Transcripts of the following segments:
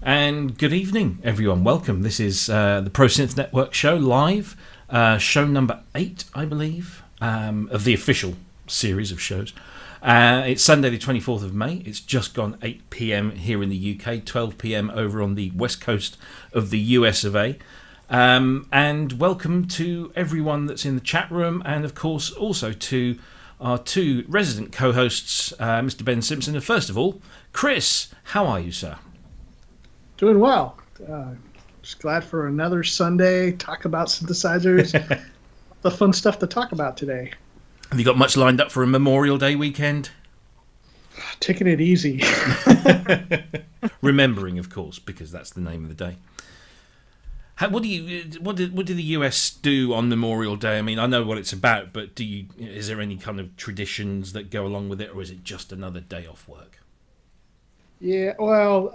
And good evening, everyone. Welcome. This is the Pro Synth Network show live, show number 8, I believe, of the official series of shows. It's Sunday, the 24th of May. It's just gone 8 p.m. here in the UK, 12 p.m. over on the west coast of the US of A. And welcome to everyone that's in the chat room, and of course also to our two resident co-hosts, Mr. Ben Simpson, and first of all, Cryss. How are you, sir? Doing well. Just glad for another Sunday. Talk about synthesizers. The fun stuff to talk about today. Have you got much lined up for a Memorial Day weekend? Taking it easy. Remembering, of course, because that's the name of the day. What do the US do on Memorial Day? I mean, I know what it's about, but is there any kind of traditions that go along with it, or is it just another day off work? Yeah, well,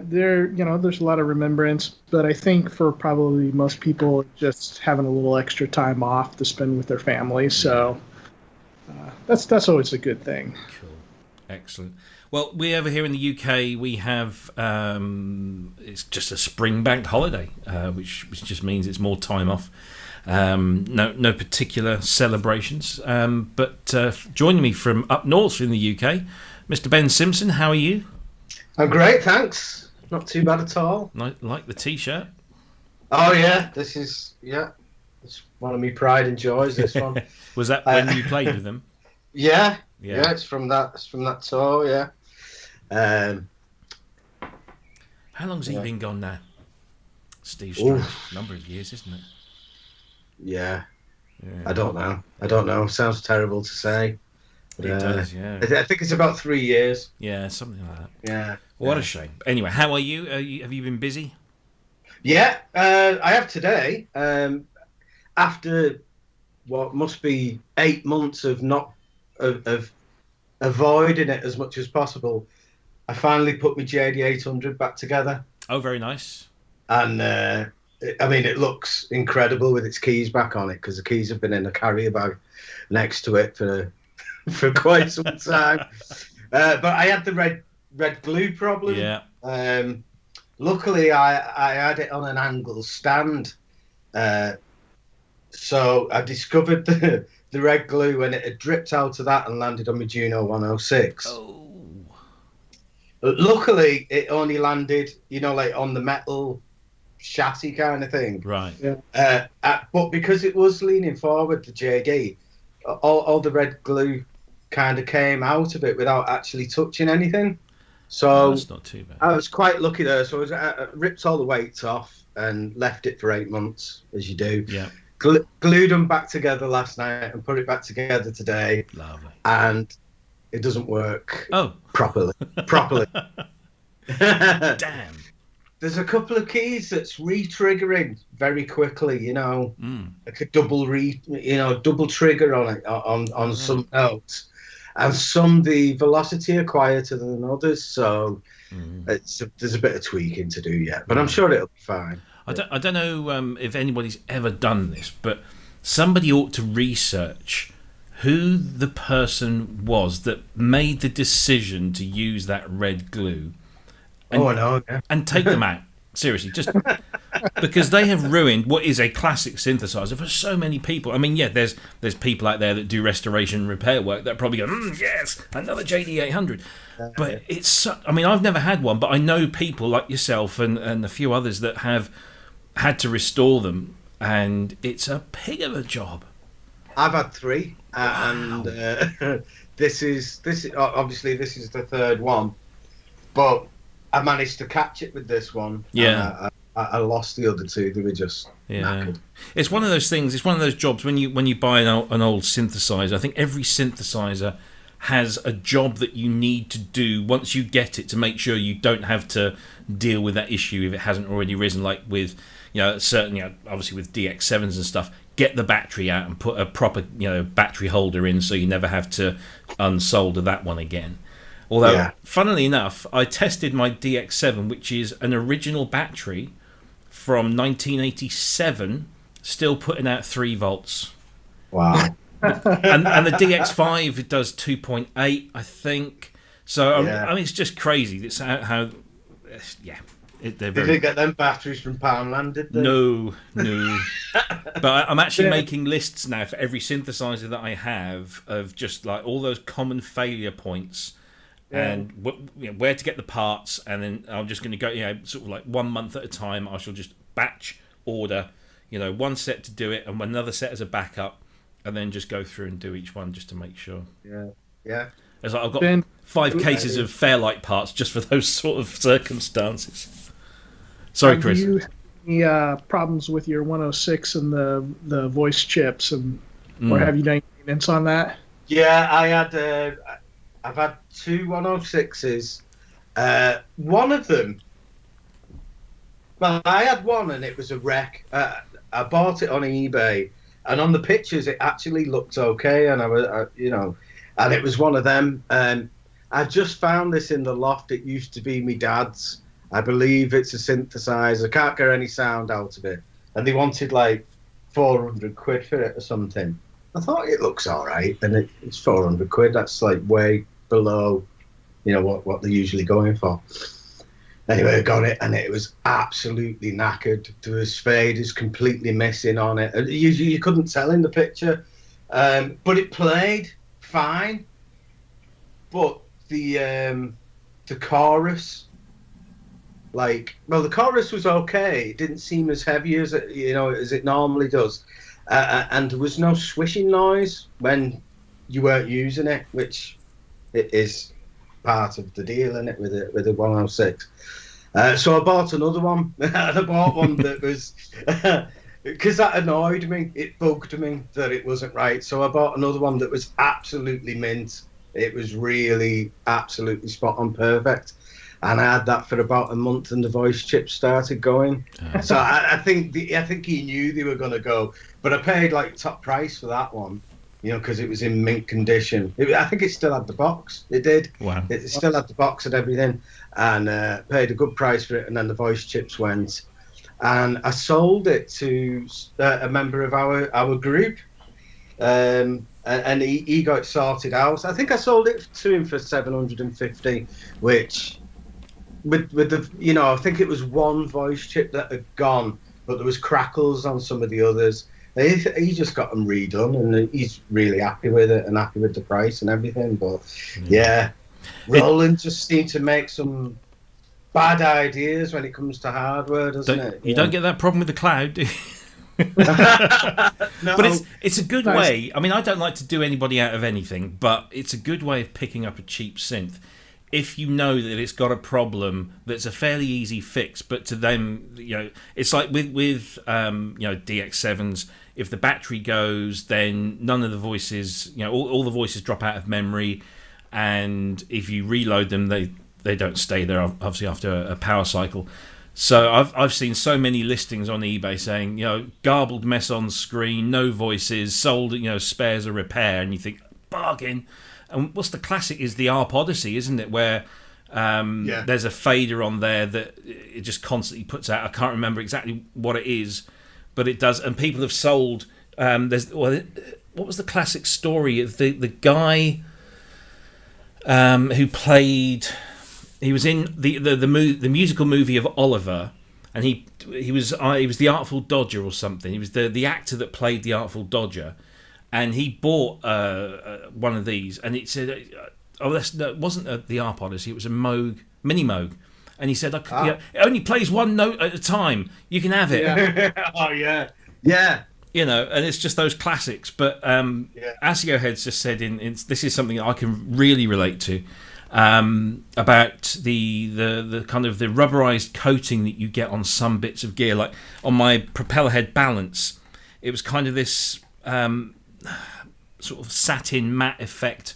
there's a lot of remembrance, but I think for probably most people, just having a little extra time off to spend with their families. So that's always a good thing. Cool, excellent. Well, we over here in the UK, we have it's just a spring bank holiday, which just means it's more time off. No particular celebrations. But joining me from up north in the UK, Mr. Ben Simpson, how are you? I'm great, thanks. Not too bad at all. Like the T-shirt? Oh yeah, it's one of my pride and joys. This one. Was that when you played with them? Yeah, it's from that tour. Yeah. How long's he been gone now? Steve Strange. A number of years, isn't it? Yeah. I don't know. Sounds terrible to say. It does, yeah. I think it's about 3 years. Yeah, something like that. Yeah. What a shame. Anyway, how are you? Have you been busy? Yeah, I have today. After what must be 8 months of avoiding it as much as possible, I finally put my JD800 back together. Oh, very nice. And it looks incredible with its keys back on it, because the keys have been in a carrier bag next to it for quite some time. But I had the red glue problem. Yeah. Luckily, I had it on an angle stand. So I discovered the red glue, and it had dripped out of that and landed on my Juno 106. Oh. Luckily, it only landed, like on the metal chassis kind of thing. Right. Yeah. But because it was leaning forward, the JD, all the red glue kind of came out of it without actually touching anything. So that's not too bad. I was quite lucky there. So I ripped all the weights off and left it for 8 months, as you do. Yeah. Glued them back together last night and put it back together today. Lovely. And it doesn't work properly. Damn. There's a couple of keys that's re-triggering very quickly, like a double trigger on it on some notes, and some the velocity are quieter than others, so there's a bit of tweaking to do yet, but I'm sure it'll be fine. I don't know if anybody's ever done this, but somebody ought to research who the person was that made the decision to use that red glue. And, I know. Yeah. And take them out. Seriously, just because they have ruined what is a classic synthesizer for so many people. I mean, yeah, there's people out there that do restoration and repair work that probably go, yes, another JD800. But it's, I've never had one, but I know people like yourself and a few others that have had to restore them, and it's a pig of a job. I've had 3, Wow. and this is obviously this is the 3rd one, but I managed to catch it with this one. Yeah. I lost the other 2. They were just knackered. It's one of those things. It's one of those jobs when you buy an old synthesizer. I think every synthesizer has a job that you need to do once you get it to make sure you don't have to deal with that issue if it hasn't already risen. Like with obviously with DX7s and stuff, get the battery out and put a proper battery holder in so you never have to unsolder that one again. Although, funnily enough, I tested my DX7, which is an original battery from 1987, still putting out 3 volts. Wow. and the DX5, it does 2.8, I think. So, I mean, it's just crazy. It's how They're Did they get them batteries from Poundland, did they? No. But I'm actually making lists now for every synthesizer that I have of just like all those common failure points and where to get the parts. And then I'm just going to go, sort of like 1 month at a time. I shall just batch order, one set to do it and another set as a backup, and then just go through and do each one just to make sure. Yeah. It's like I've got 5 cases of Fairlight parts just for those sort of circumstances. Sorry, Cryss. Do you have any problems with your 106 and the voice chips, or have you done any maintenance on that? Yeah, I've had 2 106s. One of them, well, I had one and it was a wreck. I bought it on eBay, and on the pictures it actually looked okay, and and it was one of them. I just found this in the loft. It used to be my dad's. I believe it's a synthesizer. I can't get any sound out of it. And they wanted like 400 quid for it or something. I thought it looks all right. And it's 400 quid. That's like way below, what they're usually going for. Anyway, I got it and it was absolutely knackered. There was faders completely missing on it. You couldn't tell in the picture. But it played fine. But the chorus... the chorus was okay. It didn't seem as heavy as it normally does, and there was no swishing noise when you weren't using it, which it is part of the deal, isn't it, with a 106. So I bought another one, and I bought one that was because that annoyed me. It bugged me that it wasn't right. So I bought another one that was absolutely mint. It was really absolutely spot on perfect. And I had that for about a month, and the voice chips started going. So I think he knew they were going to go, but I paid like top price for that one, because it was in mint condition. I think it still had the box. It did. Wow. It still had the box and everything, and paid a good price for it. And then the voice chips went, and I sold it to a member of our group, and he got it sorted out. I think I sold it to him for 750, which. With the I think it was one voice chip that had gone, but there was crackles on some of the others. He just got them redone, and he's really happy with it and happy with the price and everything. But Roland just seemed to make some bad ideas when it comes to hardware, doesn't it? You don't get that problem with the cloud, do you? No. But it's a good way. I mean, I don't like to do anybody out of anything, but it's a good way of picking up a cheap synth. If you know that it's got a problem that's a fairly easy fix, but to them, it's like with DX7s. If the battery goes, then none of the voices, all the voices drop out of memory, and if you reload them, they don't stay there. Obviously, after a power cycle. So I've seen so many listings on eBay saying, garbled mess on screen, no voices, sold, spares a repair, and you think bargain. And what's the classic is the ARP Odyssey, isn't it? Where there's a fader on there that it just constantly puts out. I can't remember exactly what it is, but it does. And people have sold. What was the classic story of the guy who played? He was in the musical movie of Oliver, and he was the Artful Dodger or something. He was the actor that played the Artful Dodger. And he bought one of these, and it said, it wasn't the ARP Odyssey, it was a Moog, mini Moog. And he said, it only plays one note at a time. You can have it. Yeah. Oh, yeah. Yeah. And it's just those classics. But Asio Heads just said, this is something I can really relate to, about the kind of the rubberized coating that you get on some bits of gear. Like on my propeller head balance, it was kind of this... sort of satin matte effect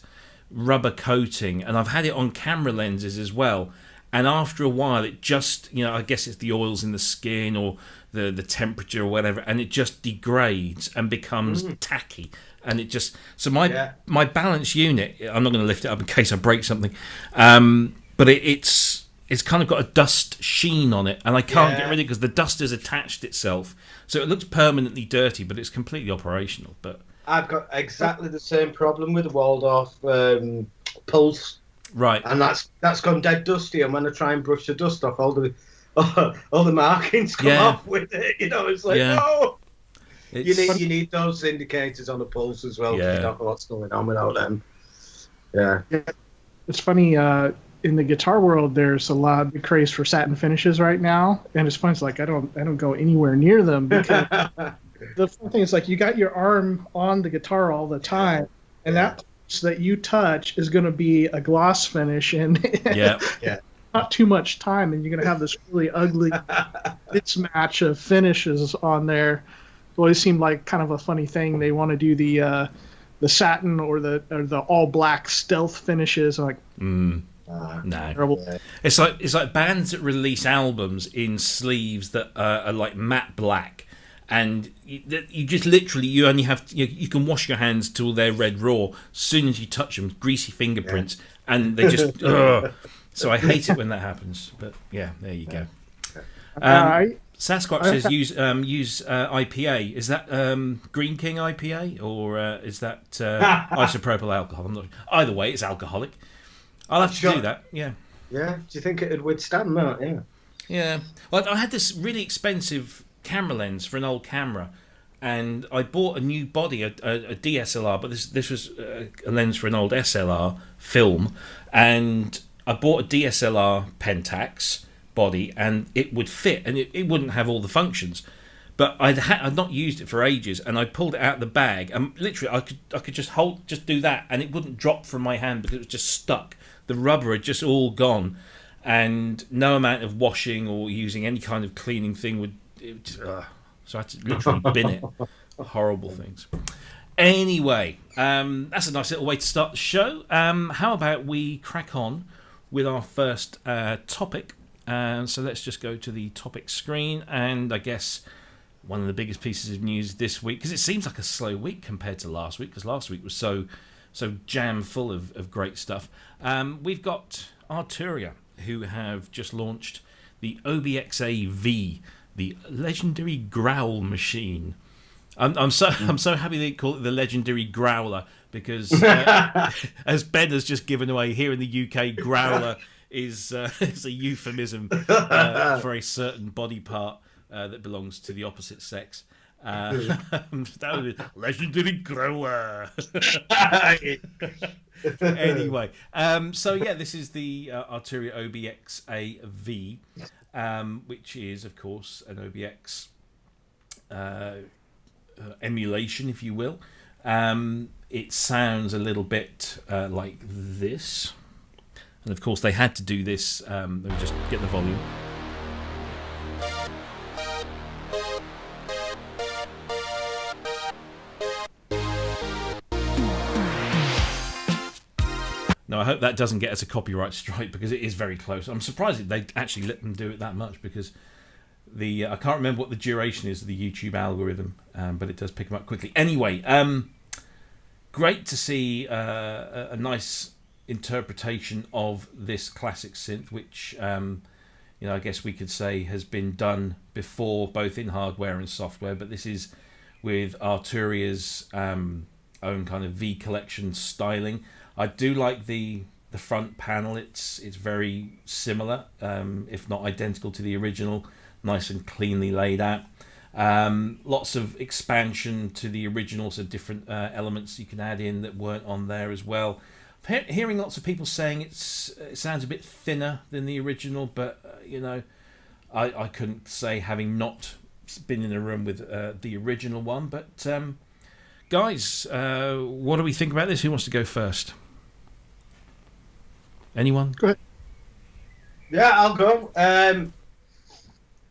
rubber coating, and I've had it on camera lenses as well, and after a while it just I guess it's the oils in the skin or the temperature or whatever, and it just degrades and becomes tacky, and it just my balance unit, I'm not going to lift it up in case I break something, but it's kind of got a dust sheen on it, and I can't get rid of it because the dust has attached itself, so it looks permanently dirty, but it's completely operational. But I've got exactly the same problem with the Waldorf Pulse, right, and that's gone dead dusty. And when I try and brush the dust off, all all the markings come Yeah. off with it. You know, it's like, Yeah. no. It's, You need those indicators on the pulse as well. 'Cause Yeah. you don't know what's going on without them. Yeah. It's funny, in the guitar world, there's a lot of craze for satin finishes right now, and it's funny. It's like I don't go anywhere near them because the fun thing is like you got your arm on the guitar all the time, and that place that you touch is going to be a gloss finish, and yeah. not too much time, and you're going to have this really ugly mismatch of finishes on there. It always seemed like kind of a funny thing. They want to do the satin or the all black stealth finishes. I'm like, No, terrible. it's like bands that release albums in sleeves that are like matte black, and you just literally you only have you can wash your hands till they're red raw. As soon as you touch them, greasy fingerprints, and they just. So I hate it when that happens. But yeah, there you go. Sasquatch says use IPA. Is that Green King IPA or is that isopropyl alcohol? I'm not. Either way, it's alcoholic. I'll have to do that. Yeah. Yeah. Do you think it'd withstand that? Yeah. Yeah. Well, I had this really expensive camera lens for an old camera, and I bought a new body, a DSLR, but this was a lens for an old SLR film, and I bought a DSLR Pentax body, and it would fit, and it wouldn't have all the functions. But I'd not used it for ages, and I pulled it out of the bag, and literally I could just do that, and it wouldn't drop from my hand because it was just stuck. The rubber had just all gone, and no amount of washing or using any kind of cleaning thing would. So I had to literally bin it. Horrible things. Anyway, that's a nice little way to start the show. How about we crack on with our first topic? So let's just go to the topic screen, and I guess one of the biggest pieces of news this week, because it seems like a slow week compared to last week, because last week was so jam full of great stuff. We've got Arturia, who have just launched the OB-Xa V, the legendary growl machine. I'm so happy they call it the legendary growler, because as Ben has just given away, here in the UK, growler is a euphemism for a certain body part that belongs to the opposite sex. Legendary growler. Anyway, so yeah, this is the Arturia OB-Xa V, which is, of course, an OBX emulation, if you will. It sounds a little bit like this. And of course, they had to do this. Let me just get the volume. Now, I hope that doesn't get us a copyright strike, because it is very close. I'm surprised that they actually let them do it that much, because I can't remember what the duration is of the YouTube algorithm, but it does pick them up quickly. Anyway, great to see a nice interpretation of this classic synth, which I guess we could say has been done before, both in hardware and software, but this is with Arturia's own kind of V collection styling. I do like the front panel. It's very similar, if not identical to the original, nice and cleanly laid out. Lots of expansion to the original, so different elements you can add in that weren't on there as well. Hearing lots of people saying it sounds a bit thinner than the original, but I couldn't say, having not been in a room with the original one. But guys, what do we think about this? Who wants to go first? Anyone? Go ahead. Yeah, I'll go.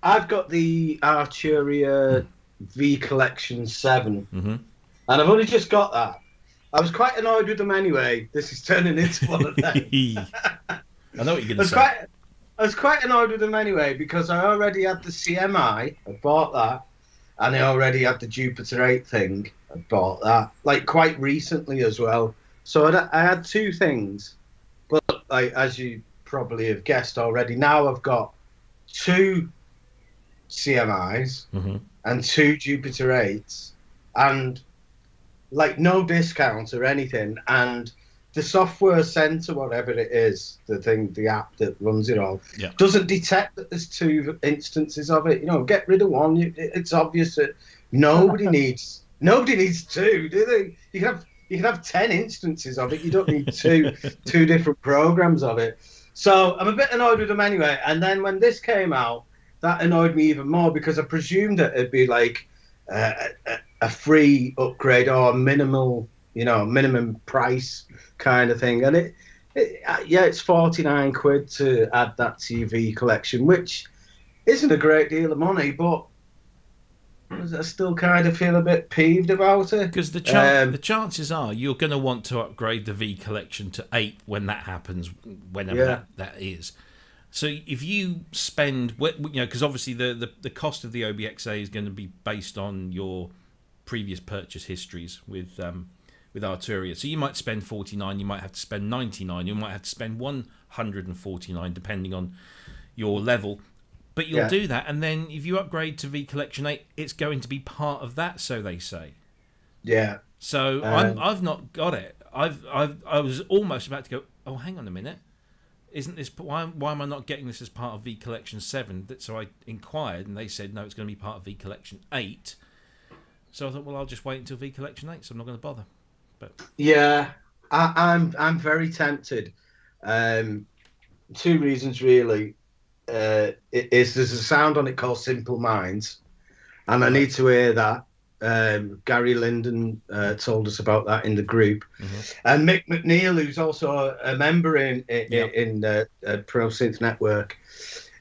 I've got the Arturia V Collection 7, and I've only just got that. I was quite annoyed with them anyway. This is turning into one of them. I know what you're going to say. I was quite annoyed with them anyway, because I already had the CMI. I bought that. And I already had the Jupiter 8 thing. I bought that. Like, quite recently as well. So I had two things. But, like, as you probably have guessed already, now I've got two CMIs and two Jupiter 8s. And... like, no discounts or anything, and the software center, whatever it is, the app that runs it all, doesn't detect that there's two instances of it. Get rid of one. It's obvious that nobody needs two, do they? You can have 10 instances of it. You don't need two different programs of it. So I'm a bit annoyed with them anyway. And then when this came out, that annoyed me even more because I presumed that it'd be like a free upgrade or a minimum price kind of thing. And it's 49 quid to add that TV collection, which isn't a great deal of money, but I still kind of feel a bit peeved about it. Because the chances are you're going to want to upgrade the V collection to 8 when that happens, whenever that is. So if you spend, because obviously the cost of the OB-Xa is going to be based on your previous purchase histories with Arturia. So you might spend 49, you might have to spend 99, you might have to spend 149, depending on your level. But you'll do that, and then if you upgrade to V Collection 8, it's going to be part of that, so they say. Yeah. So I've not got it. I was almost about to go, oh, hang on a minute. Isn't this, why am I not getting this as part of V Collection 7? So I inquired, and they said, no, it's going to be part of V Collection 8. So I thought, well, I'll just wait until V Collection 8, so I'm not going to bother. But yeah, I'm very tempted. 2 reasons, really. There's a sound on it called Simple Minds, and I need to hear that. Gary Linden told us about that in the group, and Mick McNeil, who's also a member in Pro Synth Network,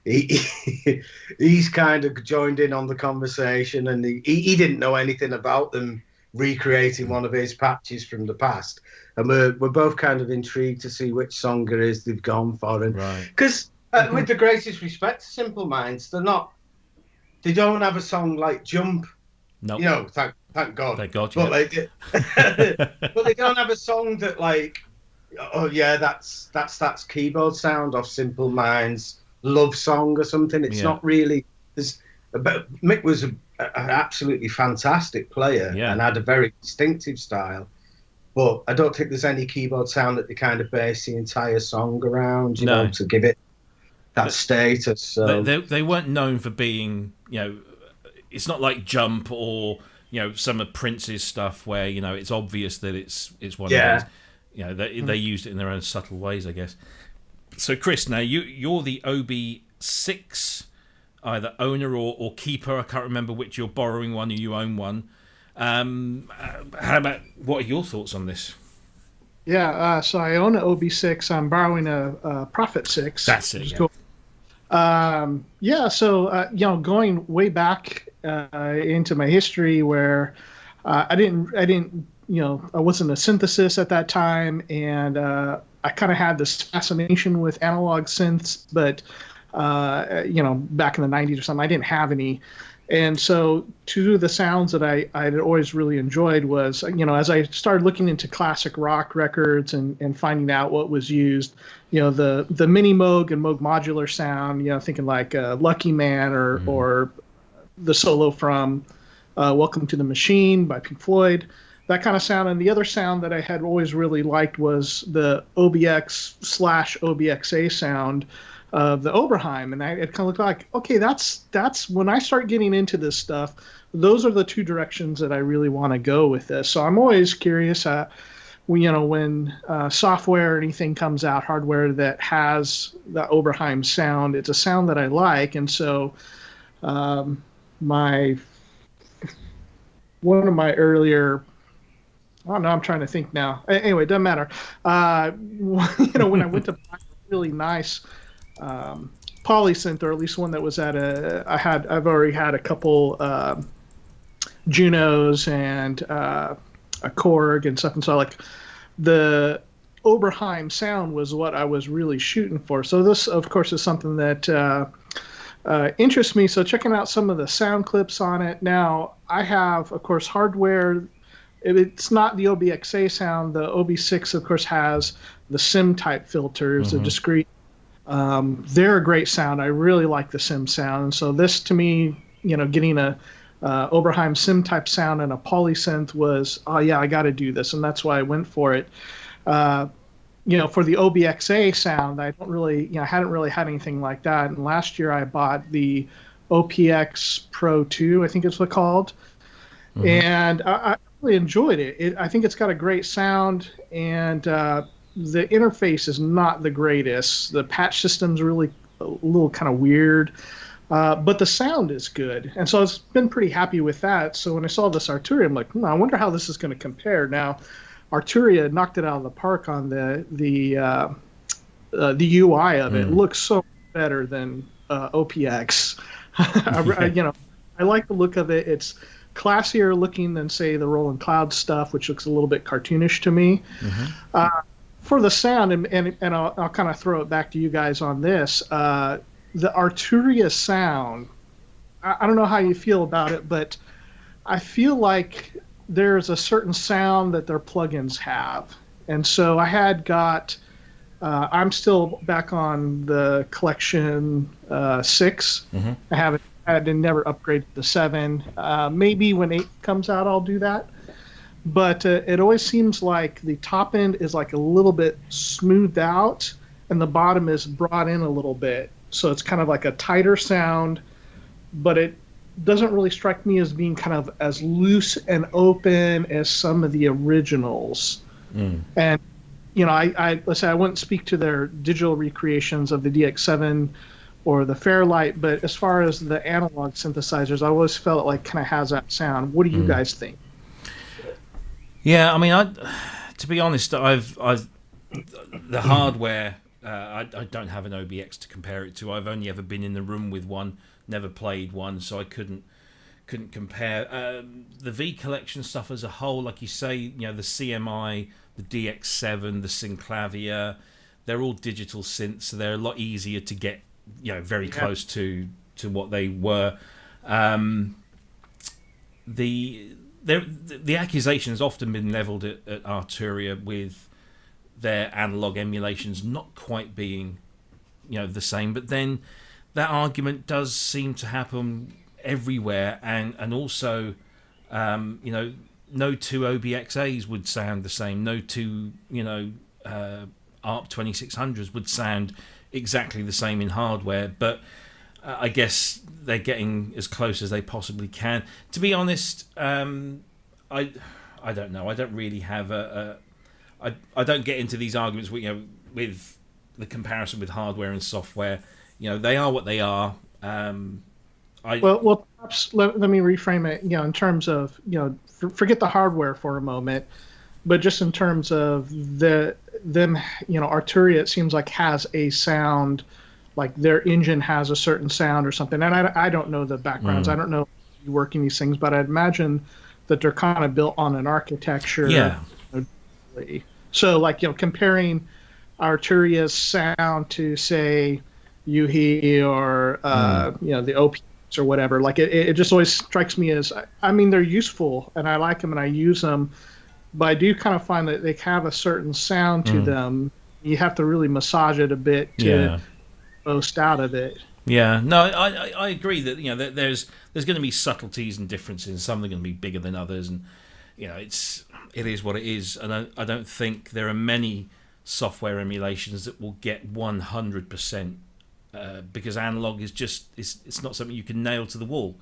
he's kind of joined in on the conversation, and he didn't know anything about them recreating one of his patches from the past, and we're both kind of intrigued to see which song it is they've gone for, and because. With the greatest respect to Simple Minds, they don't have a song like Jump. No. Thank God. Thank God, but they don't have a song that that's keyboard sound off Simple Minds, love song or something. It's not really. Mick was an absolutely fantastic player and had a very distinctive style. But I don't think there's any keyboard sound that they kind of base the entire song around, to give it that status. So. They weren't known for being, it's not like Jump or some of Prince's stuff where it's obvious that it's one of those. They used it in their own subtle ways, I guess. So Cryss, now you're the OB-Xa either owner or keeper. I can't remember which. You're borrowing one or you own one. What are your thoughts on this? Yeah, so I own an OB-Xa. I'm borrowing a Prophet 6. That's it. Cool. Going way back into my history, where I wasn't a synthesis at that time, and I kind of had this fascination with analog synths, but back in the 90s or something, I didn't have any. And so two of the sounds that I had always really enjoyed was, as I started looking into classic rock records and finding out what was used, the mini Moog and Moog modular sound, thinking like Lucky Man or the solo from Welcome to the Machine by Pink Floyd, that kind of sound. And the other sound that I had always really liked was the OBX/OB-Xa sound of the Oberheim, and it kind of looked like, okay, that's when I start getting into this stuff, those are the two directions that I really want to go with this. So I'm always curious, when software or anything comes out, hardware that has the Oberheim sound, it's a sound that I like, and so one of my earlier, I don't know, I'm trying to think now. Anyway, it doesn't matter. When I went to buy a really nice polysynth, or at least one that was I've already had a couple Junos and a Korg and stuff, and so like the Oberheim sound was what I was really shooting for. So this, of course, is something that interests me. So checking out some of the sound clips on it. Now I have, of course, hardware. It's not the OB-Xa sound. The OB-6, of course, has the SIM type filters, the discrete. They're a great sound. I really like the SIM sound. And so this, to me, getting a Oberheim SIM type sound and a polysynth was, oh yeah, I got to do this, and that's why I went for it. for the OB-Xa sound, I don't really, hadn't really had anything like that. And last year I bought the OPX Pro 2, I think it's what called, and I really enjoyed it. I think it's got a great sound, and the interface is not the greatest. The patch system's really a little kind of weird, but the sound is good, and so I've been pretty happy with that. So when I saw this Arturia, I'm like, I wonder how this is going to compare. Now, Arturia knocked it out of the park on the UI of it. It looks so much better than OPX. I like the look of it. It's classier looking than, say, the Rolling Cloud stuff, which looks a little bit cartoonish to me. For the sound, and I'll kind of throw it back to you guys on this. The Arturia sound, I don't know how you feel about it, but I feel like there's a certain sound that their plugins have. And so I had got, I'm still back on the Collection 6. I never upgraded to 7. Maybe when 8 comes out, I'll do that. But it always seems like the top end is like a little bit smoothed out and the bottom is brought in a little bit. So it's kind of like a tighter sound, but it doesn't really strike me as being kind of as loose and open as some of the originals. And let's say I wouldn't speak to their digital recreations of the DX7 or the Fairlight, but as far as the analog synthesizers, I always felt like kind of has that sound. What do you guys think? Yeah, I mean, to be honest, I've the hardware. I don't have an OBX to compare it to. I've only ever been in the room with one, never played one, so I couldn't compare. The V Collection stuff as a whole, like you say, the CMI, the DX7, the Synclavier, they're all digital synths, so they're a lot easier to get, very close to what they were. The accusation has often been levelled at Arturia with their analog emulations not quite being, the same. But then that argument does seem to happen everywhere, and also, no two OB-Xas would sound the same. No two, ARP 2600s would sound exactly the same in hardware. But I guess they're getting as close as they possibly can. To be honest, I don't know. I don't really have I don't get into these arguments with the comparison with hardware and software. They are what they are. Well, perhaps let me reframe it. In terms of forget the hardware for a moment, but just in terms of them. Arturia, it seems like has a sound. Like their engine has a certain sound or something, and I don't know the backgrounds. I don't know you working these things, but I'd imagine that they're kind of built on an architecture. Yeah. So, like comparing Arturia's sound to, say, UVI or the OPX or whatever. Like it just always strikes me as, I mean, they're useful and I like them and I use them, but I do kind of find that they have a certain sound to them. You have to really massage it a bit to most out of it. Yeah, no, I agree that there's going to be subtleties and differences. Some are going to be bigger than others, and it is what it is. And I don't think there are many software emulations that will get 100%, because analog is just it's not something you can nail to the wall.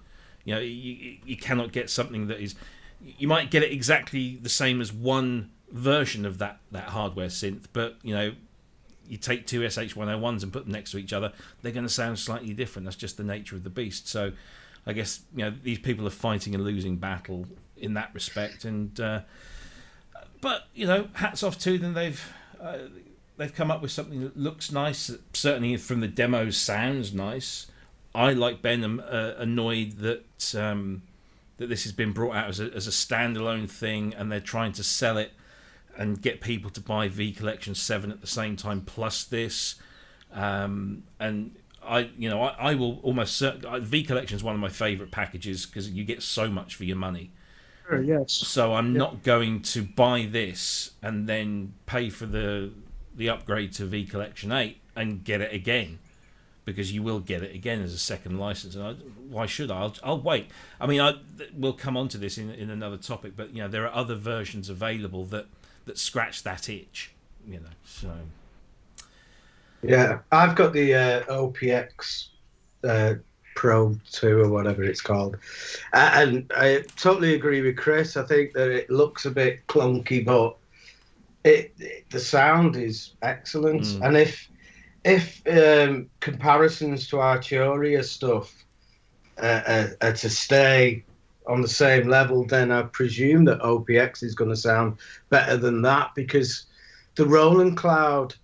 You cannot get something that is. You might get it exactly the same as one version of that hardware synth, but you take two SH101s and put them next to each other, they're going to sound slightly different. That's just the nature of the beast. So I guess these people are fighting a losing battle in that respect. And but hats off to them. They've come up with something that looks nice. That certainly from the demos sounds nice. I, like Ben, am annoyed that that this has been brought out as a standalone thing, and they're trying to sell it and get people to buy V Collection 7 at the same time plus this. And I will almost V Collection is one of my favourite packages because you get so much for your money. Sure, yes. So I'm not going to buy this and then pay for the upgrade to V Collection 8 and get it again, because you will get it again as a second license. And why should I? I'll wait. I mean, we'll come on to this in another topic, but there are other versions available that scratch that itch. So yeah, I've got the OPX Pro 2 or whatever it's called, and I totally agree with Chris. I think that it looks a bit clunky, but the sound is excellent. And if comparisons to Arturia stuff are to stay on the same level, then I presume that OPX is going to sound better than that, because the Roland Cloud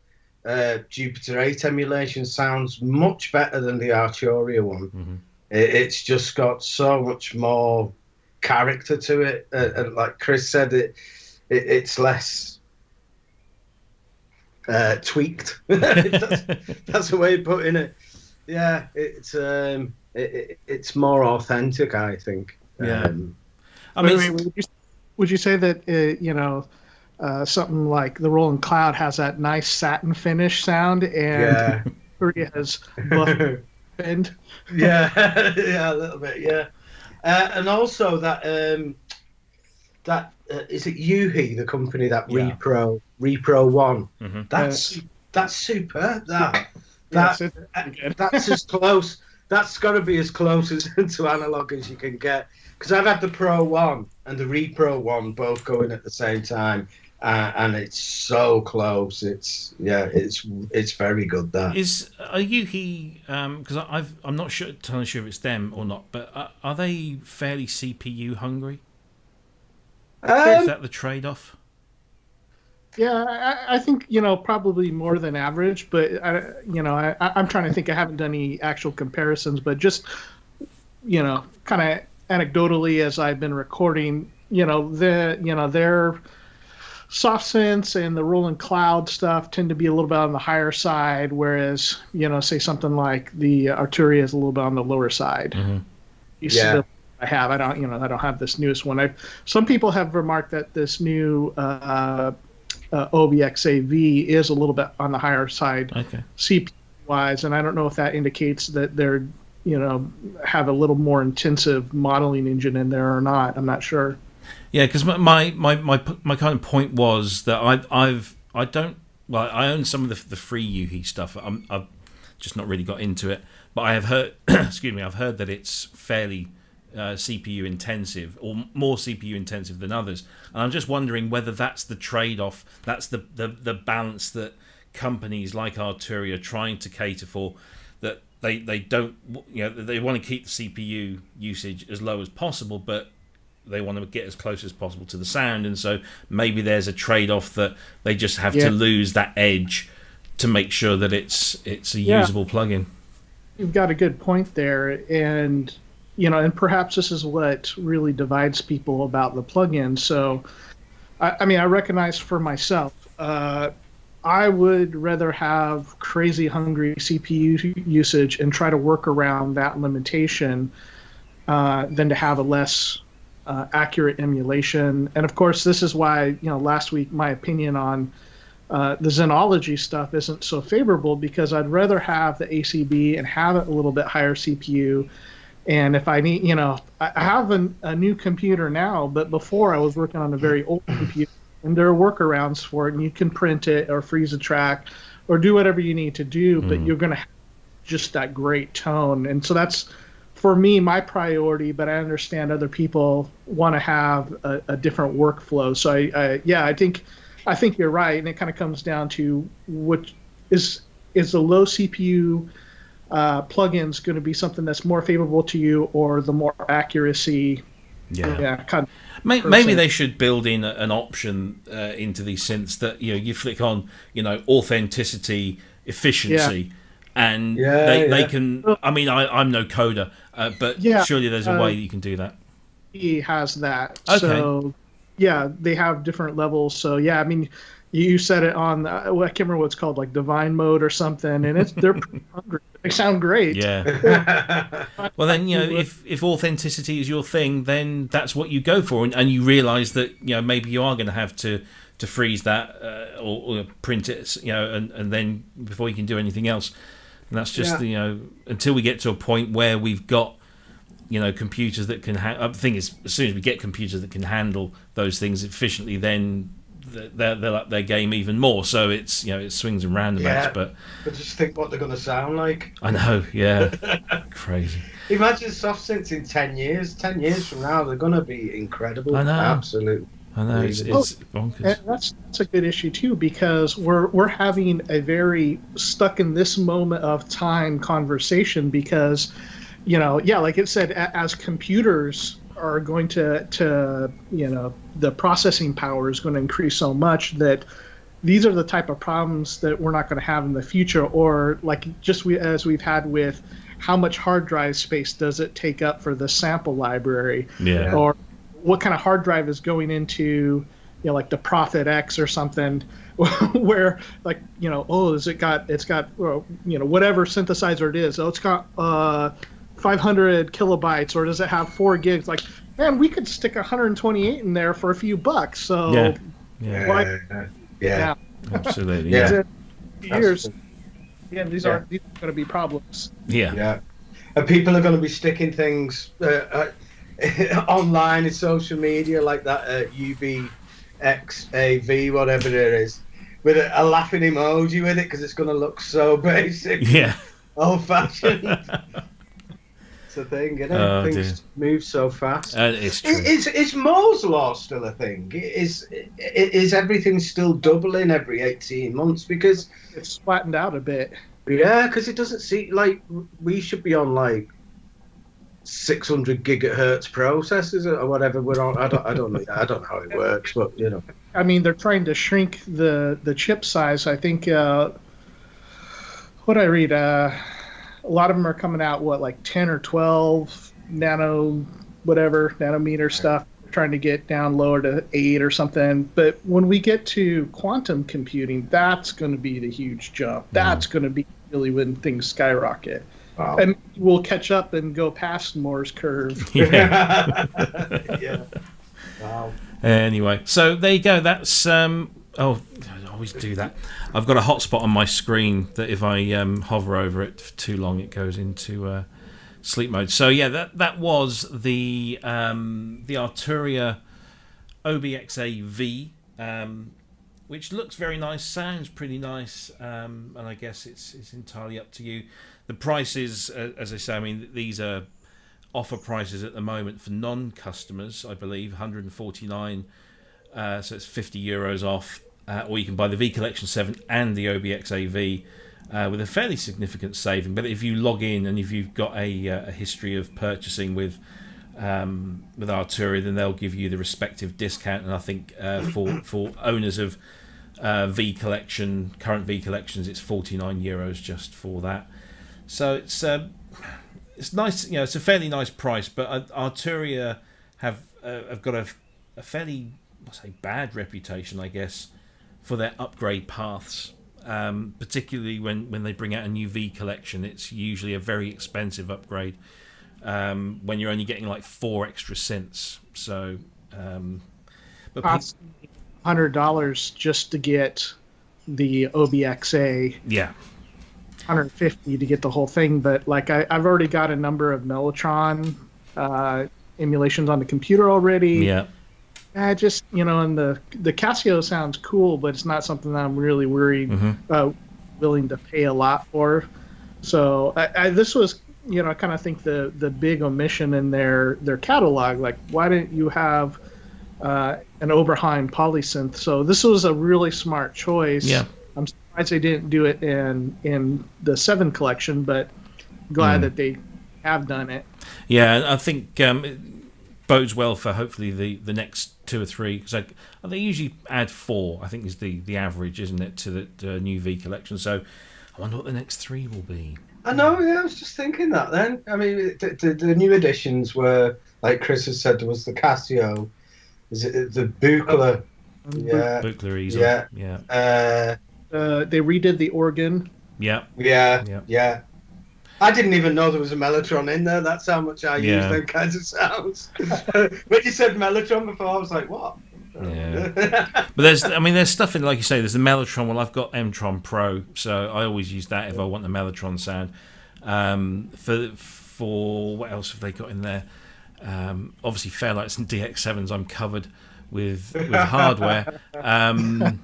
Jupiter 8 emulation sounds much better than the Arturia one. Mm-hmm. It's just got so much more character to it, and like Chris said, it's less tweaked. That's the way of putting it. Yeah, it's more authentic, I think. Yeah. I mean, would you say that something like the Roland Cloud has that nice satin finish sound, and Korea has buff bend? Yeah, yeah, a little bit, yeah. And also that is it UVI, the company that Repro One. Mm-hmm. That's superb. That's as close. That's got to be as close to analog as you can get. Because I've had the Pro One and the Repro One both going at the same time, and it's so close. It's very good. That is a UVI, because I'm not totally sure if it's them or not, but are they fairly CPU hungry? Is that the trade-off? Yeah, I think probably more than average, but I'm trying to think. I haven't done any actual comparisons, but just kind of anecdotally as I've been recording, their soft synths and the Roland Cloud stuff tend to be a little bit on the higher side, whereas say something like the Arturia is a little bit on the lower side. Mm-hmm. I don't have this newest one. Some people have remarked that this new OB-Xa V is a little bit on the higher side, CPU wise, and I don't know if that indicates that they're have a little more intensive modeling engine in there or not. I'm not sure. Yeah, because my kind of point was that I own some of the free UVI stuff. I've just not really got into it, but I have heard I've heard that it's fairly CPU intensive, or more CPU intensive than others, and I'm just wondering whether that's the trade-off, that's the balance that companies like Arturia are trying to cater for, that they don't, they want to keep the CPU usage as low as possible, but they want to get as close as possible to the sound, and so maybe there's a trade-off that they just have to lose that edge to make sure that it's a usable plugin. You've got a good point there, and and perhaps this is what really divides people about the plugin. So, I recognize for myself, I would rather have crazy hungry CPU usage and try to work around that limitation than to have a less accurate emulation. And of course, this is why last week my opinion on the Xenology stuff isn't so favorable, because I'd rather have the ACB and have it a little bit higher CPU. And if I need, I have a new computer now, but before I was working on a very old computer, and there are workarounds for it, and you can print it or freeze a track or do whatever you need to do, but you're going to have just that great tone. And so that's, for me, my priority, but I understand other people want to have a different workflow. So I think you're right, and it kind of comes down to what is the low CPU plugins going to be something that's more favorable to you, or the more accuracy? Maybe they should build in an option into these synths that you flick on authenticity, efficiency, and they can. I mean, I'm no coder, but surely there's a way you can do that. He has that. Okay. So they have different levels. So you set it on, I can't remember what it's called, like divine mode or something, and they're pretty hungry. They sound great. Yeah. Well, then, if authenticity is your thing, then that's what you go for, and you realise that maybe you are going to have to freeze that or print it, and then before you can do anything else. And that's just until we get to a point where we've got computers that can. The thing is, as soon as we get computers that can handle those things efficiently, then they'll up their game even more. So it's it swings and roundabouts. Yeah, but just think what they're going to sound like. I know, yeah, crazy. Imagine soft synths in 10 years. 10 years from now, they're going to be incredible. I know. Absolutely. I know, it's bonkers. And that's a good issue too, because we're having a very stuck in this moment of time conversation, because like it said, as computers are going to the processing power is going to increase so much that these are the type of problems that we're not going to have in the future, or like as we've had with how much hard drive space does it take up for the sample library, or what kind of hard drive is going into like the Prophet X or something, where it's got whatever synthesizer it is, it's got 500 kilobytes, or does it have 4 gigs? Like, man, we could stick 128 in there for a few bucks. So yeah, absolutely, years. Yeah, these are going to be problems. Yeah, and people are going to be sticking things online in social media like that UVI XAV, whatever it is, with a laughing emoji with it, because it's going to look so basic, old-fashioned. It's a thing, things move so fast. It's true. Is Moore's law still a thing? Is everything still doubling every 18 months? Because it's flattened out a bit. Yeah, because it doesn't seem like we should be on like 600 gigahertz processors or whatever we're on. I don't know. I don't know how it works, but I mean, they're trying to shrink the chip size. I think what I read, a lot of them are coming out like 10 or 12 nanometer stuff. They're trying to get down lower to 8 or something. But when we get to quantum computing, that's going to be the huge jump. That's going to be really when things skyrocket. Wow. And we'll catch up and go past Moore's curve. Yeah. Wow. Anyway, so there you go. That's I always do that. I've got a hotspot on my screen that if I hover over it for too long, it goes into sleep mode. So yeah, that was the Arturia OB-Xa V, which looks very nice, sounds pretty nice, and I guess it's entirely up to you. The prices, as I say, I mean, these are offer prices at the moment for non-customers, I believe, 149, so it's €50 off, or you can buy the V Collection 7 and the OB-Xa V with a fairly significant saving. But if you log in and if you've got a history of purchasing with Arturia, then they'll give you the respective discount. And I think for owners of V Collection, current V Collections, it's €49 just for that. So it's nice, it's a fairly nice price. But Arturia have got a fairly, bad reputation, I guess, for their upgrade paths. Particularly when they bring out a new V Collection, it's usually a very expensive upgrade. When you're only getting like 4 extra synths. So, but $100 just to get the OB-Xa. Yeah. $150 to get the whole thing. But like I've already got a number of Mellotron emulations on the computer already. Yeah. I just and the Casio sounds cool, but it's not something that I'm really willing to pay a lot for. So this was. I kind of think the big omission in their catalog, like why didn't you have an Oberheim polysynth? So this was a really smart choice. Yeah. I'm surprised they didn't do it in the 7 collection, but glad that they have done it. Yeah, I think it bodes well for hopefully the next 2 or 3, because they usually add 4. I think is the average, isn't it, to the new V Collection? So I wonder what the next 3 will be. I know, yeah, I was just thinking that then. I mean, the new additions were, like Cryss has said, there was the Casio, is it the Buchla? Yeah. Buchla Easel. Yeah. Yeah. They redid the organ. Yeah. Yeah. I didn't even know there was a Mellotron in there. That's how much I use them kinds of sounds. When you said Mellotron before, I was like, what? Yeah. But there's stuff in, like you say, there's the Mellotron. Well, I've got M-Tron Pro, so I always use that if I want the Mellotron sound. For what else have they got in there? Obviously Fairlights and DX7s I'm covered with hardware. The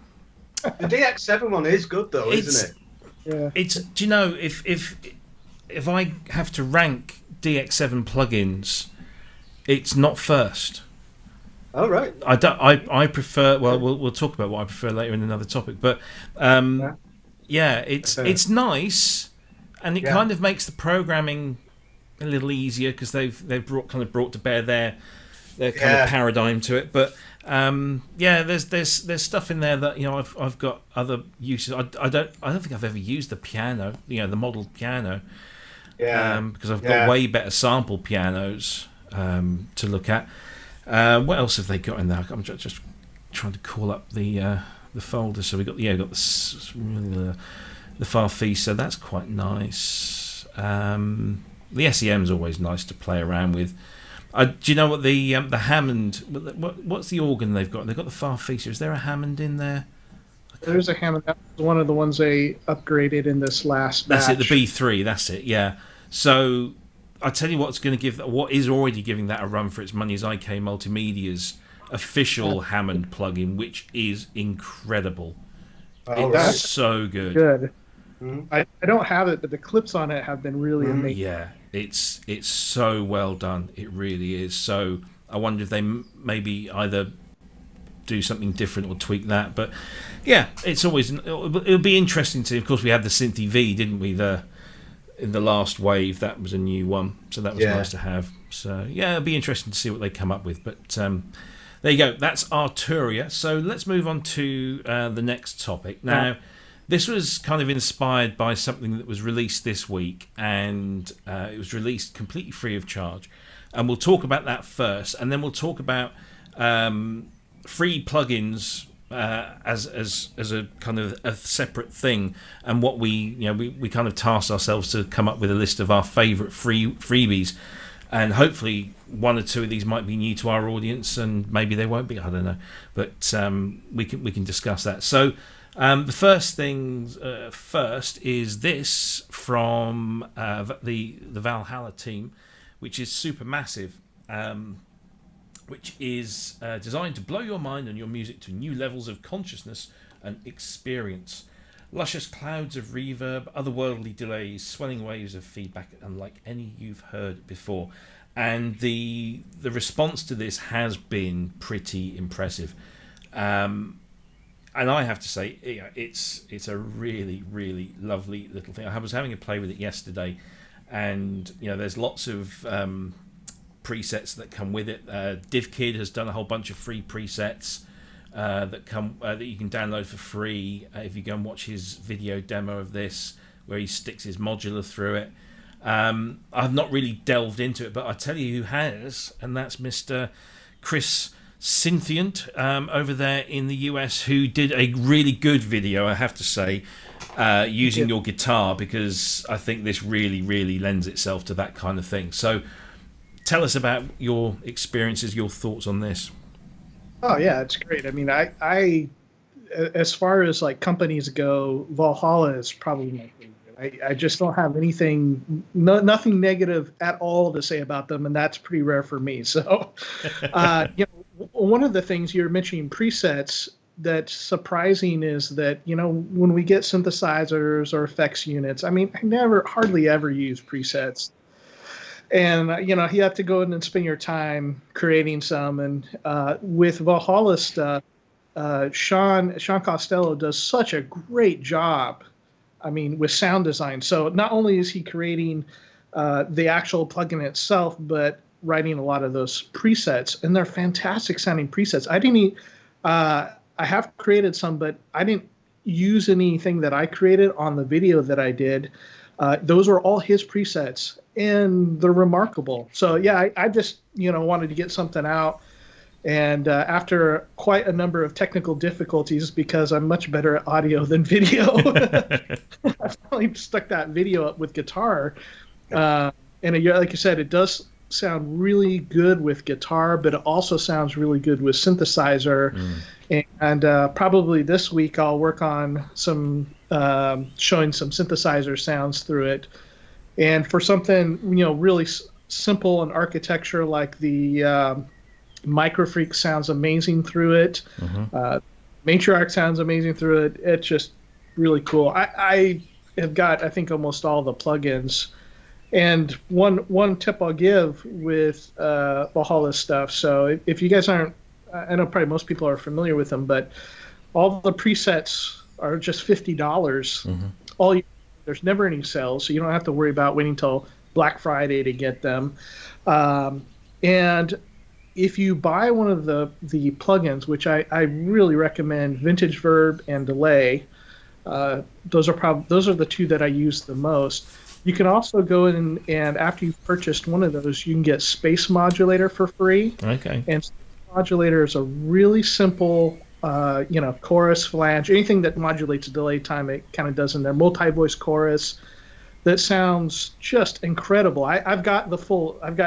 DX7 one is good though, isn't it? Yeah. It's. Do you know if I have to rank DX7 plugins, it's not first. Oh right. I prefer. Well, we'll talk about what I prefer later in another topic. But it's nice, and it kind of makes the programming a little easier because they've brought to bear their kind of paradigm to it. But there's stuff in there that I've got other uses. I don't think I've ever used the piano, the model piano. Because I've got way better sample pianos to look at. What else have they got in there? I'm just trying to call up the folder. So we got the Farfisa. That's quite nice. The SEM's always nice to play around with. Do you know what the Hammond? What's the organ they've got? They've got the Farfisa. Is there a Hammond in there? There's a Hammond. That was one of the ones they upgraded in this last batch. That's it, the B3. That's it. Yeah. So I tell you what is already giving that a run for its money is IK Multimedia's official Hammond plugin, which is incredible. It's so good. Good. Mm-hmm. I don't have it, but the clips on it have been really amazing. Yeah, it's so well done. It really is. So I wonder if they maybe either do something different or tweak that. But yeah, it'll be interesting to. Of course, we had the Synth V, didn't we? In the last wave, that was a new one, so that was nice to have. So yeah, it'll be interesting to see what they come up with. But there you go. That's Arturia. So let's move on to the next topic. Now, this was kind of inspired by something that was released this week, and it was released completely free of charge. And we'll talk about that first, and then we'll talk about free plugins as a kind of a separate thing, and what we kind of tasked ourselves to come up with a list of our favourite freebies, and hopefully one or two of these might be new to our audience, and maybe they won't be. I don't know, but we can discuss that. So the first thing first is this from the Valhalla team, which is Supermassive. Which is designed to blow your mind and your music to new levels of consciousness and experience. Luscious clouds of reverb, otherworldly delays, swelling waves of feedback, unlike any you've heard before. And the response to this has been pretty impressive. And I have to say, it's a really, really lovely little thing. I was having a play with it yesterday, and there's lots of presets that come with it. DivKid has done a whole bunch of free presets that you can download for free if you go and watch his video demo of this, where he sticks his modular through it. I've not really delved into it, but I tell you who has, and that's Mr. Cryss Synthient over there in the US, who did a really good video, I have to say, using your guitar, because I think this really, really lends itself to that kind of thing. So tell us about your experiences, your thoughts on this. Oh yeah, it's great. I mean, I as far as like companies go, Valhalla is probably my favorite. I just don't have nothing negative at all to say about them, and that's pretty rare for me. So, one of the things you're mentioning presets that's surprising is that when we get synthesizers or effects units, I mean, I hardly ever use presets. And, you have to go in and spend your time creating some. And with Valhalla stuff, Sean Costello does such a great job, I mean, with sound design. So not only is he creating the actual plugin itself, but writing a lot of those presets. And they're fantastic sounding presets. I have created some, but I didn't use anything that I created on the video that I did. Those are all his presets, and they're remarkable. So yeah, I just wanted to get something out, and after quite a number of technical difficulties, because I'm much better at audio than video, I finally stuck that video up with guitar, and like you said, it does sound really good with guitar, but it also sounds really good with synthesizer. And probably this week I'll work on some showing some synthesizer sounds through it. And for something really simple in architecture like the Microfreak sounds amazing through it. Matriarch sounds amazing through it. It's just really cool. I have got, I think, almost all the plugins. And one tip I'll give with Valhalla stuff. So if you guys aren't, I know probably most people are familiar with them, but all the presets are just $50. There's never any sales, so you don't have to worry about waiting till Black Friday to get them. And if you buy one of the plugins, which I really recommend, Vintage Verb and Delay, those are the two that I use the most. You can also go in and after you've purchased one of those, you can get Space Modulator for free. Okay. And Space Modulator is a really simple, chorus, flange, anything that modulates delay time, it kind of does in there. Multi-voice chorus that sounds just incredible. I've got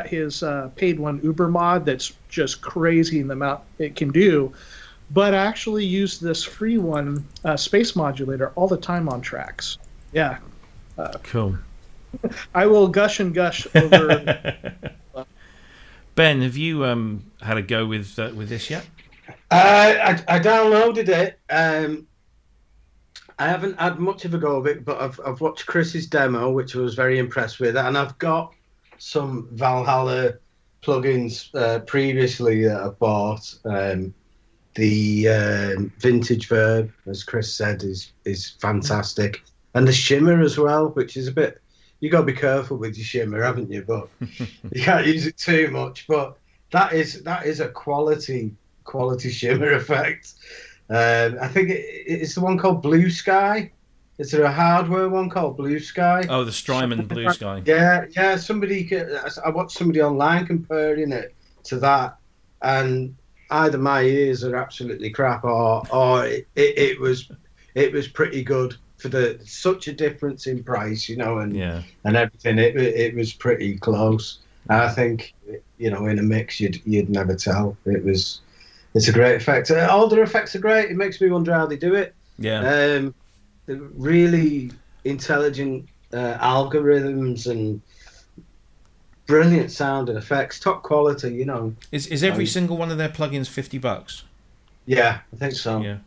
his paid one, Uber Mod, that's just crazy in the amount it can do. But I actually use this free one, Space Modulator, all the time on tracks. Yeah. Cool. I will gush and gush over. Ben, have you had a go with this yet? I downloaded it. I haven't had much of a go of it, but I've watched Cryss's demo, which I was very impressed with, and I've got some Valhalla plugins previously that I bought. The Vintage Verb, as Cryss said, is fantastic, and the Shimmer as well, which is a bit. You got to be careful with your Shimmer, haven't you? But you can't use it too much. But that is a quality Shimmer effect. I think it's the one called Blue Sky. Is there a hardware one called Blue Sky? Oh, the Strymon Blue Sky. Yeah. I watched somebody online comparing it to that, and either my ears are absolutely crap, or it was pretty good for such a difference in price, and everything. It was pretty close. And I think in a mix you'd never tell. It's a great effect. All their effects are great. It makes me wonder how they do it. Yeah. Really intelligent algorithms and brilliant sound and effects, top quality. Is every single one of their plugins $50? Yeah, I think so. Yeah.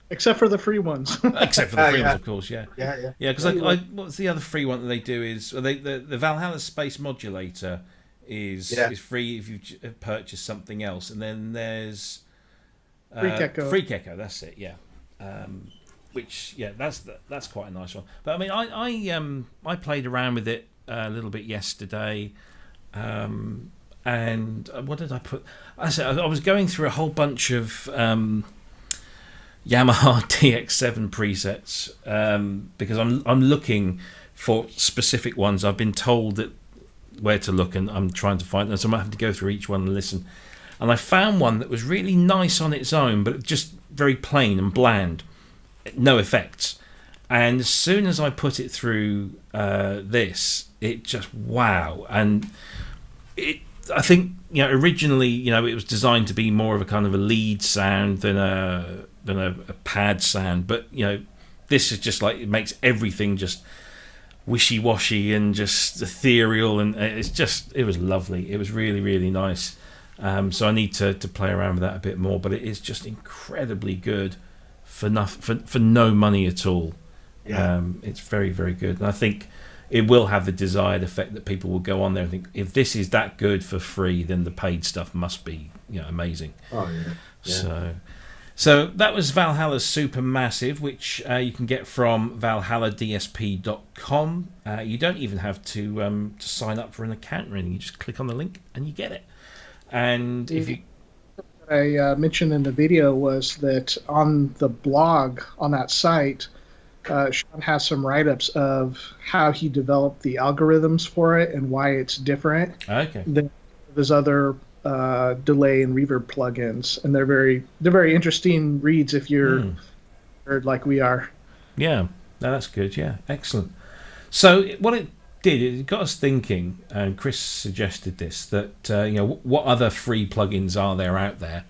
Except for the free ones. Except for the free ones, of course. Yeah. Yeah. Yeah, because what's the other free one that they do is the Valhalla Space Modulator is free if you purchase something else, and then there's Freak Echo. That's it. Yeah. That's quite a nice one. But I mean, I played around with it a little bit yesterday, and what did I put? I was going through a whole bunch of Yamaha DX7 presets because I'm looking for specific ones. I've been told where to look, and I'm trying to find them, so I might have to go through each one and listen. And I found one that was really nice on its own, but just very plain and bland, no effects. And as soon as I put it through this, it just wow. And I think originally it was designed to be more of a kind of a lead sound than a pad sound, but this is just like, it makes everything just wishy-washy and just ethereal, and it was lovely. It was really, really nice. So I need to play around with that a bit more, but it is just incredibly good for no money at all. Yeah. It's very, very good, and I think it will have the desired effect that people will go on there and think, if this is that good for free, then the paid stuff must be amazing. Oh yeah. So that was Valhalla Supermassive, which you can get from valhalladsp.com. You don't even have to sign up for an account or anything. You just click on the link and you get it. And if you... I mentioned in the video was that on the blog on that site, Sean has some write-ups of how he developed the algorithms for it and why it's different than his other delay and reverb plugins, and they're very interesting reads if you're nerd like we are. Yeah, that's good. Yeah, excellent. So what it did, it got us thinking, and Cryss suggested this, that what other free plugins are there out there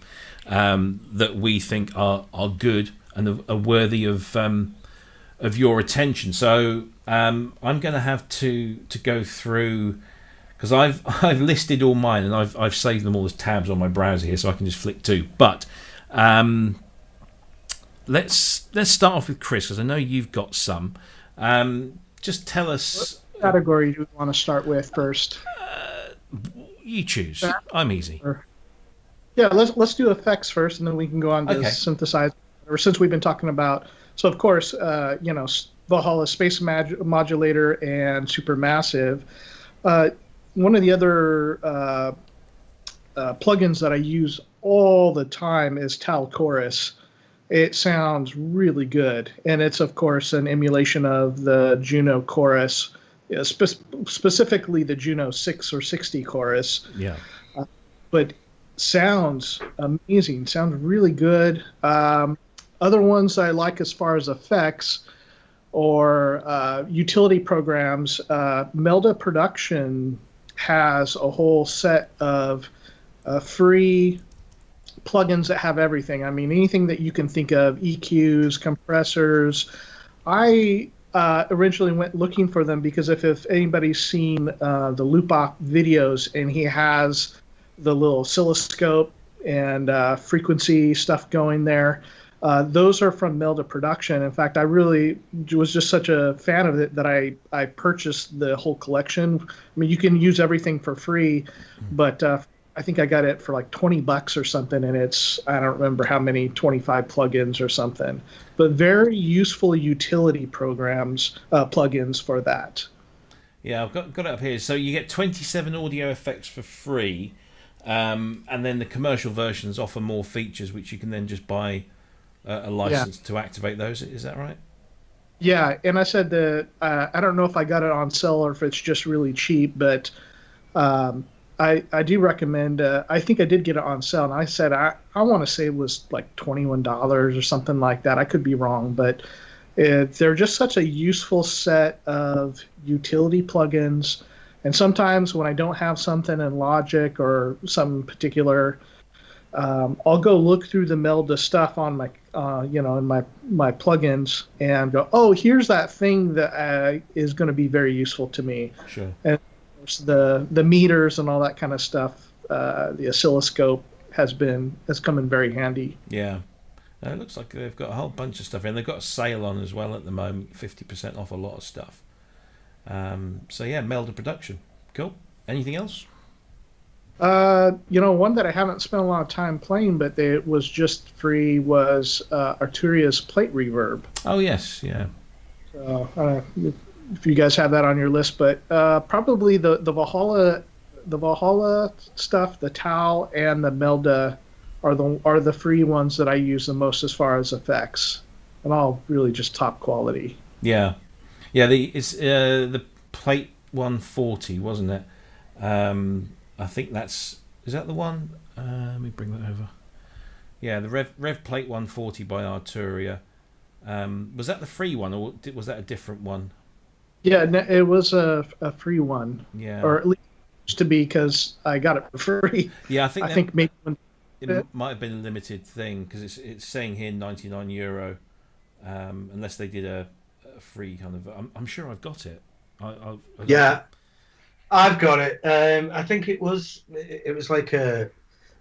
that we think are good and are worthy of your attention. So I'm going to have to go through because I've listed all mine and I've saved them all as tabs on my browser here, so I can just flick to. But let's start off with Cryss, because I know you've got some. Just tell us what category do you want to start with first. You choose. I'm easy. Yeah, let's do effects first, and then we can go on to synthesize. Or since we've been talking about, so of course, Valhalla Space Modulator and Supermassive. One of the other plugins that I use all the time is Cryss. It sounds really good, and it's of course an emulation of the Juno chorus, specifically the Juno 6 or 60 chorus. Yeah, but sounds amazing. Sounds really good. Other ones I like as far as effects or utility programs, Melda Production has a whole set of free plugins that have everything. I mean, anything that you can think of, EQs, compressors. I originally went looking for them because if anybody's seen the Lupok videos, and he has the little oscilloscope and frequency stuff going there, those are from Melda Production. In fact, I really was just such a fan of it that I purchased the whole collection. I mean, you can use everything for free, but I think I got it for like $20 or something, and it's, I don't remember how many, 25 plugins or something. But very useful utility programs, plugins for that. Yeah, I've got it up here. So you get 27 audio effects for free, and then the commercial versions offer more features, which you can then just buy a license to activate those. Is that right? Yeah, and I said that I don't know if I got it on sale or if it's just really cheap, but I do recommend. I think I did get it on sale, and I said I want to say it was like $21 or something like that. I could be wrong, but they're just such a useful set of utility plugins. And sometimes when I don't have something in Logic or some particular, I'll go look through the Melda stuff on my, in my plugins and go, oh, here's that thing that is going to be very useful to me. Sure. And the meters and all that kind of stuff, the oscilloscope has come in very handy. Yeah. It looks like they've got a whole bunch of stuff, and they've got a sale on as well at the moment, 50% off a lot of stuff. So yeah, Melda Production. Cool. Anything else? One that I haven't spent a lot of time playing, but it was just free, was Arturia's Plate Reverb. Oh yes, yeah. So I don't know if you guys have that on your list, but probably the Valhalla stuff, the Tau and the Melda are the free ones that I use the most as far as effects, and all really just top quality. Yeah. It's the Plate 140, wasn't it? I think is that the one? Let me bring that over. Yeah, the Rev Plate 140 by Arturia. Was that the free one, or was that a different one? Yeah, it was a free one. Yeah, or at least it used to be, because I got it for free. Yeah, I think maybe it might have been a limited thing, because it's saying here €99, unless they did a free kind of. I'm sure I've got it. I've got it. I think it was like a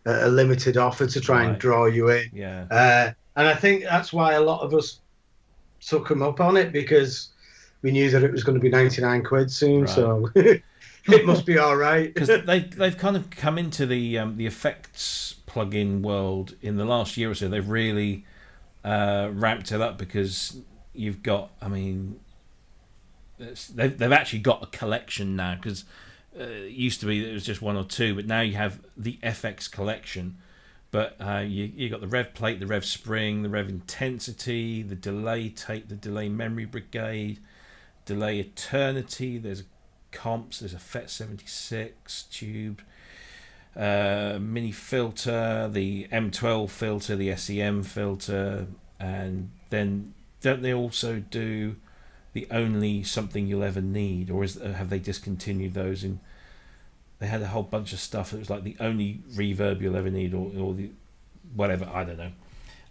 limited offer to try and draw you in. Yeah. And I think that's why a lot of us took them up on it, because we knew that it was going to be 99 quid soon. Right. So it must be all right. Because they've kind of come into the effects plugin world in the last year or so. They've really ramped it up, because you've got, I mean, they've actually got a collection now, because it used to be that it was just one or two, but now you have the FX collection. But you got the Rev Plate, the Rev Spring, the Rev Intensity, the Delay Tape, the Delay Memory Brigade, Delay Eternity. There's comps. There's a FET 76 tube, mini filter, the M12 filter, the SEM filter, and then don't they also do the Only Something You'll Ever Need, or have they discontinued those? They had a whole bunch of stuff that was like the only reverb you'll ever need, or the whatever. I don't know.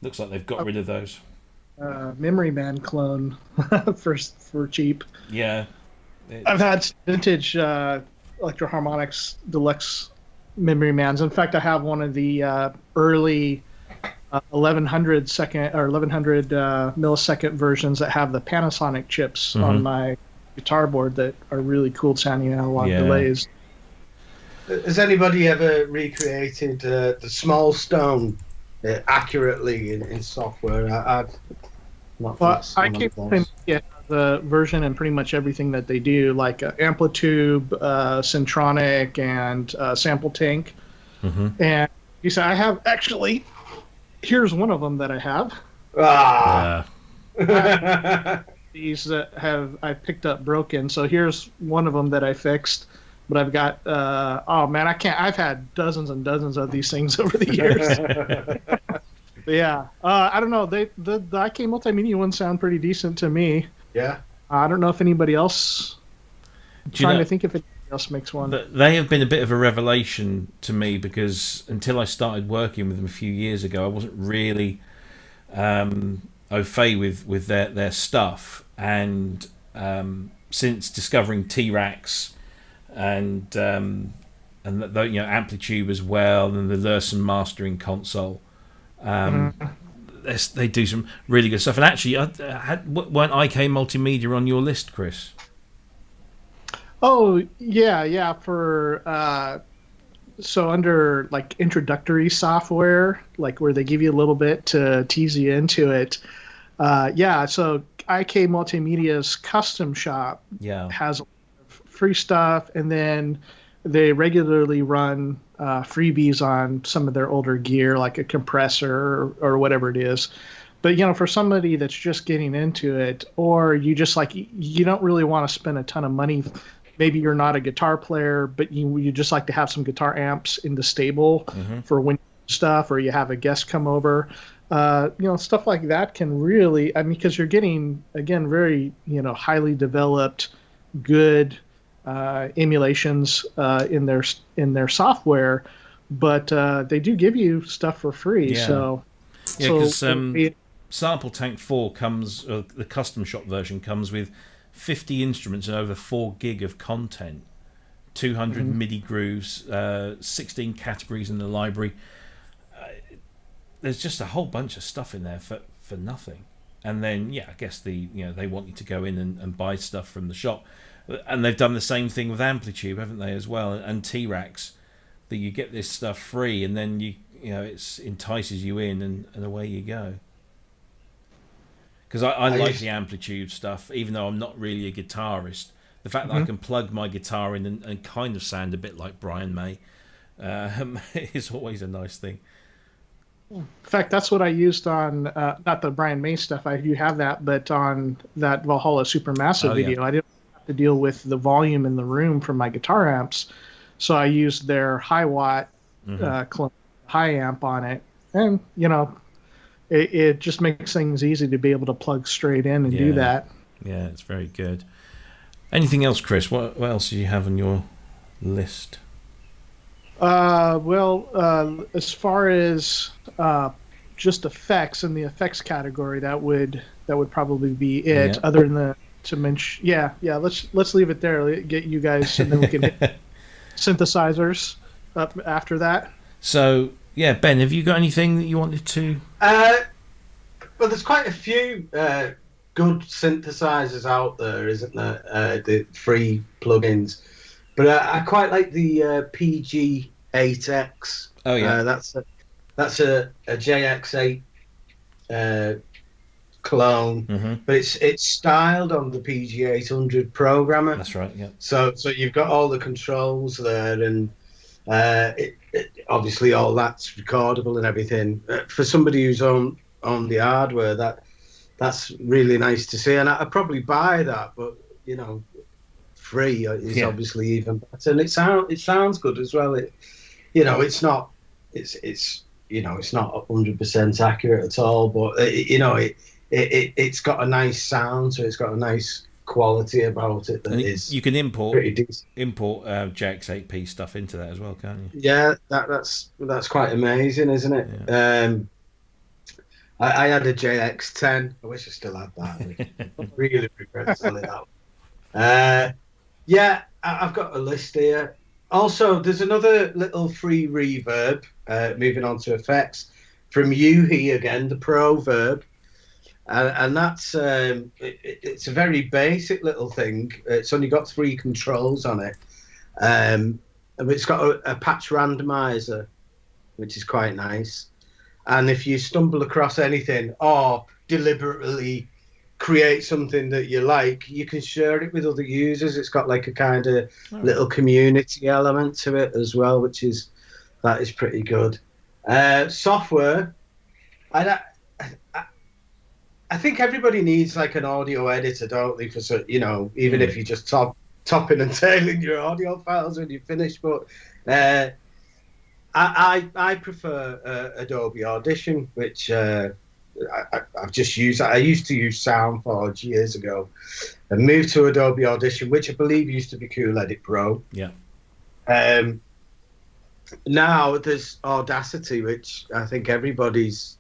Looks like they've got rid of those. Memory Man clone for cheap. Yeah, I've had vintage. A Electro Harmonics Deluxe memory mans. In fact, I have one of the early 1100 millisecond versions that have the Panasonic chips on my guitar board that are really cool sounding analog delays. Has anybody ever recreated the small stone accurately in software? I've not. Well, I keep the version and pretty much everything that they do, like Amplitube, Syntronic, and Sample Tank. And you say I have actually. Here's one of them that I have. These that I picked up broken. So here's one of them that I fixed. But I've got oh man, I've had dozens and dozens of these things over the years. Yeah, I don't know. The IK Multimedia ones sound pretty decent to me. Yeah. I don't know if anybody else. To think if anybody else makes one. They have been a bit of a revelation to me because until I started working with them a few years ago, I wasn't really au fait with their stuff. And since discovering T-Rax and Amplitube as well, and the Lursen mastering console. They do some really good stuff. And actually, weren't IK Multimedia on your list, Cryss? Oh yeah. For so under like introductory software, like where they give you a little bit to tease you into it. So IK Multimedia's custom shop has free stuff, and then they regularly run freebies on some of their older gear, like a compressor or whatever it is. But for somebody that's just getting into it, or you just you don't really want to spend a ton of money. Maybe you're not a guitar player, but you just like to have some guitar amps in the stable for when stuff, or you have a guest come over. Stuff like that can really, because you're getting again very highly developed, good emulations in their software, but they do give you stuff for free. Because Sample Tank 4 comes, the custom shop version comes with 50 instruments and over 4 gig of content, 200 MIDI grooves, 16 categories in the library. There's just a whole bunch of stuff in there for nothing. And then I guess they want you to go in and buy stuff from the shop. And they've done the same thing with Amplitube, haven't they, as well? And T-Rax, that you get this stuff free, and then it entices you in, and away you go. Because I like the Amplitube stuff, even though I'm not really a guitarist. The fact that I can plug my guitar in and kind of sound a bit like Brian May is always a nice thing. In fact, that's what I used on not the Brian May stuff. I do have that, but on that Valhalla Supermassive video, I didn't to deal with the volume in the room for my guitar amps, so I used their high watt high amp on it, and it just makes things easy to be able to plug straight in and do that. Yeah, it's very good. Anything else, Cryss? What else do you have on your list? As far as just effects in the effects category, that would probably be it. Other than to mention, let's leave it there. Get you guys, and then we can hit synthesizers up after that. So Ben, have you got anything that you wanted to? Well, there's quite a few good synthesizers out there, isn't there? The free plugins, but I quite like the PG8X. Oh yeah, that's a JX8 clone, but it's styled on the PG800 programmer. That's right. Yeah. So you've got all the controls there, and obviously all that's recordable and everything. For somebody who's on the hardware, that's really nice to see, and I'd probably buy that, but free is obviously even better, and it sounds good as well. It's not 100% accurate at all, but it's got a nice sound, so it's got a nice quality about it that is. You can import JX8P stuff into that as well, can't you? Yeah, that's quite amazing, isn't it? Yeah. I had a JX10. I wish I still had that. I really regret selling that. I've got a list here. Also, there's another little free reverb, moving on to effects, from UVI again, the Pro Verb. And that's it's a very basic little thing. It's only got 3 controls on it. And it's got a patch randomizer, which is quite nice. And if you stumble across anything or deliberately create something that you like, you can share it with other users. It's got like a kind of little community element to it as well, that is pretty good. Software, I think everybody needs like an audio editor, don't they? For even if you just topping and tailing your audio files when you finish. But I prefer Adobe Audition, which I've just used. I used to use SoundForge years ago, and moved to Adobe Audition, which I believe used to be Cool Edit Pro. Yeah. Now there's Audacity, which I think everybody's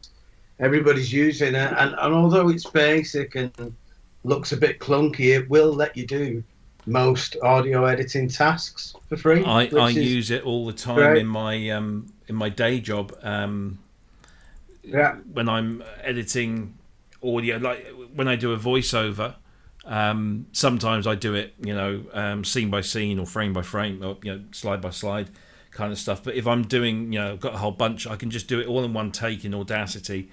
using it, and although it's basic and looks a bit clunky, it will let you do most audio editing tasks for free. I use it all the time great. In my day job. When I'm editing audio, like when I do a voiceover, sometimes I do it, scene by scene or frame by frame, or slide by slide kind of stuff. But if I'm doing, I've got a whole bunch, I can just do it all in one take in Audacity,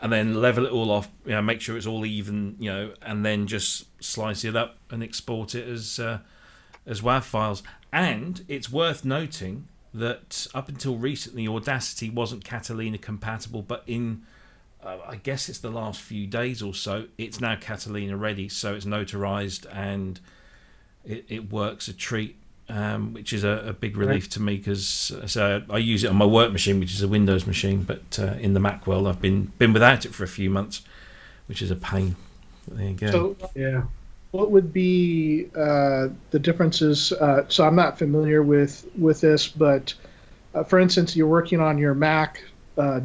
and then level it all off, make sure it's all even, and then just slice it up and export it as WAV files. And it's worth noting that up until recently, Audacity wasn't Catalina compatible, but in, I guess it's the last few days or so, it's now Catalina ready, so it's notarized and it works a treat, which is a big relief to me, because I use it on my work machine, which is a Windows machine, but in the Mac world, I've been without it for a few months, which is a pain. But there you go. So, yeah. What would be the differences? So I'm not familiar with this, but for instance, you're working on your Mac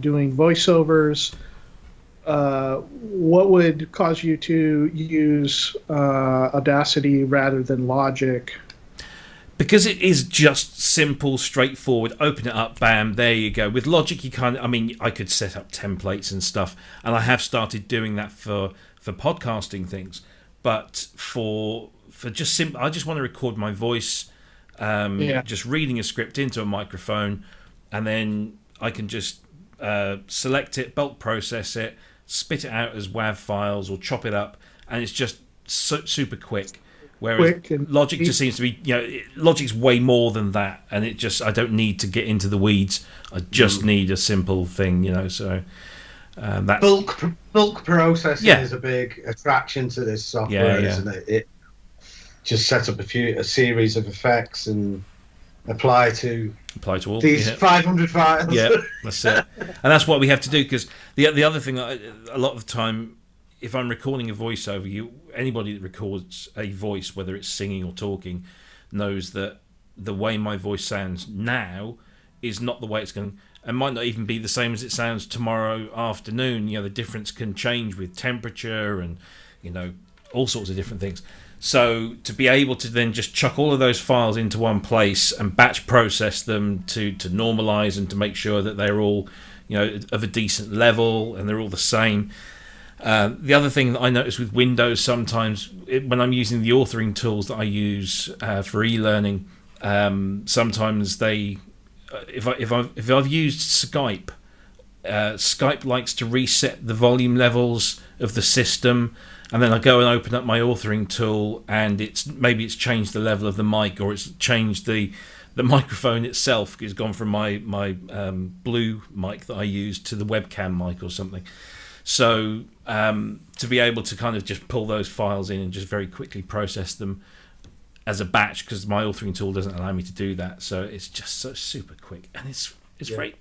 doing voiceovers. What would cause you to use Audacity rather than Logic? Because it is just simple, straightforward. Open it up, bam, there you go. With Logic, I could set up templates and stuff, and I have started doing that for podcasting things. But for just simple, I just want to record my voice, just reading a script into a microphone, and then I can just select it, bulk process it, spit it out as WAV files or chop it up, and it's just super quick. Whereas Logic just seems to be, Logic's way more than that, and I don't need to get into the weeds. I just need a simple thing, so. That's... Bulk processing is a big attraction to this software, isn't it? It just set up a series of effects and apply to all these 500 files. Yeah, that's it. And that's what we have to do, because the other thing, a lot of the time, if I'm recording a voiceover, anybody that records a voice, whether it's singing or talking, knows that the way my voice sounds now is not the way it's going. It might not even be the same as it sounds tomorrow afternoon. The difference can change with temperature and, all sorts of different things. So to be able to then just chuck all of those files into one place and batch process them to normalize and to make sure that they're all, of a decent level and they're all the same. The other thing that I notice with Windows sometimes, when I'm using the authoring tools that I use for e-learning, sometimes they... If I've used Skype, Skype likes to reset the volume levels of the system, and then I go and open up my authoring tool, and maybe it's changed the level of the mic, or it's changed the microphone itself. It's gone from my blue mic that I use to the webcam mic or something. So to be able to kind of just pull those files in and just very quickly process them as a batch, because my authoring tool doesn't allow me to do that, so it's just so super quick, and it's great.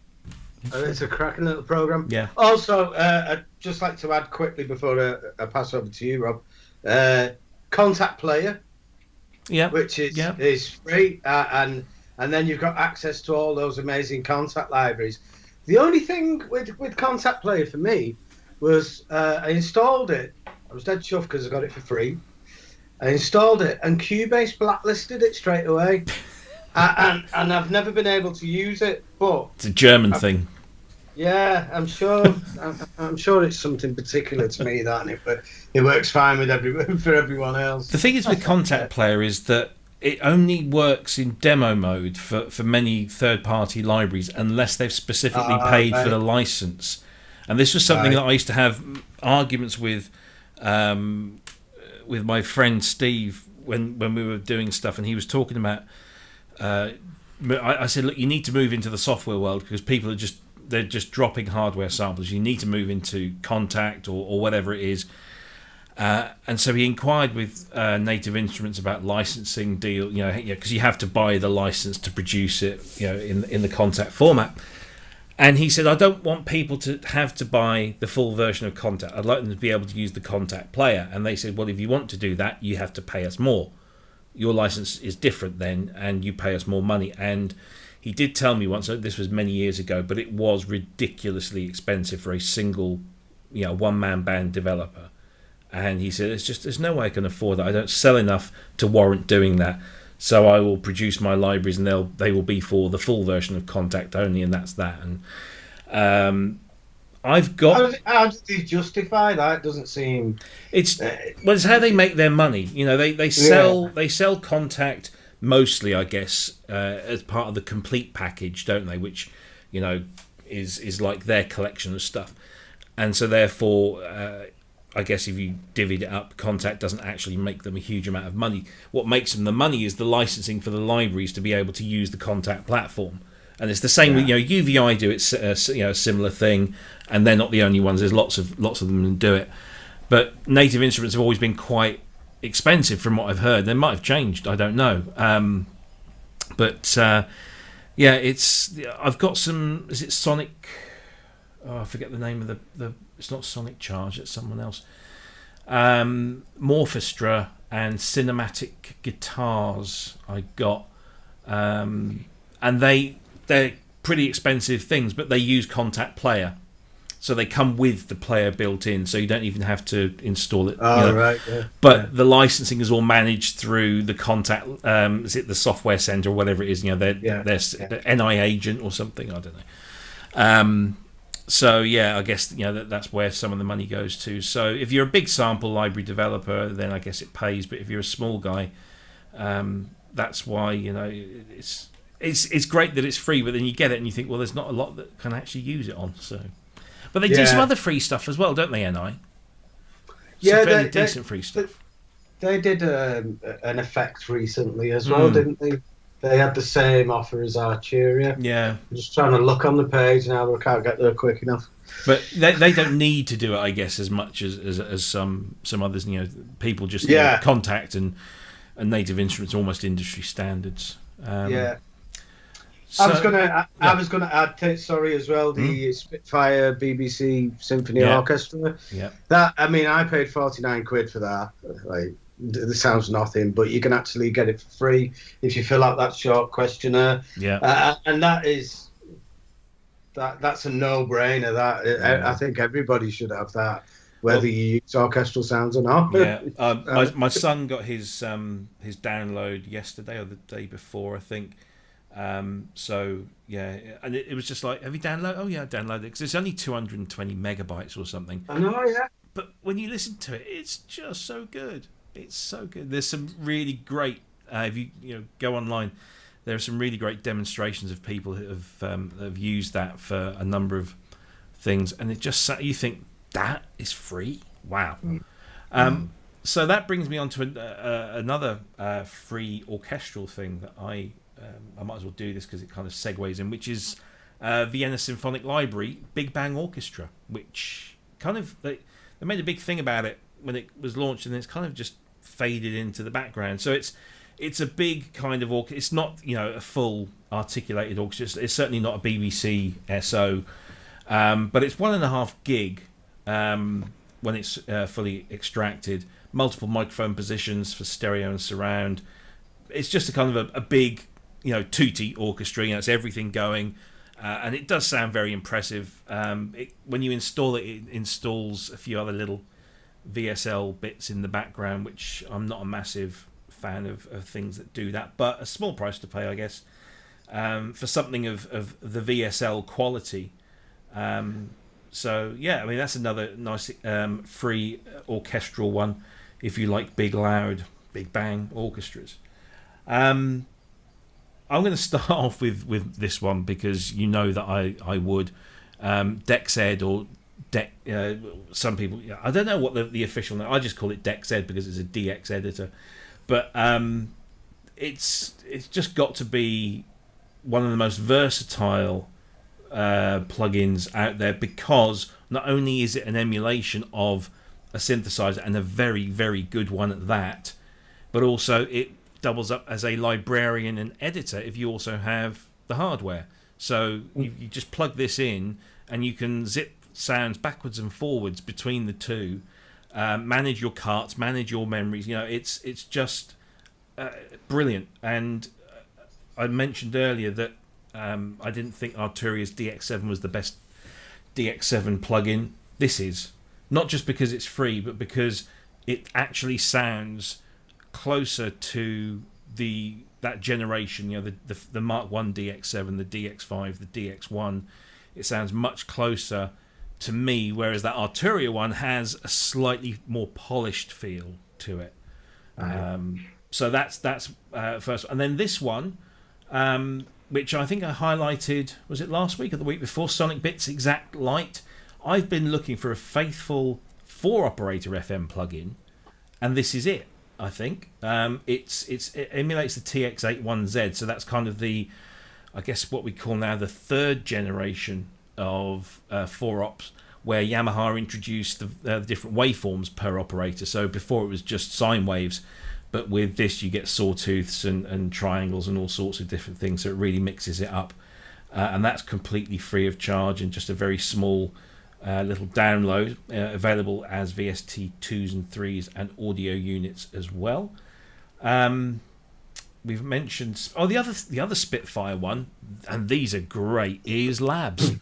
It's a cracking little program. Yeah. Also, I'd just like to add quickly before I pass over to you, Rob, Contact Player, which is free, and then you've got access to all those amazing contact libraries. The only thing with Contact Player for me was I installed it. I was dead chuffed because I got it for free. I installed it, and Cubase blacklisted it straight away. And I've never been able to use it, but It's a German thing. yeah, I'm sure. I'm sure it's something particular to me that, but it works fine with for everyone else. The thing is with Contact Player is that it only works in demo mode for many third-party libraries unless they've specifically paid for the license. And this was something that I used to have arguments with my friend Steve when we were doing stuff, and he was talking about. I said, look, you need to move into the software world because people are they're just dropping hardware samples. You need to move into Contact or whatever it is. And so he inquired with Native Instruments about licensing deal, because you have to buy the license to produce it, in the Contact format. And he said, I don't want people to have to buy the full version of Contact. I'd like them to be able to use the Contact Player. And they said, well, if you want to do that, you have to pay us more. Your license is different then, and you pay us more money. And he did tell me once, this was many years ago, but it was ridiculously expensive for a single, one-man band developer. And he said, there's no way I can afford that. I don't sell enough to warrant doing that. So I will produce my libraries, and they will be for the full version of Contact only, and that's that. And I've got. How did he justify that? It doesn't seem. It's how they make their money. They sell Contact mostly, I guess, as part of the complete package, don't they? Which, is like their collection of stuff, and so therefore. I guess if you divvied it up, Contact doesn't actually make them a huge amount of money. What makes them the money is the licensing for the libraries to be able to use the Contact platform. And it's the same with UVI do it, a similar thing, and they're not the only ones. There's lots of them that do it. But Native Instruments have always been quite expensive, from what I've heard. They might have changed. I don't know. It's. I've got some. Is it Sonic? Oh, I forget the name of the. It's not Sonic Charge. It's someone else. Morphestra and Cinematic Guitars. I got, and they're pretty expensive things, but they use Contact Player, so they come with the player built in, so you don't even have to install it. Right. Yeah. But the licensing is all managed through the Contact. Is it the Software Center or whatever it is? Their NI agent or something. I don't know. So I guess that's where some of the money goes to. So if you're a big sample library developer, then I guess it pays. But if you're a small guy, that's why it's great that it's free. But then you get it and you think, well, there's not a lot that can actually use it on. So, but they do some other free stuff as well, don't they? NI. Fairly decent free stuff. They did an effect recently as well, didn't they? They had the same offer as Arturia. Yeah. I'm just trying to look on the page now, but I can't get there quick enough. But they don't need to do it, I guess, as much as some others. People just Contact and Native Instruments, almost industry standards. So, I was gonna add, sorry, as well, the Spitfire BBC Symphony Orchestra. Yeah. That, I paid £49 for that. This sounds nothing, but you can actually get it for free if you fill out that short questionnaire. Yeah. And that's a no-brainer. I think everybody should have that, whether you use orchestral sounds or not. Yeah. My son got his download yesterday or the day before, I think. And it was just like, have you downloaded? Oh yeah, I downloaded it because it's only 220 megabytes or something. I know, yeah. But when you listen to it, it's just so good. It's so good. There's some really great. If you go online, there are some really great demonstrations of people who have used that for a number of things, and it just you think that is free. Wow. So that brings me on to another free orchestral thing that I might as well do this because it kind of segues in, which is Vienna Symphonic Library Big Bang Orchestra, which kind of they made a big thing about it when it was launched, and it's kind of just faded into the background. So it's a big kind of orchestra. It's not a full articulated orchestra. It's certainly not a BBC SO, but it's 1.5 gig when it's fully extracted. Multiple microphone positions for stereo and surround. It's just a kind of a big tutti orchestra. It's everything going, and it does sound very impressive. When you install it, it installs a few other little VSL bits in the background, which I'm not a massive fan of things that do that, but a small price to pay, I guess, for something of the VSL quality. So yeah, I mean, that's another nice free orchestral one if you like big, loud, big bang orchestras. I'm going to start off with this one because you know that I would. DexEd or Deck. Some people, I don't know what the official name. I just call it DexEd because it's a DX editor. But it's just got to be one of the most versatile plugins out there, because not only is it an emulation of a synthesizer, and a very, very good one at that, but also it doubles up as a librarian and editor if you also have the hardware. So you just plug this in and you can zip sounds backwards and forwards between the two, manage your carts, manage your memories. It's just brilliant. And I mentioned earlier that I didn't think Arturia's DX7 was the best DX7 plugin. This is, not just because it's free, but because it actually sounds closer to that generation, the Mark 1 DX7, the DX5, the DX1. It sounds much closer to me, whereas that Arturia one has a slightly more polished feel to it. So that's first, and then this one, which I think I highlighted, was it last week or the week before? Sonic Bits Exact Light. I've been looking for a faithful 4-operator FM plugin, and this is it. I think it emulates the TX81Z, so that's kind of I guess what we call now the third generation of 4-ops, where Yamaha introduced the different waveforms per operator. So before it was just sine waves, but with this you get sawtooths and triangles and all sorts of different things, so it really mixes it up, and that's completely free of charge and just a very small little download, available as VST 2s and 3s and audio units as well. We've mentioned the other Spitfire one, and these are great, is Labs.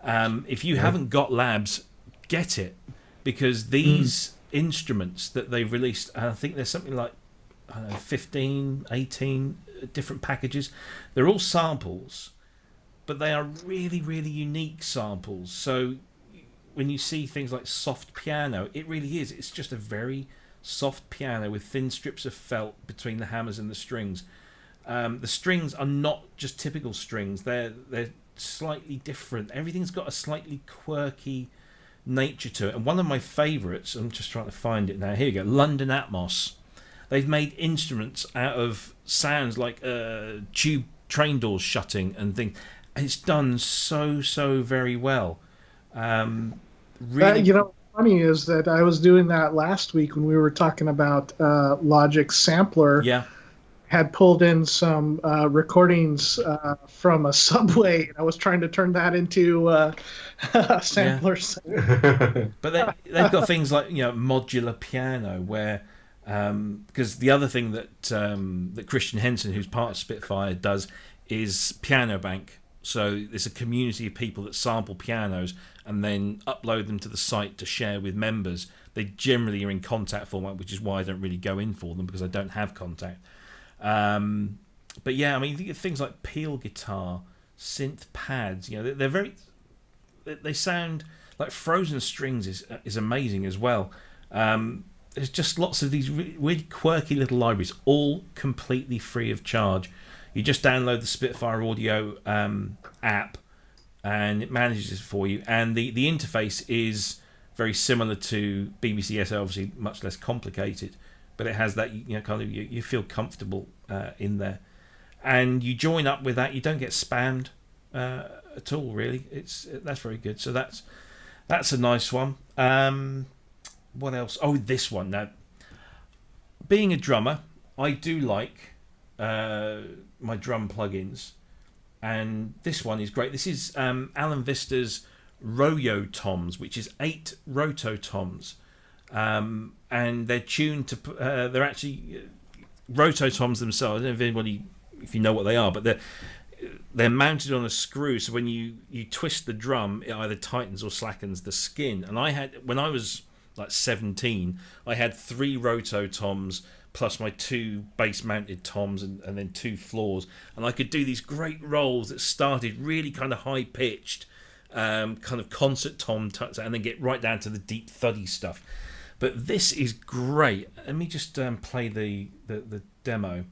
If you haven't got Labs, get it, because these instruments that they've released, I think there's something like 15, 18 different packages. They're all samples, but they are really, really unique samples. So when you see things like soft piano, it really is. It's just a very soft piano with thin strips of felt between the hammers and the strings. The strings are not just typical strings. They're slightly different. Everything's got a slightly quirky nature to it. And one of my favourites, I'm just trying to find it now. Here you go, London Atmos. They've made instruments out of sounds like tube train doors shutting and things. And it's done so very well. Really, funny is that I was doing that last week when we were talking about Logic's sampler. Yeah, had pulled in some recordings from a subway, and I was trying to turn that into a sampler. Yeah. But they've got things like modular piano, where because the other thing that Christian Henson, who's part of Spitfire, does is Piano Bank. So there's a community of people that sample pianos and then upload them to the site to share with members. They generally are in contact format, which is why I don't really go in for them, because I don't have contact. But yeah, I mean, things like Peel guitar, synth pads, they sound like Frozen Strings is amazing as well. There's just lots of these really quirky little libraries, all completely free of charge. You just download the Spitfire Audio app, and it manages it for you. And the interface is very similar to BBCS, obviously much less complicated, but it has that kind of you feel comfortable in there, and you join up with that. You don't get spammed at all, really. That's very good. So that's a nice one. What else? Oh, this one. Now, being a drummer, I do like my drum plugins, and this one is great. This is Alan Vista's Royo Toms, which is 8 rototoms, and they're tuned to they're actually rototoms themselves. I don't know if you know what they are, but they're mounted on a screw, so when you twist the drum, it either tightens or slackens the skin. And when I was like 17, I had 3 roto toms plus my 2 base mounted toms and then 2 floors, and I could do these great rolls that started really kind of high pitched, kind of concert tom tuts, and then get right down to the deep thuddy stuff. But this is great. Let me just play the demo.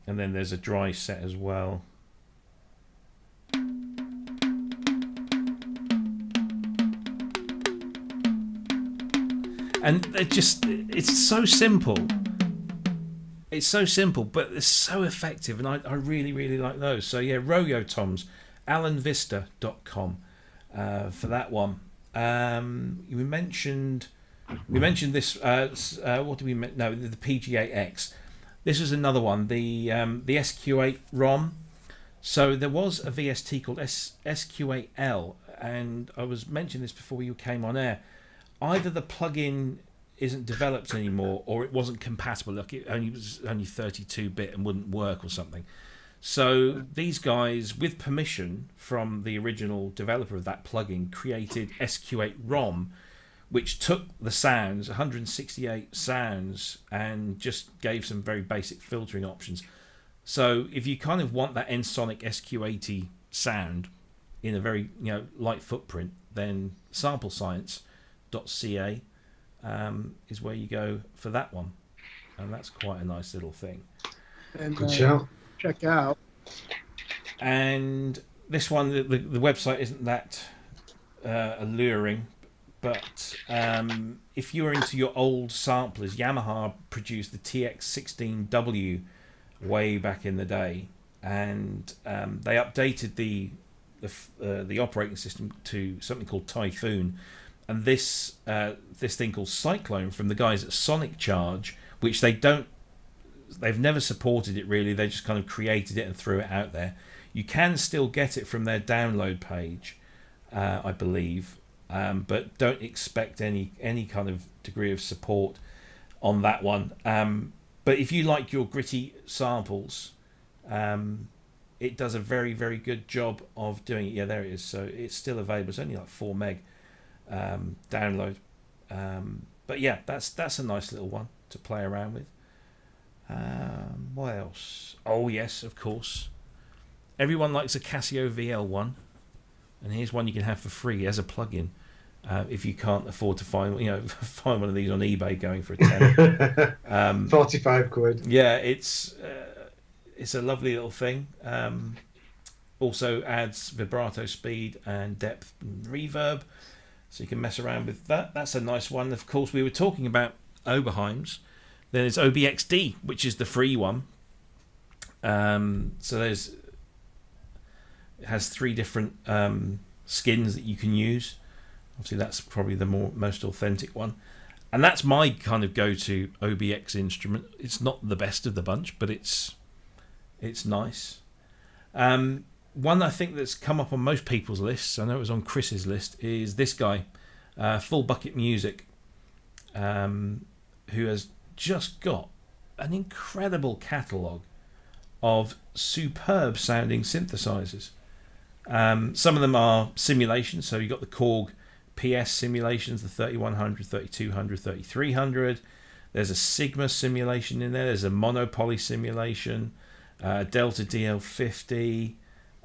And then there's a dry set as well. And it's so simple. It's so simple, but it's so effective, and I really, really like those. So yeah, Royo Toms, alanvista.com for that one. We mentioned this. What did we mention? No, the PG8X. This was another one, the SQ8 ROM. So there was a VST called SQ8L, and I was mentioning this before you came on air. Either the plugin isn't developed anymore, or it wasn't compatible. Like it was only 32-bit and wouldn't work or something. So these guys, with permission from the original developer of that plugin, created SQ8 ROM, which took the sounds, 168 sounds, and just gave some very basic filtering options. So if you kind of want that Ensoniq SQ80 sound in a very light footprint, then samplescience.ca is where you go for that one, and that's quite a nice little thing. And good show. Check out. And this one, the website isn't that alluring. But if you're into your old samplers, Yamaha produced the TX16W way back in the day, and they updated the operating system to something called Typhoon, and this thing called Cyclone from the guys at Sonic Charge, which they've never supported it really. They just kind of created it and threw it out there. You can still get it from their download page, I believe. But don't expect any kind of degree of support on that one. But if you like your gritty samples, it does a very, very good job of doing it. Yeah, there it is. So it's still available. It's only like 4 meg download. But yeah, that's a nice little one to play around with. What else? Oh yes, of course. Everyone likes a Casio VL1. And here's one you can have for free as a plug-in, if you can't afford to find find one of these on eBay going for a tenner. 45 quid. Yeah, it's a lovely little thing. Also adds vibrato speed and depth and reverb, so you can mess around with that. That's a nice one. Of course, we were talking about Oberheims. Then there's OB-XD, which is the free one. So it has 3 different skins that you can use. Obviously, that's probably the most authentic one, and that's my kind of go-to OBX instrument. It's not the best of the bunch, but it's nice. One I think that's come up on most people's lists, I know it was on Cryss's list, is this guy, Full Bucket Music, who has just got an incredible catalogue of superb sounding synthesizers. Some of them are simulations, so you've got the Korg PS simulations, the 3100, 3200, 3300. There's a Sigma simulation in there. There's a Monopoly simulation, Delta DL50,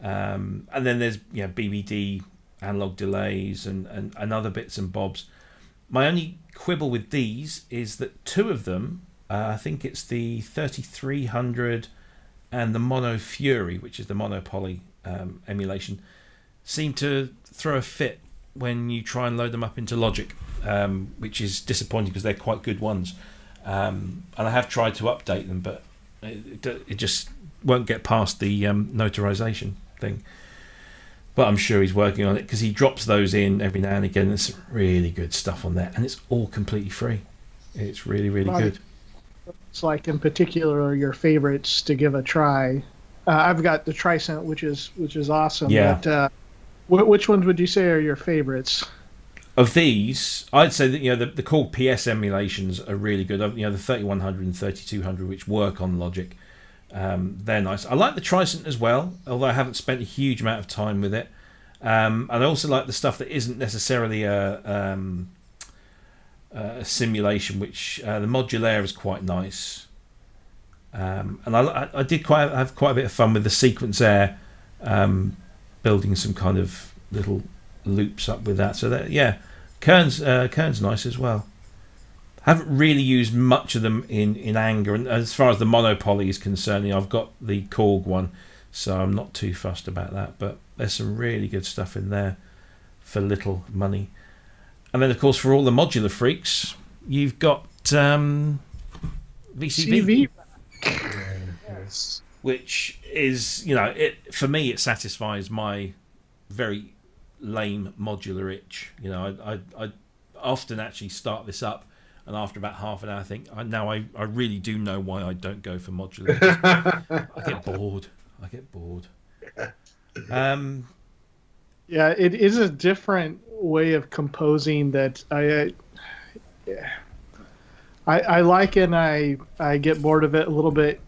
and then there's BBD analog delays and other bits and bobs. My only quibble with these is that 2 of them, I think it's the 3300 and the Mono Fury, which is the Monopoly emulation, seem to throw a fit when you try and load them up into Logic, which is disappointing because they're quite good ones. And I have tried to update them, but it just won't get past the notarization thing. But I'm sure he's working on it, because he drops those in every now and again. There's some really good stuff on there, and it's all completely free. It's really, really good. It's like, in particular, your favorites to give a try. I've got the Trisent, which is awesome. Yeah. But, which ones would you say are your favorites? of these, I'd say that the Korg PS emulations are really good. The 3100 and 3200, which work on Logic, they're nice. I like the Trisent as well, although I haven't spent a huge amount of time with it. And I also like the stuff that isn't necessarily a simulation, which the Modulaire is quite nice. And I did have quite a bit of fun with the Sequence Air, building some kind of little loops up with that. So that, yeah, Kern's nice as well. Haven't really used much of them in Anger, and as far as the monopoly is concerned, I've got the Korg one, so I'm not too fussed about that. But there's some really good stuff in there for little money. And then, of course, for all the modular freaks, you've got VCV. CV. Yes. Which is, for me, it satisfies my very lame modular itch. I often actually start this up, and after about half an hour I think, I really do know why I don't go for modular. I get bored. Yeah, it is a different way of composing that I like, and I get bored of it a little bit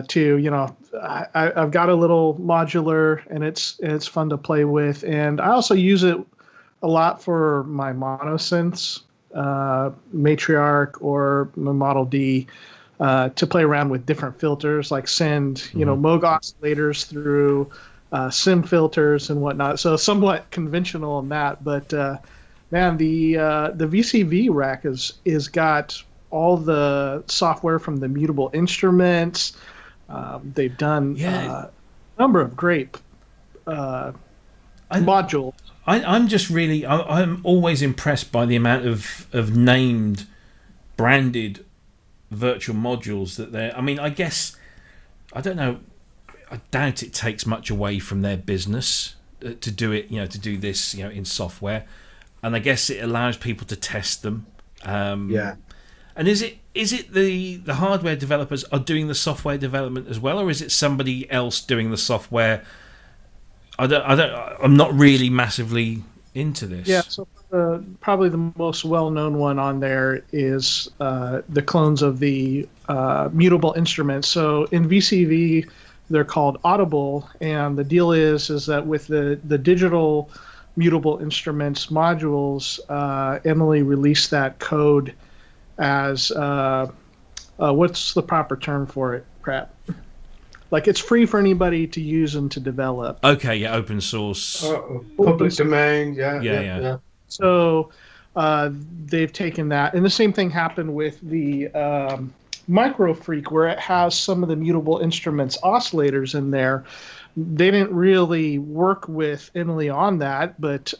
too. I've got a little modular, and it's fun to play with, and I also use it a lot for my monosynths, Matriarch or my Model D, to play around with different filters, like send Moog oscillators through sim filters and whatnot. So somewhat conventional in that, but man, the VCV rack is got all the software from the Mutable Instruments. They've done a number of great modules. I'm just really, I'm always impressed by the amount of named, branded virtual modules that they're. I mean, I guess, I don't know. I doubt it takes much away from their business to do it. To do this, in software, and I guess it allows people to test them. And is it the hardware developers are doing the software development as well, or is it somebody else doing the software? I'm not really massively into this. Yeah, so probably the most well-known one on there is the clones of the Mutable Instruments. So in VCV, they're called Audible, and the deal is that with the digital Mutable Instruments modules, Emily released that code as what's the proper term for it, Pratt? Like, it's free for anybody to use and to develop. Okay, yeah, open source. Public domain, yeah. So they've taken that. And the same thing happened with the Micro Freak, where it has some of the Mutable Instruments oscillators in there. They didn't really work with Emily on that, but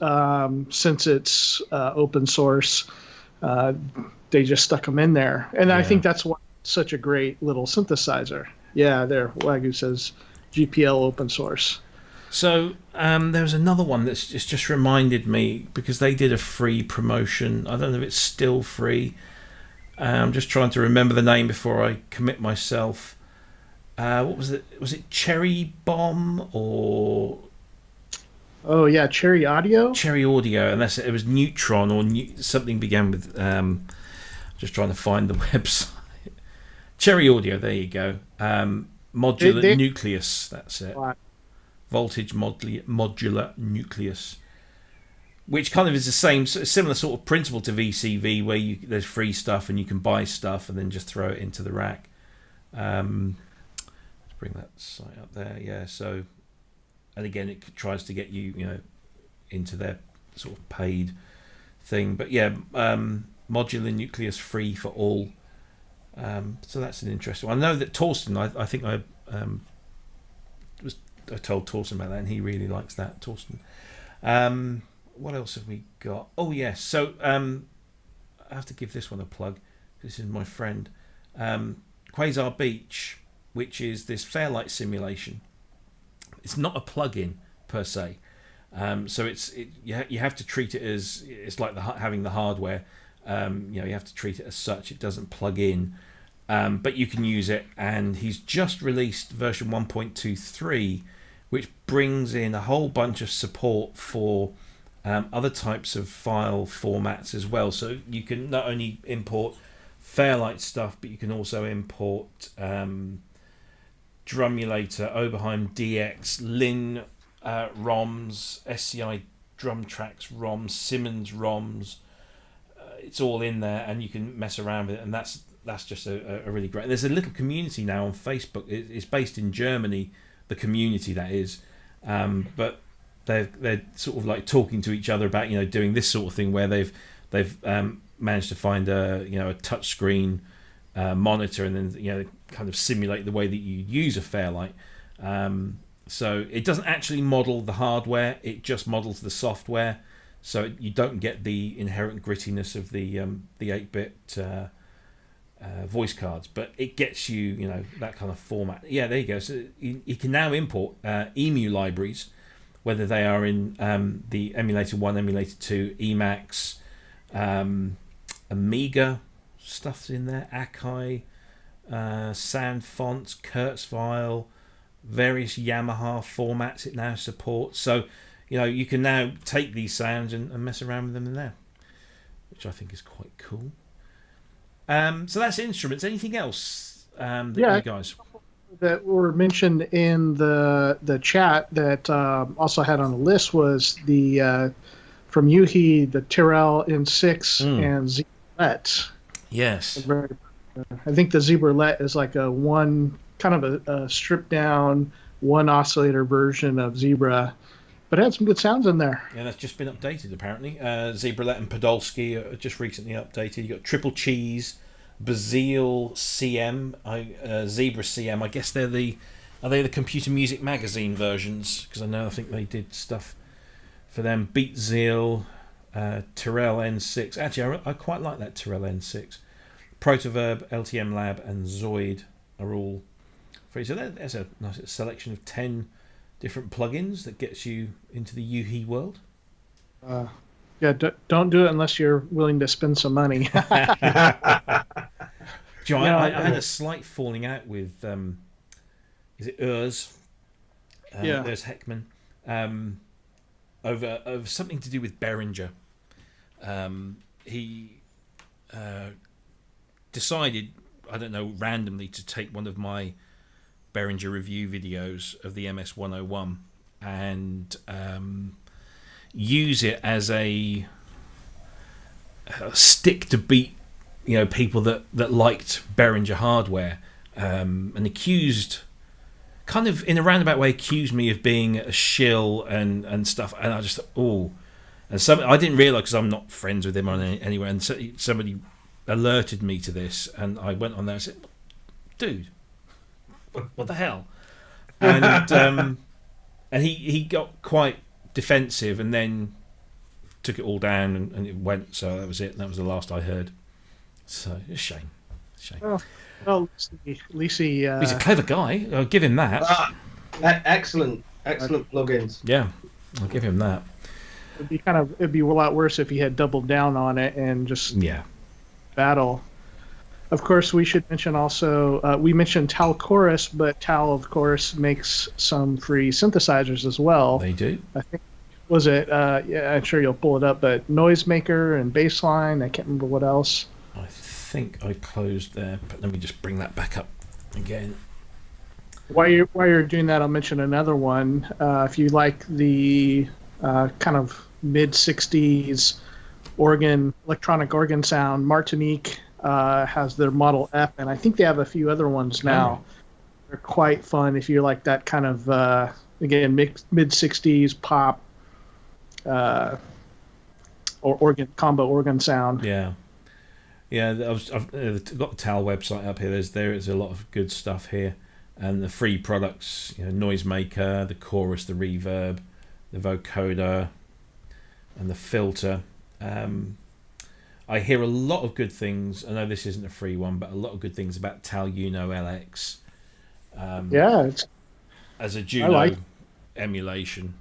since it's open source, they just stuck them in there. And I think that's why it's such a great little synthesizer. Yeah, there. Wagyu says GPL open source. So there's another one that's just reminded me, because they did a free promotion. I don't know if it's still free. I'm just trying to remember the name before I commit myself. What was it? Was it Cherry Bomb or? Oh yeah, Cherry Audio. Cherry Audio, and it was Neutron or something began with. Just trying to find the website. Cherry Audio, there you go. Modular nucleus, that's it. Voltage modular nucleus, which kind of is the similar sort of principle to VCV, where there's free stuff and you can buy stuff and then just throw it into the rack. Let's bring that site up there. Yeah. So, and again, it tries to get you, into their sort of paid thing. But yeah, modular nucleus free for all. So that's an interesting one. I know that Torsten, I think I told Torsten about that, and he really likes that. Torsten. What else have we got? Oh yes, so I have to give this one a plug. This is my friend Quasar Beach, which is this Fairlight simulation. It's not a plug-in per se, so you have to treat it as it's like having the hardware. You have to treat it as such. It doesn't plug in, but you can use it. And he's just released version 1.23, which brings in a whole bunch of support for other types of file formats as well. So you can not only import Fairlight stuff, but you can also import Drumulator, Oberheim DX, Lin ROMs, SCI drum tracks ROMs, Simmons ROMs. It's all in there, and you can mess around with it, and that's just a really great. There's a little community now on Facebook. It's based in Germany, the community that is, but they're sort of like talking to each other about doing this sort of thing where they've managed to find a touch screen monitor and then kind of simulate the way that you use a Fairlight. So it doesn't actually model the hardware; it just models the software. So you don't get the inherent grittiness of the 8-bit voice cards, but it gets you that kind of format. Yeah, there you go. So you can now import EMU libraries, whether they are in the Emulator 1, Emulator 2, Emacs, Amiga stuff's in there, Akai, Sound Fonts, Kurzweil, various Yamaha formats it now supports. So you can now take these sounds and mess around with them in there, which I think is quite cool. So that's instruments. Anything else that you guys that were mentioned in the chat that also had on the list was the from UVI, the Tyrrell N6 and Zebralet. Yes. I think the Zebralet is like a stripped down one oscillator version of Zebra, but it had some good sounds in there. Yeah, that's just been updated apparently. Zebralet and Podolsky are just recently updated. You got Triple Cheese, Bazille CM, Zebra CM. I guess are they the Computer Music Magazine versions? Because I think they did stuff for them. Beat Zeal, Tyrrell N6. Actually, I quite like that Tyrrell N6. Protoverb, LTM Lab, and Zoid are all free. So there's a nice selection of 10 different plugins that gets you into the UVI world. Don't do it unless you're willing to spend some money. I had a slight falling out with is it Urs? There's Heckman over something to do with Behringer. He decided, I don't know, randomly to take one of my Behringer review videos of the MS-101 and use it as a stick to beat people that liked Behringer hardware, and accused, kind of in a roundabout way, accused me of being a shill and stuff, and I just thought, and I didn't realise, because I'm not friends with him on anywhere, and somebody alerted me to this, and I went on there and said, dude, what the hell? And he got quite defensive, and then took it all down, and it went. So that was it. That was the last I heard. So it's a shame. Well, at least he's a clever guy. I'll give him that. Excellent plugins. Yeah, I'll give him that. It'd be a lot worse if he had doubled down on it and just battle. Of course, we should mention also, we mentioned Tal Chorus, but Tal, of course, makes some free synthesizers as well. They do. I think, was it, I'm sure you'll pull it up, but Noisemaker and Bassline, I can't remember what else. I think I closed there, but let me just bring that back up again. While you're doing that, I'll mention another one. If you like the kind of mid-60s electronic organ sound, Martinique has their Model F, and I think they have a few other ones now. They're quite fun if you like that kind of again mid-60s pop or combo organ sound. I've got the Tal website up here. There's a lot of good stuff here, and the free products, Noisemaker, the chorus, the reverb, the vocoder, and the filter. I hear a lot of good things. I know this isn't a free one, but a lot of good things about Tal Uno LX. It's as a Juno emulation.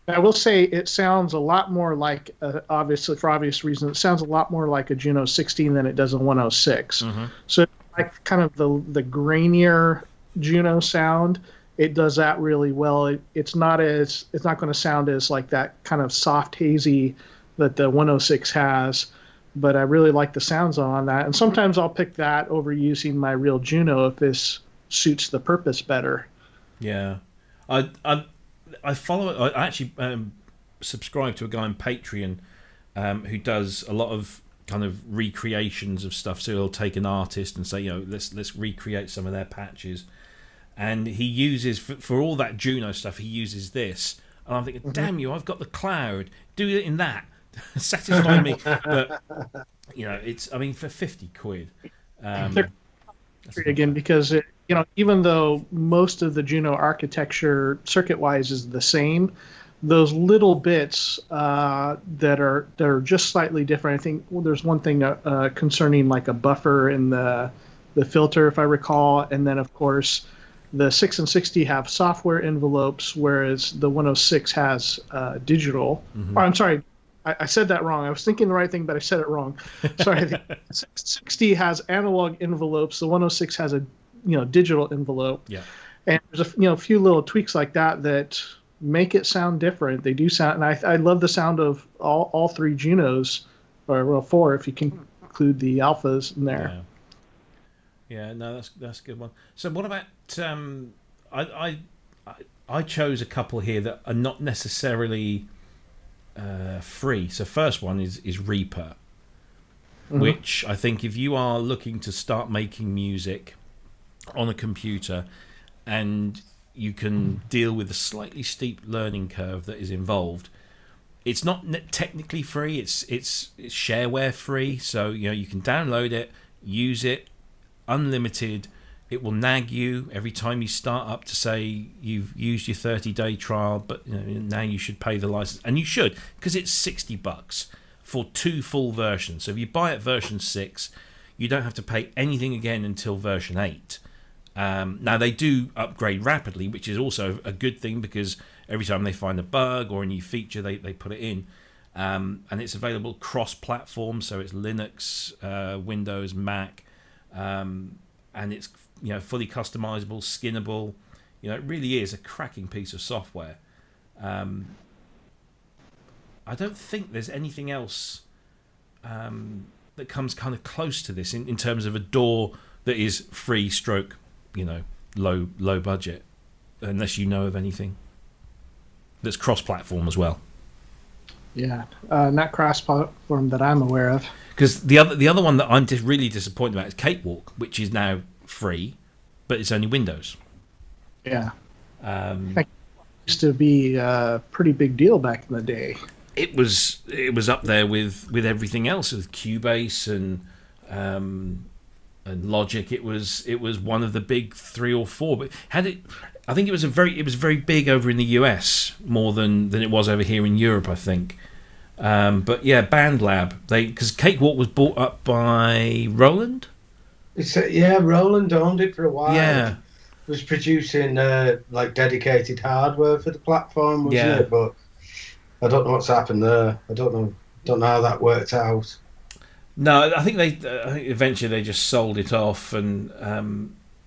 I will say it sounds a lot more like, obviously for obvious reasons, it sounds a lot more like a Juno 16 than it does a 106. So like kind of the grainier Juno sound, it does that really well. It's not going to sound as like that kind of soft hazy that the 106 has, but I really like the sounds on that. And sometimes I'll pick that over using my real Juno if this suits the purpose better. Yeah, I follow. I actually subscribe to a guy on Patreon who does a lot of kind of recreations of stuff. So he'll take an artist and say, let's recreate some of their patches, and he uses for all that Juno stuff. He uses this, and I'm thinking, damn you, I've got the cloud. Do it in that. Satisfy me. But it's. I mean, for £50. Again, because even though most of the Juno architecture circuit-wise is the same, those little bits that are just slightly different. I think there's one thing concerning like a buffer in the filter, if I recall, and then of course the 6 and 60 have software envelopes, whereas the 106 has digital. Oh, I'm sorry. I said that wrong. I was thinking the right thing, but I said it wrong. Sorry. The 660 has analog envelopes. The 106 has a digital envelope. Yeah. And there's a few little tweaks like that make it sound different. They do sound, and I love the sound of all three Junos, or four if you can include the alphas in there. Yeah. No, that's a good one. So what about I chose a couple here that are not necessarily free. So first one is Reaper, which I think if you are looking to start making music on a computer and you can deal with a slightly steep learning curve that is involved, it's not technically free. It's shareware free, so you can download it, use it, unlimited. It will nag you every time you start up to say you've used your 30-day trial, but now you should pay the license, and you should, because it's $60 for 2 full versions. So if you buy it version 6, you don't have to pay anything again until version 8. Now they do upgrade rapidly, which is also a good thing, because every time they find a bug or a new feature, they put it in, and it's available cross-platform, so it's Linux, Windows, Mac, and it's fully customizable, skinnable. It really is a cracking piece of software. I don't think there's anything else that comes kind of close to this in terms of a DAW that is free stroke, low budget, unless you know of anything that's cross-platform as well. Yeah, not cross-platform that I'm aware of. Because the other one that I'm just really disappointed about is Cakewalk, which is now free, but it's only Windows. Yeah. It used to be a pretty big deal back in the day. It was up there with everything else, with Cubase and Logic. It was one of the big 3 or 4. But I think it was very big over in the US more than it was over here in Europe, I think. But yeah, BandLab, because Cakewalk was bought up by Roland. Roland owned it for a while. Yeah, was producing like dedicated hardware for the platform, wasn't it? But I don't know what's happened there. I don't know how that worked out. No, I think eventually they just sold it off, and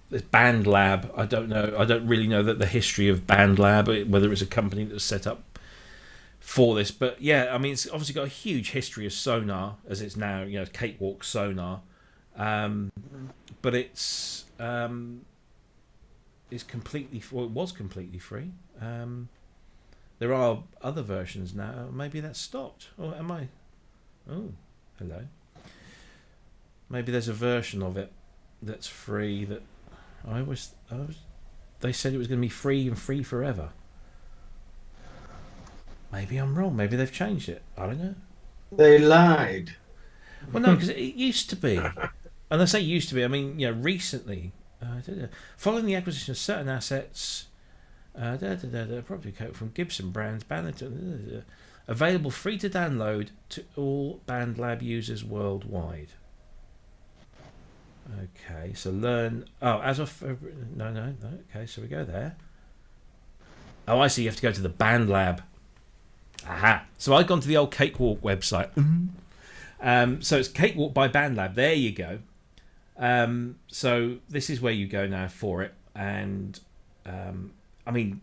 this BandLab, I don't know. I don't really know the history of BandLab, whether it's a company that was set up for this. But yeah, I mean, it's obviously got a huge history of Sonar, as it's now, Cakewalk Sonar. But it's completely, it was completely free. There are other versions now. Maybe that's stopped. Or am I? Oh, hello. Maybe there's a version of it that's free that they said it was going to be free and free forever. Maybe I'm wrong. Maybe they've changed it. I don't know. They lied. Well, no, because it used to be. And I say used to be, I mean, recently, following the acquisition of certain assets, property code from Gibson brands, available free to download to all BandLab users worldwide. Okay, so learn. Oh, as of no. Okay, so we go there. Oh, I see. You have to go to the BandLab. Aha! So I've gone to the old Cakewalk website. So it's Cakewalk by BandLab. There you go. So this is where you go now for it, and I mean,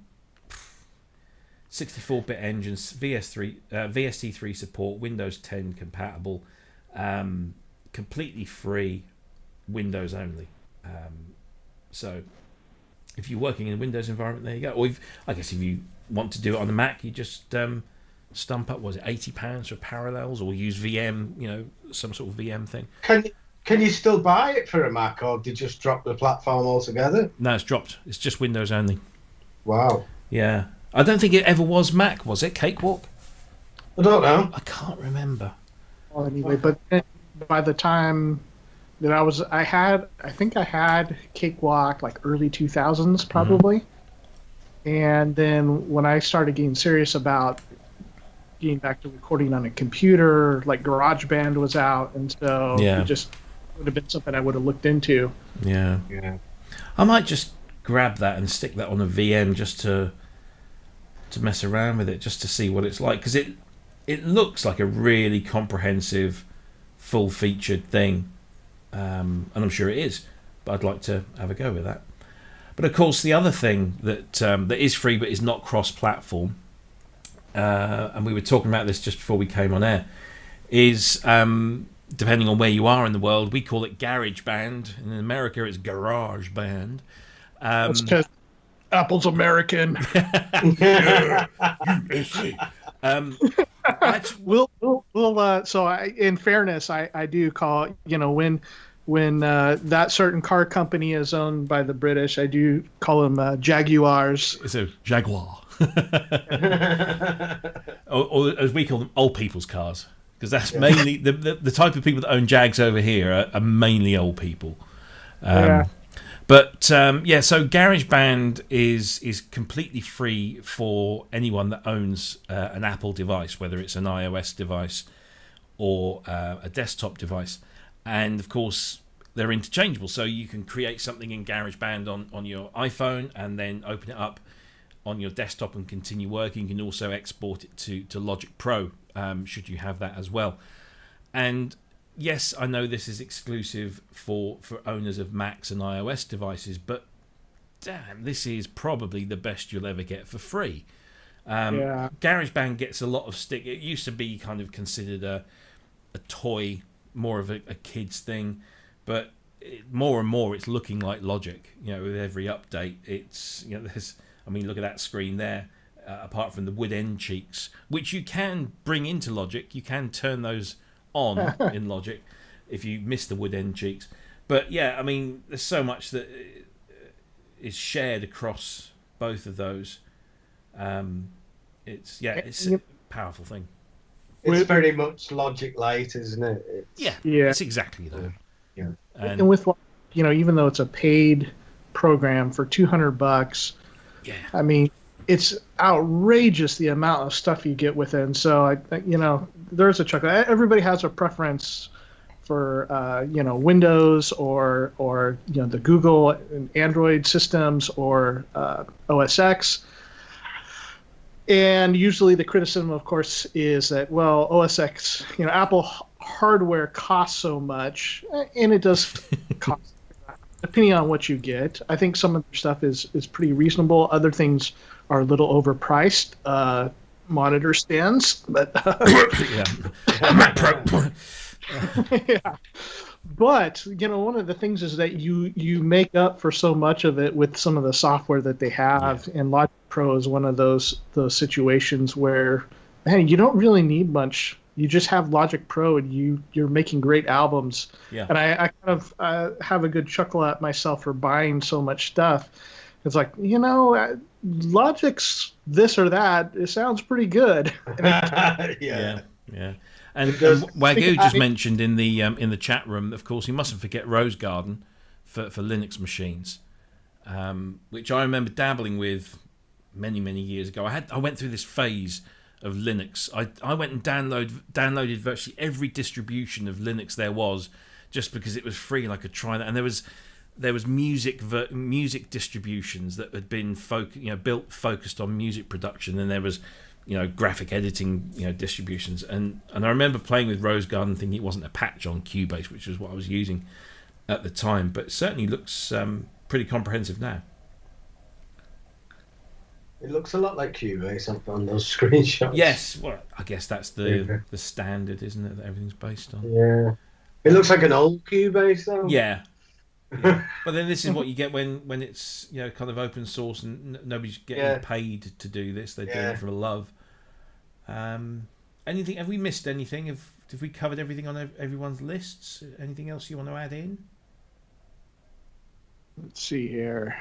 64-bit engines, VST3 support, Windows 10 compatible, completely free, Windows only. So if you're working in a Windows environment, there you go. Or I guess if you want to do it on the Mac, you just stump up, was it £80 for Parallels, or use VM, some sort of VM thing. Can you still buy it for a Mac, or did you just drop the platform altogether? No, it's dropped. It's just Windows only. Wow. Yeah. I don't think it ever was Mac, was it? Cakewalk? I don't know. I can't remember. Well, anyway, but by the time that I think I had Cakewalk like early 2000s probably. And then when I started getting serious about getting back to recording on a computer, like GarageBand was out, and so it just would have been something I would have looked into. Yeah. I might just grab that and stick that on a VM just to mess around with it, just to see what it's like, because it looks like a really comprehensive, full-featured thing, and I'm sure it is, but I'd like to have a go with that. But of course, the other thing that is free but is not cross-platform, and we were talking about this just before we came on air, is depending on where you are in the world, we call it GarageBand. In America, it's GarageBand. That's because Apple's American. So in fairness, I do call when that certain car company is owned by the British, I do call them Jaguars. It's a Jaguar. or as we call them, old people's cars, because that's mainly the type of people that own Jags over here are mainly old people. But so GarageBand is completely free for anyone that owns an Apple device, whether it's an iOS device or a desktop device. And of course, they're interchangeable, so you can create something in GarageBand on your iPhone and then open it up on your desktop and continue working. You can also export it to Logic Pro, should you have that as well. And yes, I know this is exclusive for owners of Macs and iOS devices, but damn, this is probably the best you'll ever get for free. GarageBand gets a lot of stick. It used to be kind of considered a toy, more of a kid's thing, but more and more it's looking like Logic. With every update, it's look at that screen there. Apart from the wood end cheeks, which you can bring into Logic, you can turn those on in Logic if you miss the wood end cheeks. But there's so much that is shared across both of those. It's a powerful thing. It's very much Logic Lite, isn't it? It's exactly that. Yeah. And with even though it's a paid program for $200, it's outrageous the amount of stuff you get with it. And so I think there's a chuckle. Everybody has a preference for Windows or the Google and Android systems or OS X. And usually the criticism, of course, is that, well, OS X, Apple hardware costs so much, and it does cost, depending on what you get. I think some of the stuff is pretty reasonable. Other things are a little overpriced. Monitor stands, but Mac Pro. yeah. But one of the things is that you make up for so much of it with some of the software that they have, and Logic Pro is one of those situations where, man, you don't really need much. You just have Logic Pro, and you're making great albums. Yeah. And I kind of have a good chuckle at myself for buying so much stuff. It's like, Logic's this or that. It sounds pretty good. Yeah. And Wagyu just mentioned in the chat room, of course, you mustn't forget Rose Garden for Linux machines, which I remember dabbling with many years ago. I went through this phase of Linux. I went and downloaded virtually every distribution of Linux there was, just because it was free and I could try that. And there was music distributions that had been built focused on music production, and there was graphic editing distributions, and I remember playing with Rose Garden thinking it wasn't a patch on Cubase, which was what I was using at the time, but it certainly looks pretty comprehensive now. It looks a lot like Cubase on those screenshots. Yes, well, I guess that's the standard, isn't it? That everything's based on. Yeah, it looks like an old Cubase though. Yeah. Yeah. But then this is what you get when it's kind of open source and nobody's getting paid to do this. They're doing it for love. Anything? Have we missed anything? Have we covered everything on everyone's lists? Anything else you want to add in? Let's see here.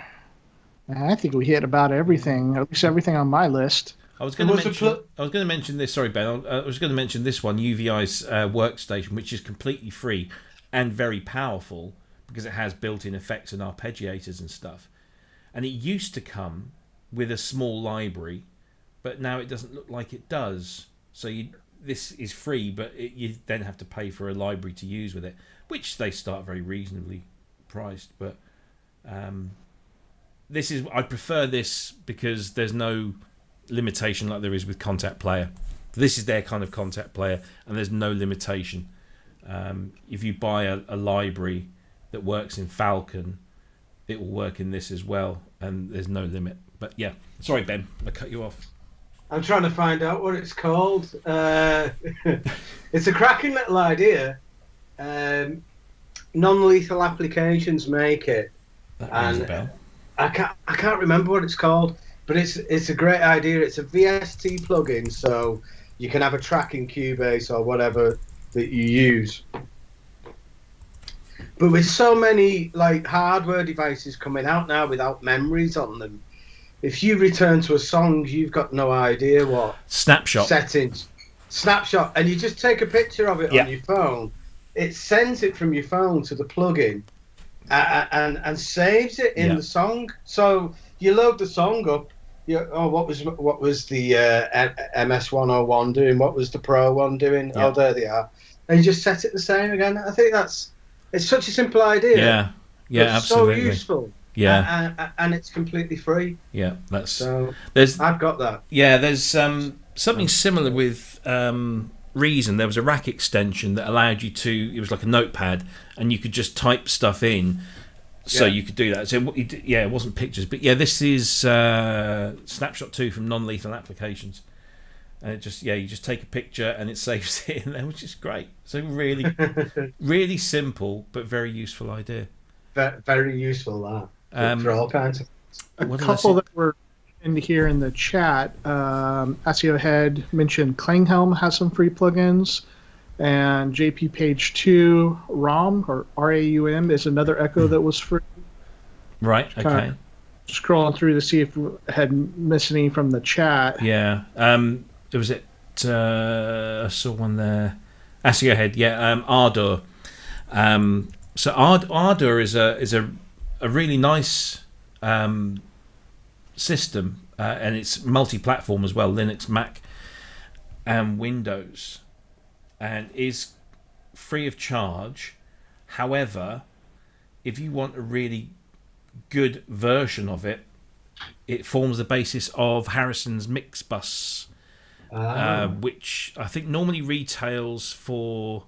I think we hit about everything, at least everything on my list. I was going to mention this. Sorry, Ben. I was going to mention this one, UVI's workstation, which is completely free and very powerful because it has built-in effects and arpeggiators and stuff. And it used to come with a small library, but now it doesn't look like it does. So this is free, but you then have to pay for a library to use with it, which they start very reasonably priced. But I prefer this because there's no limitation like there is with Contact Player. This is their kind of Contact Player, and there's no limitation. If you buy a library that works in Falcon, it will work in this as well, and there's no limit. But yeah, sorry Ben, I cut you off. I'm trying to find out what it's called. It's a cracking little idea. Non-lethal applications make it. That rings a bell. I can't remember what it's called, but it's a great idea. It's a VST plugin, so you can have a track in Cubase or whatever that you use. But with so many like hardware devices coming out now without memories on them, if you return to a song, you've got no idea what settings, and you just take a picture of it on your phone. It sends it from your phone to the plugin. And saves it in the song. So you load the song up. What was the MS-101 doing? What was the Pro one doing? Yeah. Oh, there they are. And you just set it the same again. I think it's such a simple idea. Yeah, absolutely. So useful. Yeah, and it's completely free. Yeah, I've got that. Yeah, there's something similar with Reason. There was a rack extension that allowed you to. It was like a notepad, and you could just type stuff in, so you could do that. So it wasn't pictures, but this is Snapshot 2 from Non-Lethal Applications, and it just you just take a picture and it saves it in there, which is great. So really, really simple but very useful idea. Very useful for all kinds of. A couple that were in here in the chat, SEO Head mentioned Klinghelm has some free plugins, and JP Page 2 RAUM or RAUM is another Echo that was free. Right. Okay. Scrolling through to see if we had missed any from the chat. Yeah. I saw one there. SEO Head. Yeah. Ardor. So Ardor is a really nice system, and it's multi-platform as well, Linux, Mac, and Windows, and is free of charge. However, if you want a really good version of it, it forms the basis of Harrison's Mixbus, which I think normally retails for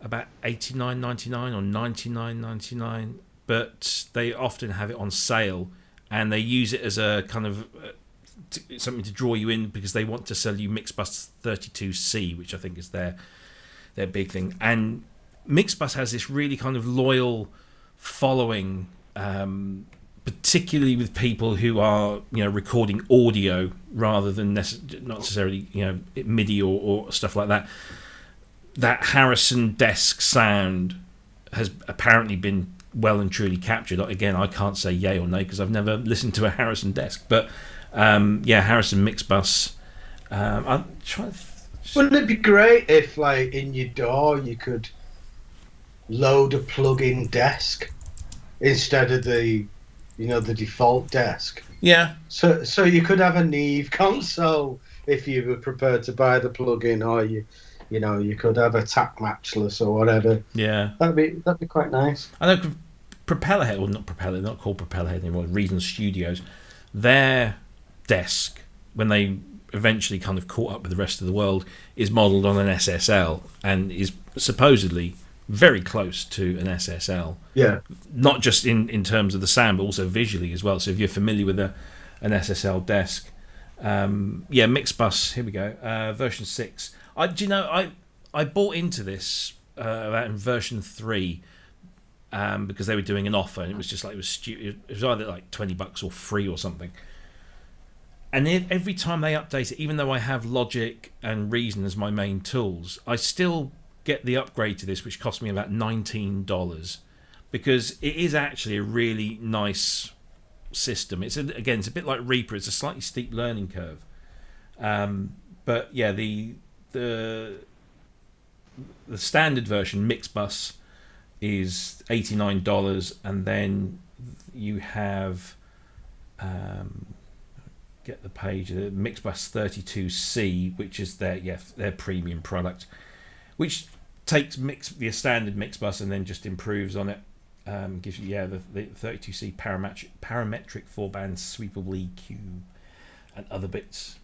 about $89.99 or $99.99, but they often have it on sale, and they use it as a kind of something to draw you in because they want to sell you Mixbus 32C, which I think is their big thing. And Mixbus has this really kind of loyal following, particularly with people who are recording audio rather than not necessarily MIDI or stuff like that. That Harrison desk sound has apparently been well and truly captured. Again, I can't say yay or nay because I've never listened to a Harrison desk, but Harrison Mixbus. I'm trying to wouldn't it be great if, like, in your DAW you could load a plug-in desk instead of the default desk? Yeah. So you could have a Neve console if you were prepared to buy the plug-in, or you could have a TAC matchless or whatever. Yeah. That'd be quite nice. I know Propellerhead, or not Propellerhead, not called Propellerhead anymore, Reason Studios, their desk, when they eventually kind of caught up with the rest of the world, is modelled on an SSL and is supposedly very close to an SSL. Yeah. Not just in terms of the sound, but also visually as well. So if you're familiar with a an SSL desk. Mixbus. Here we go. Version 6. I bought into this about in version 3 because they were doing an offer, and it was just like it was stupid. It was either like $20 or free or something. And every time they update it, even though I have Logic and Reason as my main tools, I still get the upgrade to this, which cost me about $19, because it is actually a really nice system. It's a bit like Reaper. It's a slightly steep learning curve, but yeah, the standard version Mixbus is $89, and then you have get the page, the Mixbus 32C, which is their premium product, which takes the standard Mixbus and then just improves on it. Gives you the 32C parametric 4-band sweepable EQ and other bits.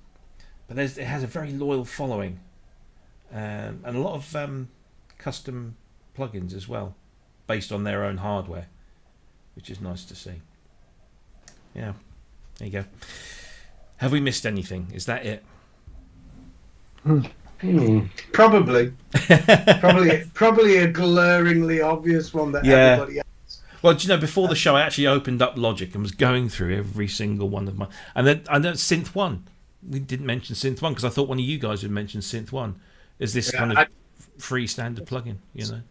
But it has a very loyal following, and a lot of custom plugins as well, based on their own hardware, which is nice to see. Yeah, there you go. Have we missed anything? Is that it? Probably a glaringly obvious one that everybody else. Well, do you know, before the show I actually opened up Logic and was going through every single one of my, and then I know Synth 1. We didn't mention Synth 1 because I thought one of you guys would mention Synth 1. Is this kind of free standard plugin, you know?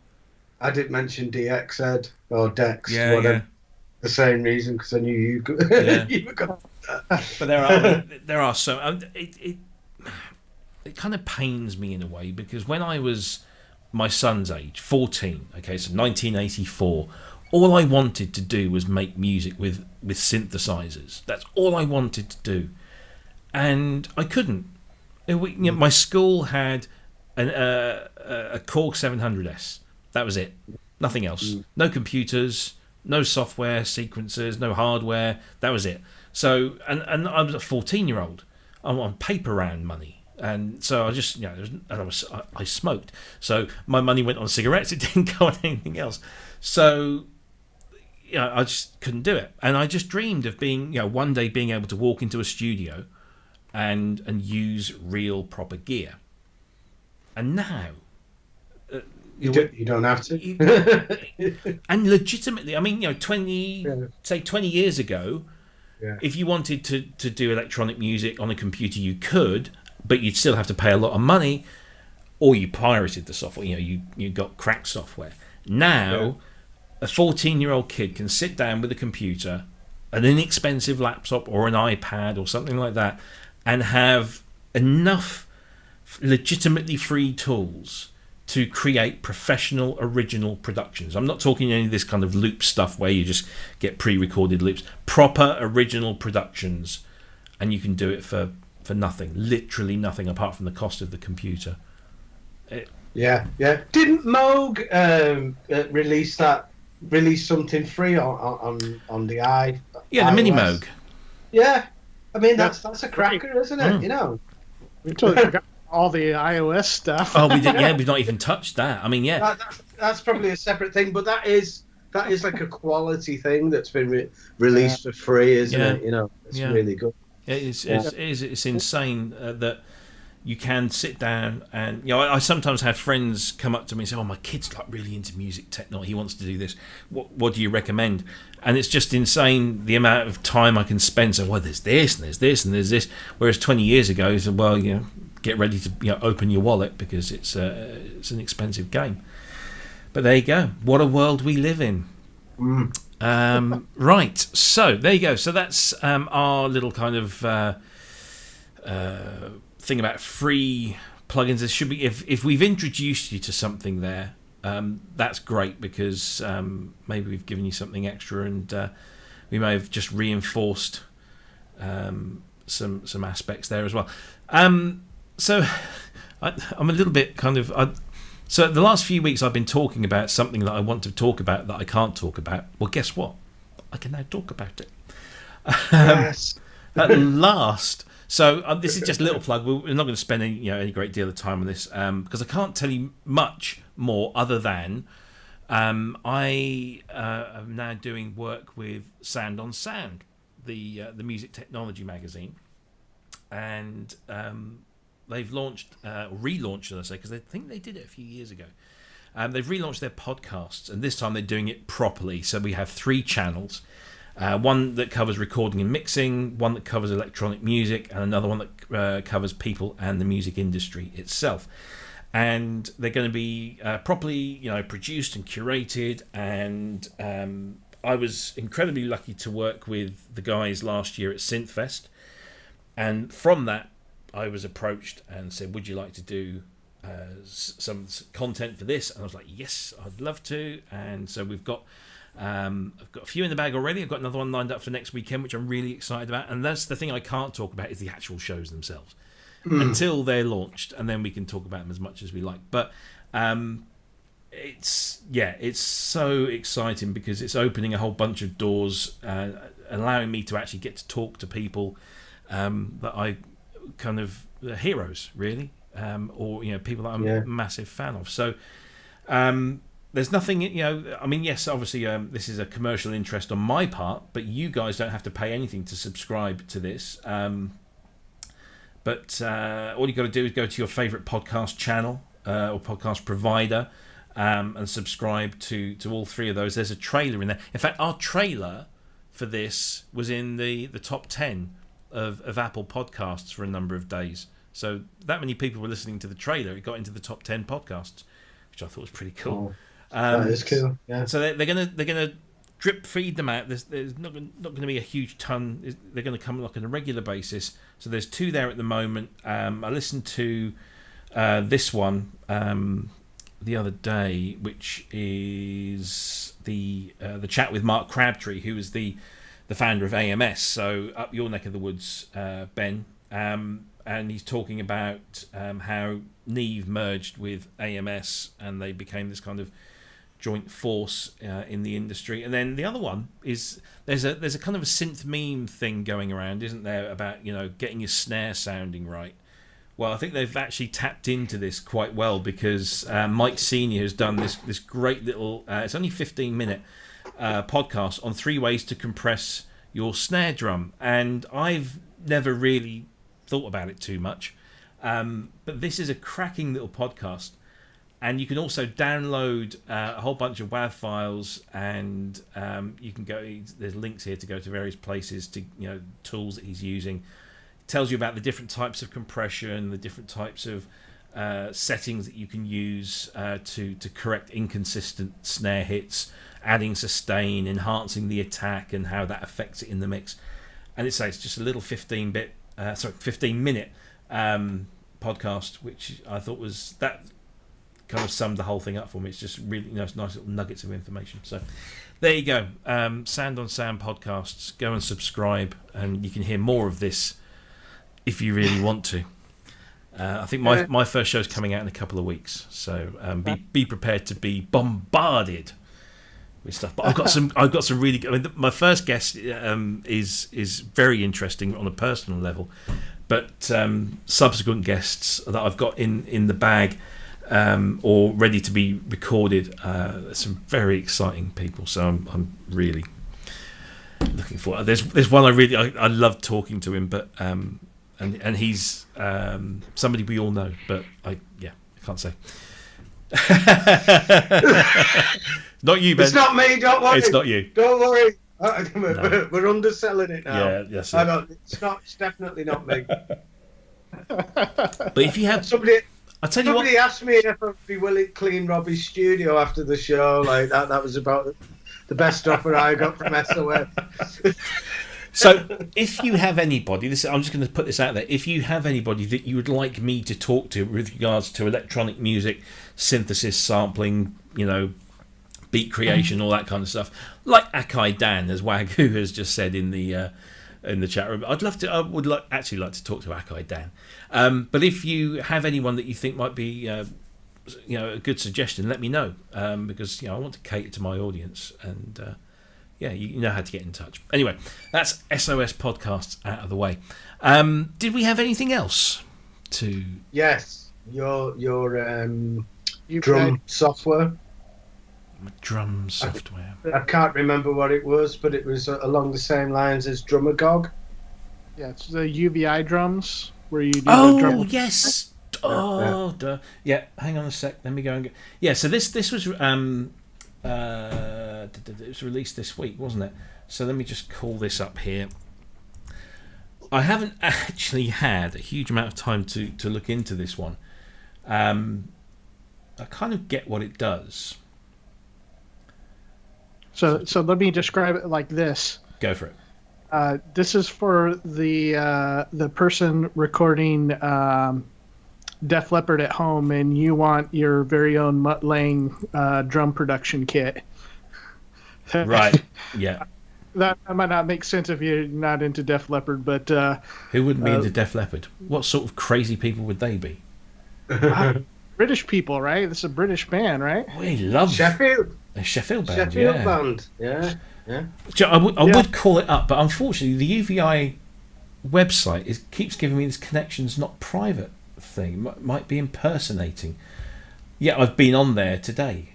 I did mention DXEd or Dex, whatever. The same reason, because I knew you were going. But there are so it kind of pains me in a way, because when I was my son's age, 14, okay, so 1984, all I wanted to do was make music with synthesizers. That's all I wanted to do, and I couldn't. My school had a Korg 700S. That was it. Nothing else. No computers, no software sequencers, no hardware. That was it. So, and I was a 14-year-old. I'm on paper round money, and so I just, I smoked. So my money went on cigarettes. It didn't go on anything else. So, I just couldn't do it. And I just dreamed of being, one day being able to walk into a studio and use real proper gear. And now, you don't have to. And legitimately, I mean, 20 years ago, if you wanted to do electronic music on a computer, you could, but you'd still have to pay a lot of money, or you pirated the software. You got cracked software. Now, a 14-year-old kid can sit down with a computer, an inexpensive laptop or an iPad or something like that, and have enough legitimately free tools to create professional original productions. I'm not talking any of this kind of loop stuff where you just get pre-recorded loops. Proper original productions, and you can do it for nothing, literally nothing, apart from the cost of the computer. Didn't Moog release something free on the iOS? The Mini Moog. Yeah, I mean that's a cracker, isn't it? We totally forgot all the iOS stuff. Oh, we did. Yeah, we've not even touched that. I mean, that's probably a separate thing, but that is like a quality thing that's been released for free, isn't it? It's really good. It's insane that you can sit down and I sometimes have friends come up to me and say, "Oh, my kid's like really into music technology. He wants to do this. What do you recommend?" And it's just insane the amount of time I can spend. So, there's this and there's this and there's this. Whereas 20 years ago, you said, get ready to open your wallet because it's an expensive game. But there you go. What a world we live in. Right. So there you go. So that's our little kind of thing about free plugins. There should be, if we've introduced you to something there, that's great, because maybe we've given you something extra, and we may have just reinforced some aspects there as well. So I'm a little bit kind of... So the last few weeks I've been talking about something that I want to talk about that I can't talk about. Well, guess what? I can now talk about it. Yes. At last. So this is just a little plug. We're not going to spend any great deal of time on this because I can't tell you much more other than I am now doing work with Sound on Sound, the music technology magazine, and they've relaunched, should I say, because I think they did it a few years ago. They've relaunched their podcasts, and this time they're doing it properly. So we have 3 channels. One that covers recording and mixing, one that covers electronic music, and another one that covers people and the music industry itself. And they're going to be properly, produced and curated. And I was incredibly lucky to work with the guys last year at Synthfest. And from that, I was approached and said, "Would you like to do some content for this?" And I was like, "Yes, I'd love to." And so I've got a few in the bag already. I've got another one lined up for next weekend, which I'm really excited about. And that's the thing I can't talk about, is the actual shows themselves until they're launched, and then we can talk about them as much as we like. But it's so exciting because it's opening a whole bunch of doors, allowing me to actually get to talk to people that I kind of heroes, really, or people that I'm a massive fan of. So there's nothing, yes, obviously this is a commercial interest on my part, but you guys don't have to pay anything to subscribe to this. But all you got to do is go to your favourite podcast channel or podcast provider and subscribe to all 3 of those. There's a trailer in there. In fact, our trailer for this was in the top 10 of Apple podcasts for a number of days. So that many people were listening to the trailer, it got into the top 10 podcasts, which I thought was pretty cool. That is cool. Yeah. So they're gonna drip feed them out. There's not going to be a huge ton. They're going to come like on a regular basis. So there's 2 there at the moment. I listened to this one the other day, which is the chat with Mark Crabtree, who is the founder of AMS. So up your neck of the woods, Ben. And he's talking about how Neve merged with AMS and they became this kind of joint force in the industry. And then the other one is there's a kind of a synth meme thing going around, isn't there, about getting your snare sounding right. Well, I think they've actually tapped into this quite well because Mike Senior has done this great little it's only 15-minute podcast on 3 ways to compress your snare drum, and I've never really thought about it too much, but this is a cracking little podcast. And you can also download a whole bunch of WAV files, and you can go. There's links here to go to various places to tools that he's using. It tells you about the different types of compression, the different types of settings that you can use to correct inconsistent snare hits, adding sustain, enhancing the attack, and how that affects it in the mix. And it's just a little 15-minute podcast, which I thought was that. Kind of summed the whole thing up for me. It's just really nice little nuggets of information. So there you go. Sound on Sound podcasts. Go and subscribe, and you can hear more of this if you really want to. I think my first show is coming out in a couple of weeks, so be prepared to be bombarded with stuff. But I've got some really good. I mean, my first guest is very interesting on a personal level, but subsequent guests that I've got in the bag. Or ready to be recorded. Some very exciting people, so I'm really looking forward. There's one I love talking to him, but and he's somebody we all know, but I can't say. Not you, Ben. It's not me. Don't worry. It's not you. Don't worry. No. We're underselling it now. Yeah, yes. It's definitely not me. But if you have somebody. I'll tell you Somebody asked me if I'd be willing to clean Robbie's studio after the show. Like that was about the best offer I got from SOS. So if you have anybody, I'm just going to put this out there. If you have anybody that you would like me to talk to with regards to electronic music, synthesis, sampling, beat creation, all that kind of stuff, like Akai Dan, as Wagyu has just said in the chat room, I would actually like to talk to Akai Dan. But if you have anyone that you think might be, a good suggestion, let me know, because I want to cater to my audience, and you know how to get in touch. Anyway, that's SOS podcasts out of the way. Did we have anything else to? Yes, your drum software. Drum software. I can't remember what it was, but it was along the same lines as Drumagog. Yeah, it's the UVI drums where you do the Oh drum. yes. Oh, duh. Yeah. Hang on a sec. Let me go and get. Yeah. So this was it was released this week, wasn't it? So let me just call this up here. I haven't actually had a huge amount of time to look into this one. I kind of get what it does. So let me describe it like this. Go for it. This is for the person recording Def Leppard at home, and you want your very own Mutt Lange drum production kit. Right. Yeah. That might not make sense if you're not into Def Leppard, but who wouldn't be into Def Leppard? What sort of crazy people would they be? British people, right? This is a British band, right? We love Sheffield. A Sheffield band. Sheffield yeah. band. Yeah. Yeah. I would call it up, but unfortunately, the UVI website keeps giving me this connections not private thing. Might be impersonating. Yeah, I've been on there today.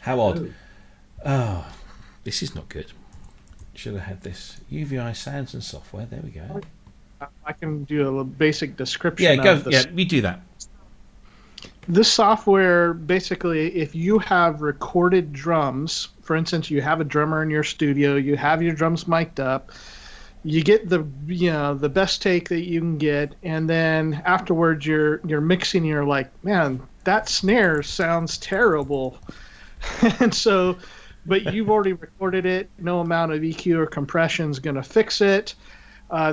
How odd. Oh, this is not good. Should have had this. UVI sounds and software. There we go. I can do a little basic description. Yeah, go. Of this. Yeah, we do that. This software, basically, if you have recorded drums, for instance, you have a drummer in your studio, you have your drums mic'd up, you get the best take that you can get, and then afterwards you're mixing, you're like, man, that snare sounds terrible. And so, but you've already recorded it, no amount of EQ or compression is going to fix it.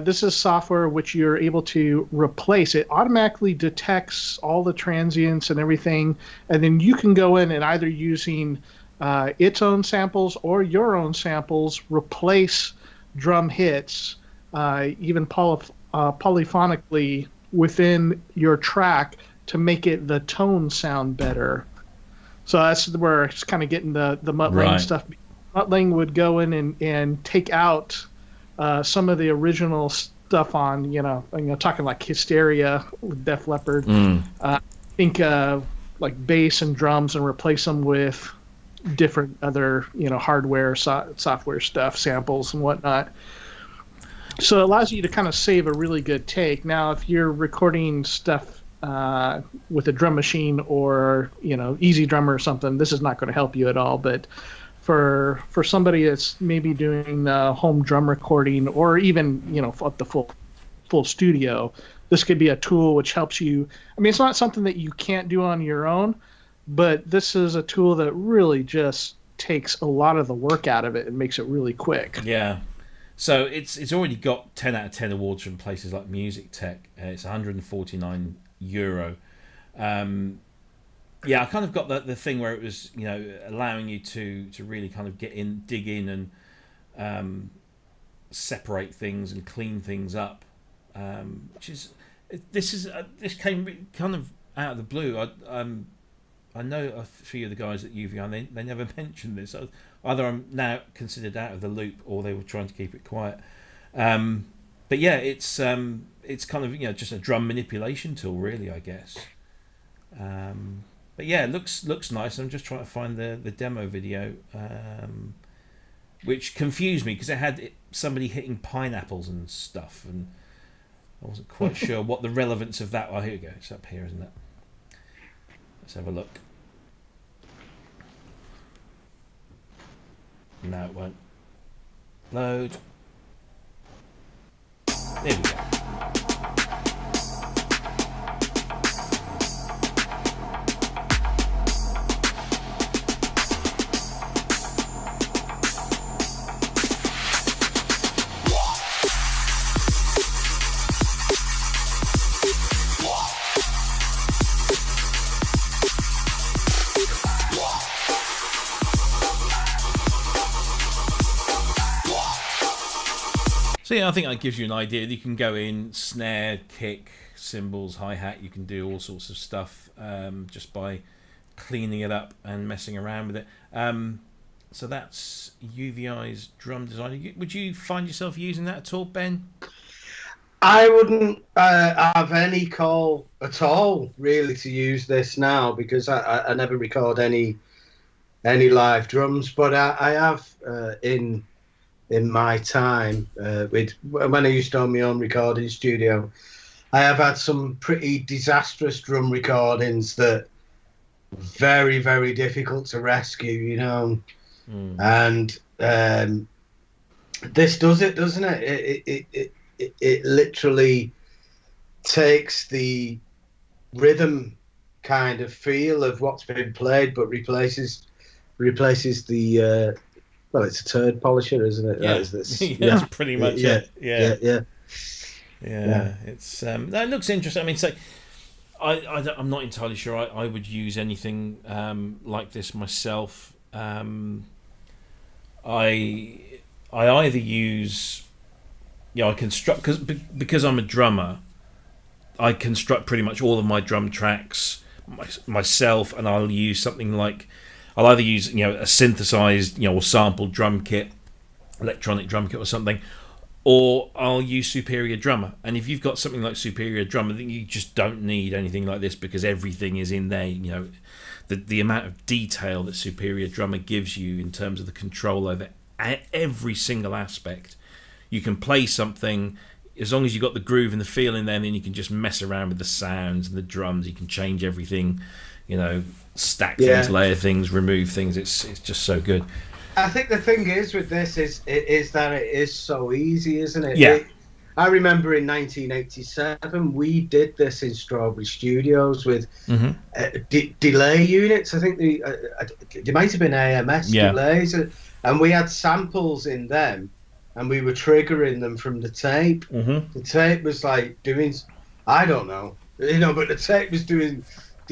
This is software which you're able to replace. It automatically detects all the transients and everything, and then you can go in and either using its own samples or your own samples replace drum hits, even polyphonically within your track to make it the tone sound better. So that's where it's kind of getting the Mutt Lange stuff. Mutt Lange would go in and take out some of the original stuff on, talking like Hysteria with Def Leppard. Think like bass and drums and replace them with different other, hardware, software stuff, samples and whatnot. So it allows you to kind of save a really good take. Now, if you're recording stuff with a drum machine or, Easy Drummer or something, this is not going to help you at all. But for somebody that's maybe doing home drum recording or even the full studio, this could be a tool which helps you. I mean, it's not something that you can't do on your own, but this is a tool that really just takes a lot of the work out of it and makes it really quick. Yeah. So it's already got 10 out of 10 awards from places like Music Tech. It's €149. Yeah, I kind of got the thing where it was, allowing you to really kind of dig in and separate things and clean things up, which is this came kind of out of the blue. I know a few of the guys at UVI, and they never mentioned this. Either I'm now considered out of the loop, or they were trying to keep it quiet. But yeah, it's kind of just a drum manipulation tool, really, I guess. But yeah, it looks nice. I'm just trying to find the demo video, which confused me because it had somebody hitting pineapples and stuff, and I wasn't quite sure what the relevance of that. Oh, here we go. It's up here, isn't it? Let's have a look. No, it won't load. There we go. So yeah, I think that gives you an idea. You can go in, snare, kick, cymbals, hi-hat. You can do all sorts of stuff just by cleaning it up and messing around with it. So that's UVI's Drum Designer. Would you find yourself using that at all, Ben? I wouldn't have any call at all, really, to use this now because I never record any any live drums, but I have in my time with when I used to own my own recording studio, I have had some pretty disastrous drum recordings that very, very difficult to rescue, you know. And this does it, doesn't it? It literally takes the rhythm kind of feel of what's been played, but replaces the well, it's a turd polisher, isn't it? Yeah, That is this. That's pretty much it. Yeah. It's that looks interesting. I mean, so I'm not entirely sure I would use anything like this myself. I either use, I construct because I'm a drummer. I construct pretty much all of my drum tracks myself, and I'll use something like, I'll either use a synthesized or sampled drum kit, electronic drum kit or something, or I'll use Superior Drummer. And if you've got something like Superior Drummer, then you just don't need anything like this because everything is in there. The amount of detail that Superior Drummer gives you in terms of the control over every single aspect. You can play something as long as you've got the groove and the feel in there, and then you can just mess around with the sounds and the drums. You can change everything, stack things, layer things, remove things. It's just so good. I think the thing is with this is that it is so easy, isn't it? Yeah. I remember in 1987 we did this in Strawberry Studios with delay units. I think they might have been AMS delays, and we had samples in them, and we were triggering them from the tape. The tape was like doing, I don't know, but the tape was doing.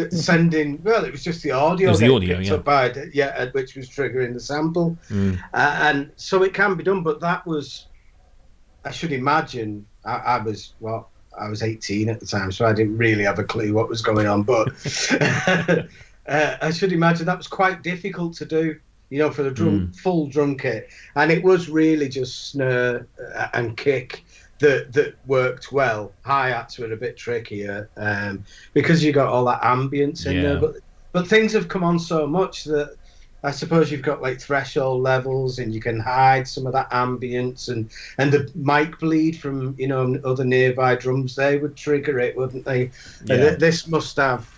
Sending, well, it was just the audio. It was the audio, which was triggering the sample, and so it can be done. But that was, I should imagine, I was 18 at the time, so I didn't really have a clue what was going on. But I should imagine that was quite difficult to do, for the full drum kit, and it was really just snare and kick that worked well. Hi-hats were a bit trickier because you got all that ambience in there. But things have come on so much that I suppose you've got like threshold levels, and you can hide some of that ambience, and the mic bleed from other nearby drums. They would trigger it, wouldn't they? Yeah. And this must have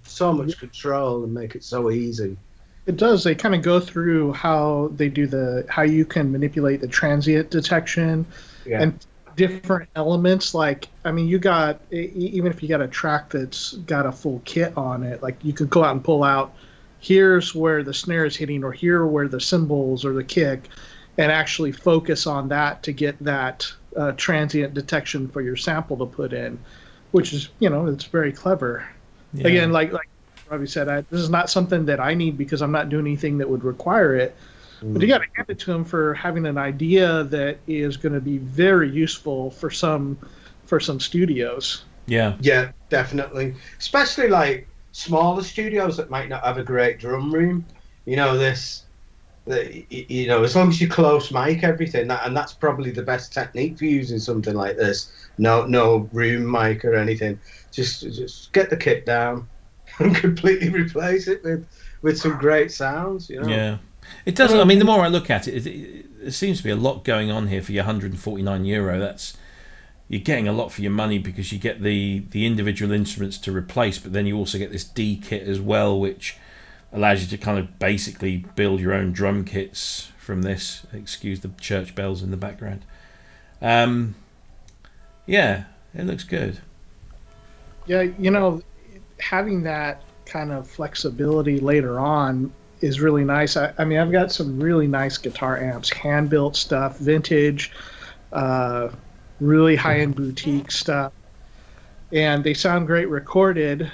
so much control and make it so easy. It does. They kind of go through how they do how you can manipulate the transient detection and different elements. Like, I mean, you got, even if you got a track that's got a full kit on it, like you could go out and pull out, here's where the snare is hitting, or here where the cymbals or the kick, and actually focus on that to get that transient detection for your sample to put in, which is, it's very clever. Yeah. Again, like Robbie said, this is not something that I need because I'm not doing anything that would require it. But you got to hand it to him for having an idea that is going to be very useful for some studios. Yeah, definitely. Especially like smaller studios that might not have a great drum room. As long as you close mic everything, and that's probably the best technique for using something like this. No room mic or anything. Just get the kit down and completely replace it with some great sounds. Yeah. It doesn't. I mean, the more I look at it, there seems to be a lot going on here for your €149. You're getting a lot for your money because you get the individual instruments to replace, but then you also get this D kit as well, which allows you to kind of basically build your own drum kits from this. Excuse the church bells in the background. Yeah, it looks good. Yeah, having that kind of flexibility later on is really nice. I mean, I've got some really nice guitar amps, hand-built stuff, vintage, really high-end boutique stuff, and they sound great recorded,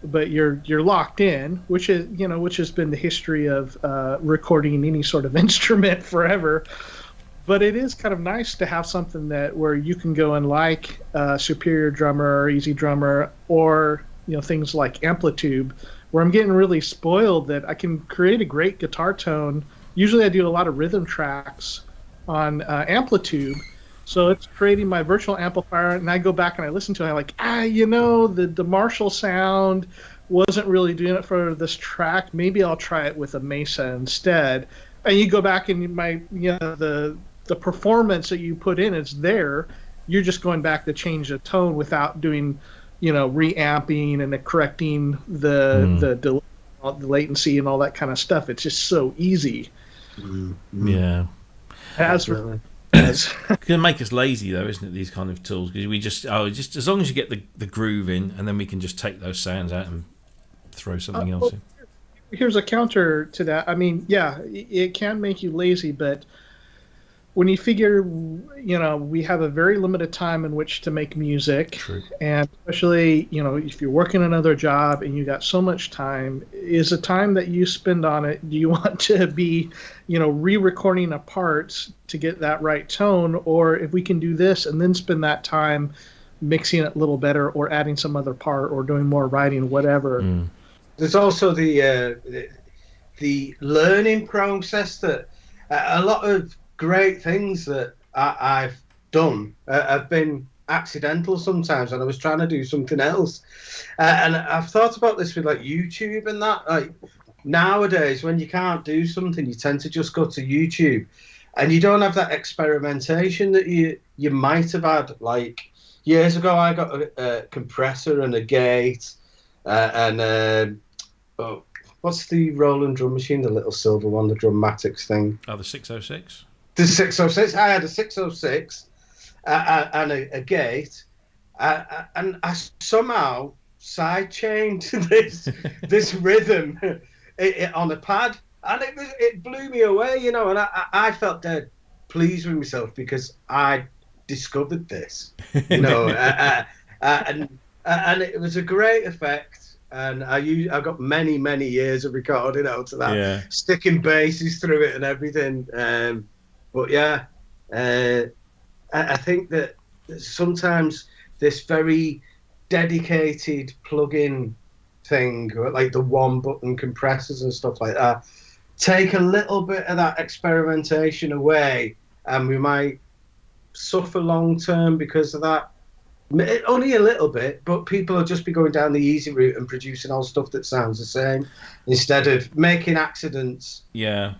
but you're locked in, which has been the history of recording any sort of instrument forever. But it is kind of nice to have something where you can go and like Superior Drummer or Easy Drummer, or things like Amplitube, where I'm getting really spoiled that I can create a great guitar tone. Usually I do a lot of rhythm tracks on Amplitube, so it's creating my virtual amplifier, and I go back and I listen to it, and I'm like, the Marshall sound wasn't really doing it for this track. Maybe I'll try it with a Mesa instead. And you go back and the performance that you put in is there. You're just going back to change the tone without doing, reamping and correcting the delay, the latency and all that kind of stuff. It's just so easy. Yeah. It's going to make us lazy, though, isn't it? These kind of tools, because we just as long as you get the groove in, and then we can just take those sounds out and throw something else in. Here's a counter to that. I mean, yeah, it can make you lazy, but when you figure, we have a very limited time in which to make music. True. And especially, if you're working another job and you got so much time, is the time that you spend on it, do you want to be, re-recording the parts to get that right tone? Or if we can do this and then spend that time mixing it a little better or adding some other part or doing more writing, whatever. There's also the learning process that a lot of great things that I've done have been accidental sometimes, and I was trying to do something else. And I've thought about this with like YouTube and that. Like nowadays, when you can't do something, you tend to just go to YouTube, and you don't have that experimentation that you might have had. Like years ago, I got a compressor and a gate, what's the Roland drum machine, the little silver one, the Drummatics thing? Oh, the 606? The 606. I had a 606 and a gate, and I somehow sidechained this rhythm on a pad, and it blew me away, and I felt dead pleased with myself because I discovered this, and it was a great effect. And I got many years of recording out of that, sticking basses through it and everything. But yeah, I think that sometimes this very dedicated plug-in thing, like the one-button compressors and stuff like that, take a little bit of that experimentation away, and we might suffer long-term because of that. Only a little bit, but people will just be going down the easy route and producing all stuff that sounds the same instead of making accidents and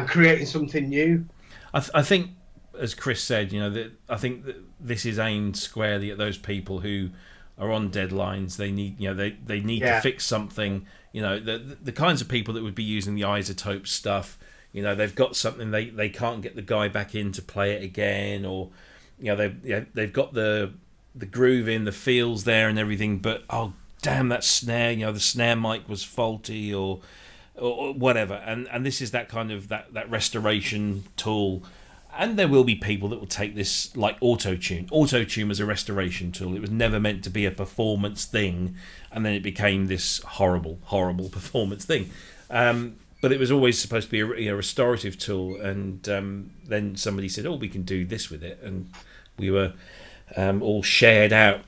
creating something new. I think, as Cryss said, I think that this is aimed squarely at those people who are on deadlines. They need, they need to fix something. The kinds of people that would be using the isotope stuff. They've got something they can't get the guy back in to play it again, or they've got the groove in, the feels there and everything, but oh damn, that snare, the snare mic was faulty or whatever, and this is that kind of that restoration tool. And there will be people that will take this like auto-tune as a restoration tool. It was never meant to be a performance thing, and then it became this horrible performance thing, but it was always supposed to be a restorative tool. And then somebody said, oh, we can do this with it, and we were all shared out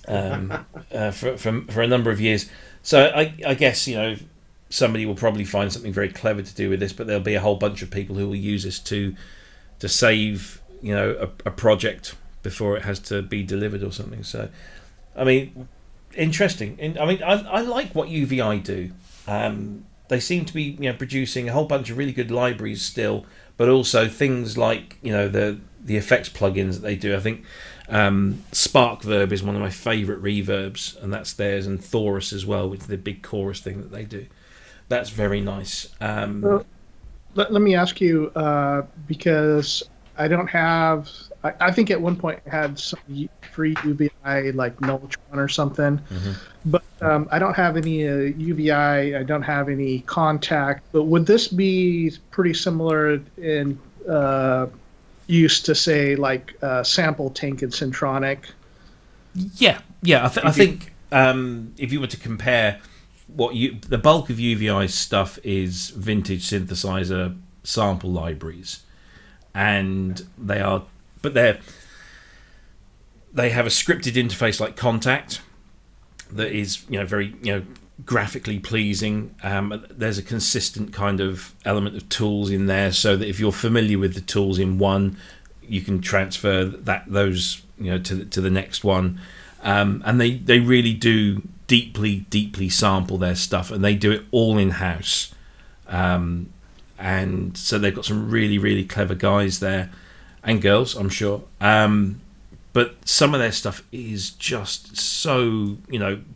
for a number of years. So I guess somebody will probably find something very clever to do with this, but there'll be a whole bunch of people who will use this to save a project before it has to be delivered or something. So I mean, interesting. I like what UVI do. They seem to be producing a whole bunch of really good libraries still, but also things like the effects plugins that they do. I think Spark Verb is one of my favourite reverbs, and that's theirs, and Thorus as well, which is the big chorus thing that they do. That's very nice. Let me ask you, because I don't have... I think at one point I had some free UVI, like Nultron or something, but I don't have any UVI, I don't have any Contact, but would this be pretty similar in use to, say, like Sample Tank and Centronic? Yeah. I think if you were to compare the bulk of UVI's stuff is vintage synthesizer sample libraries, and they have a scripted interface like Contact that is very graphically pleasing. There's a consistent kind of element of tools in there, so that if you're familiar with the tools in one, you can transfer those to the next one. And they really do deeply sample their stuff, and they do it all in house. And so they've got some really clever guys there, and girls, I'm sure. But some of their stuff is just so,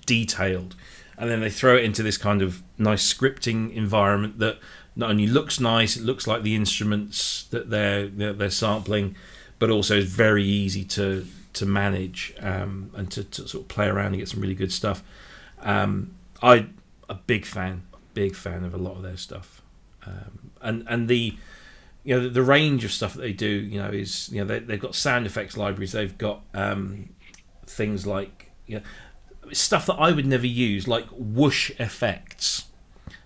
detailed, and then they throw it into this kind of nice scripting environment that not only looks nice, it looks like the instruments that they're sampling, but also is very easy to manage, and to sort of play around and get some really good stuff. I'm a big fan of a lot of their stuff, and the the range of stuff that they do, is they've got sound effects libraries. They've got things like stuff that I would never use, like whoosh effects.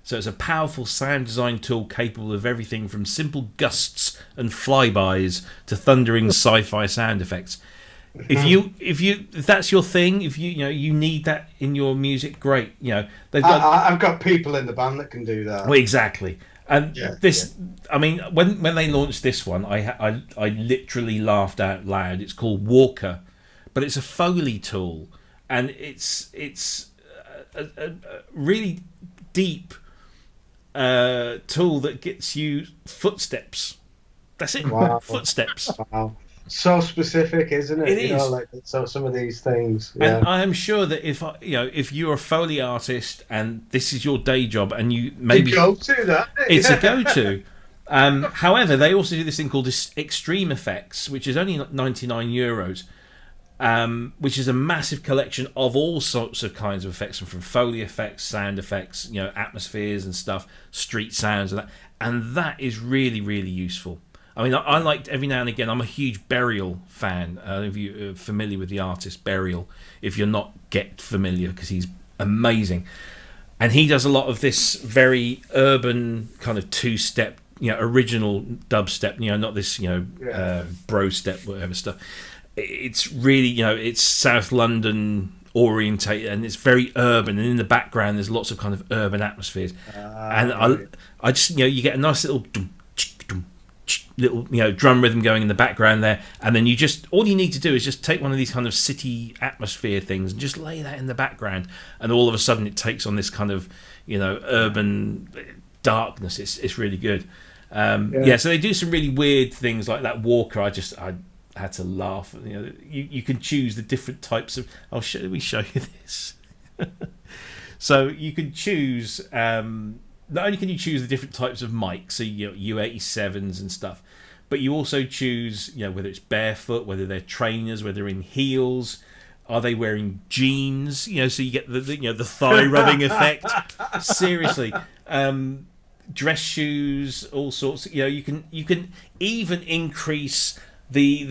So it's a powerful sound design tool capable of everything from simple gusts and flybys to thundering sci-fi sound effects. If that's your thing, if you need that in your music, great. They've got. I've got people in the band that can do that. Well, exactly. And I mean, when they launched this one, I literally laughed out loud. It's called Walker, but it's a Foley tool, and it's a really deep tool that gets you footsteps. That's it. Wow. Footsteps. Wow. So specific, isn't it? It is. So some of these things. Yeah. And I am sure that if you're a Foley artist and this is your day job, and you maybe go-to that, it's a go-to. However, they also do this thing called Extreme Effects, which is only €99, which is a massive collection of all sorts of kinds of effects, from Foley effects, sound effects, atmospheres and stuff, street sounds, and that is really useful. I mean, I liked every now and again. I'm a huge Burial fan. If you're familiar with the artist Burial, if you're not, get familiar, because he's amazing. And he does a lot of this very urban kind of two-step, original dubstep. Not this, bro step, whatever stuff. It's really, it's South London orientated, and it's very urban. And in the background, there's lots of kind of urban atmospheres. And I just, you get a nice little drum rhythm going in the background there, and then all you need to do is just take one of these kind of city atmosphere things and just lay that in the background, and all of a sudden it takes on this kind of urban darkness. It's really good. So they do some really weird things like that Walker. I had to laugh. You can choose the different types of. Let me show you this. So you can choose. Not only can you choose the different types of mics, so U87s and stuff, but you also choose, whether it's barefoot, whether they're trainers, whether they're in heels, are they wearing jeans? So you get the thigh rubbing effect. Seriously, dress shoes, all sorts. You can even increase the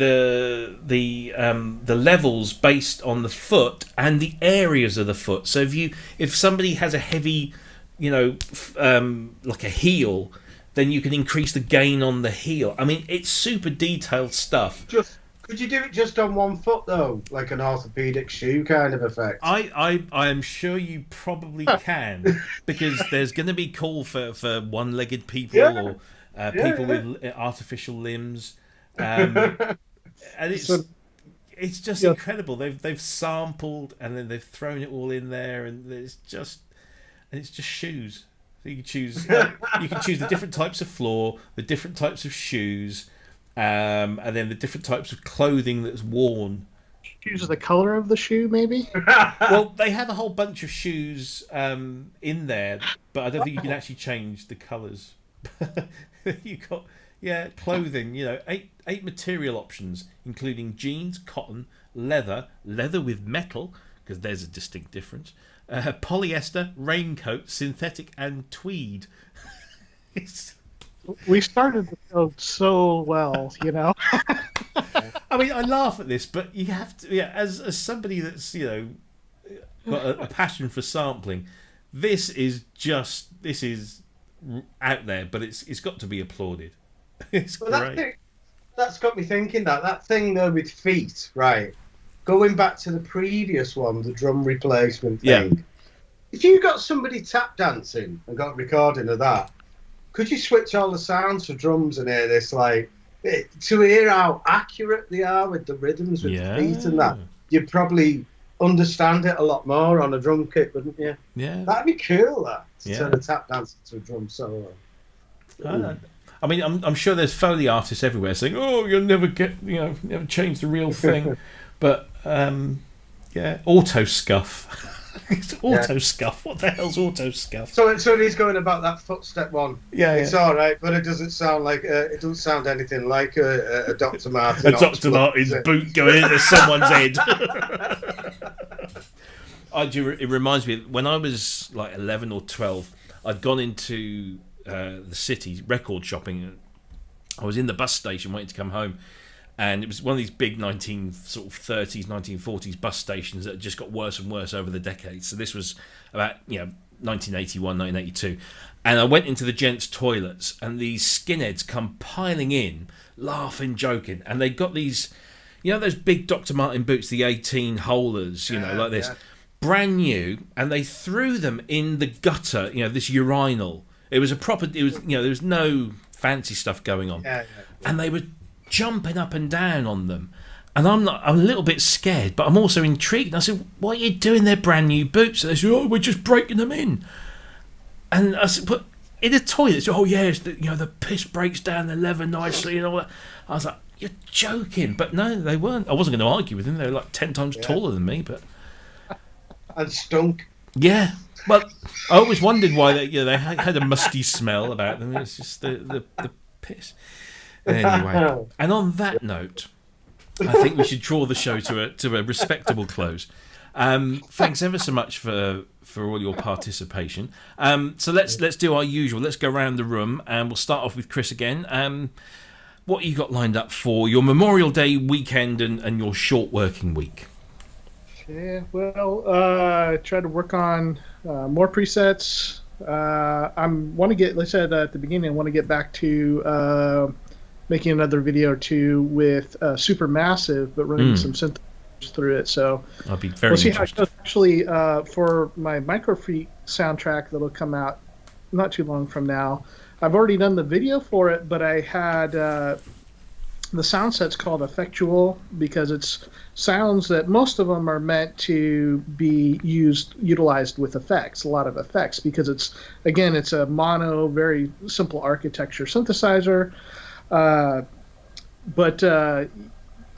levels based on the foot and the areas of the foot. So if somebody has a heavy like a heel, then you can increase the gain on the heel. I mean, it's super detailed stuff. Could you do it just on one foot though, like an orthopedic shoe kind of effect? I am sure you probably can, because there's going to be call for one-legged people, or people with artificial limbs, and it's just incredible. They've sampled and then they've thrown it all in there, and it's just shoes. So you can choose the different types of floor, the different types of shoes, and then the different types of clothing that's worn. Choose the color of the shoe, maybe. Well, they have a whole bunch of shoes in there, but I don't think you can actually change the colours. You got clothing. 8 material options, including jeans, cotton, leather with metal, because there's a distinct difference. Polyester, raincoat, synthetic, and tweed. We started the show so well, I mean, I laugh at this, but you have to, as somebody that's got a passion for sampling, this is out there, but it's got to be applauded. It's great. That's got me thinking that thing though with feet, right? Going back to the previous one, the drum replacement thing. Yeah. If you got somebody tap dancing and got a recording of that, could you switch all the sounds for drums and hear this, to hear how accurate they are with the rhythms, with the feet and that? You'd probably understand it a lot more on a drum kit, wouldn't you? Yeah. That'd be cool, that. To Yeah. turn a tap dance into a drum solo. I mean, I'm sure there's Foley artists everywhere saying, "Oh, you'll never never change the real thing," but yeah, auto scuff. It's auto scuff. What the hell's auto scuff? So he's going about that footstep one. Yeah, it's all right, but it doesn't sound like it doesn't sound anything like a Dr. Martin. A Dr. Martin's boot going into someone's head. It reminds me, when I was like 11 or 12, I'd gone into the city record shopping. I was in the bus station waiting to come home, and it was one of these big 1930s, 1940s bus stations that just got worse and worse over the decades. So this was about 1981, 1982, and I went into the gents' toilets, and these skinheads come piling in, laughing, joking, and they got these, those big Dr. Martin boots, the 18 holers, like this, brand new, and they threw them in the gutter, this urinal. It was a proper. It was there was no fancy stuff going on, and they were jumping up and down on them. And I'm a little bit scared, but I'm also intrigued. And I said, "What are you doing? They're brand new boots." And they said, "Oh, we're just breaking them in." And I said, "But in the toilet?" "Oh yes, the piss breaks down the leather nicely and all that." I was like, "You're joking?" But no, they weren't. I wasn't going to argue with them. They were like 10 times taller than me, but and stunk. Yeah. Well, I always wondered why they had a musty smell about them. It's just the piss. Anyway, and on that note, I think we should draw the show to a respectable close. Thanks ever so much for all your participation. So let's do our usual. Let's go around the room, and we'll start off with Cryss again. What you got lined up for your Memorial Day weekend and your short working week? Yeah, well, try to work on more presets. I want to get, like I said at the beginning, I want to get back to making another video or two with Supermassive, but running some synth through it. So I'll be very we'll see interested. how it goes. Actually, for my Microfreak soundtrack that'll come out not too long from now, I've already done the video for it, but I had the sound set's called Effectual because it's sounds that most of them are meant to be utilized with effects, a lot of effects, because it's a mono, very simple architecture synthesizer. But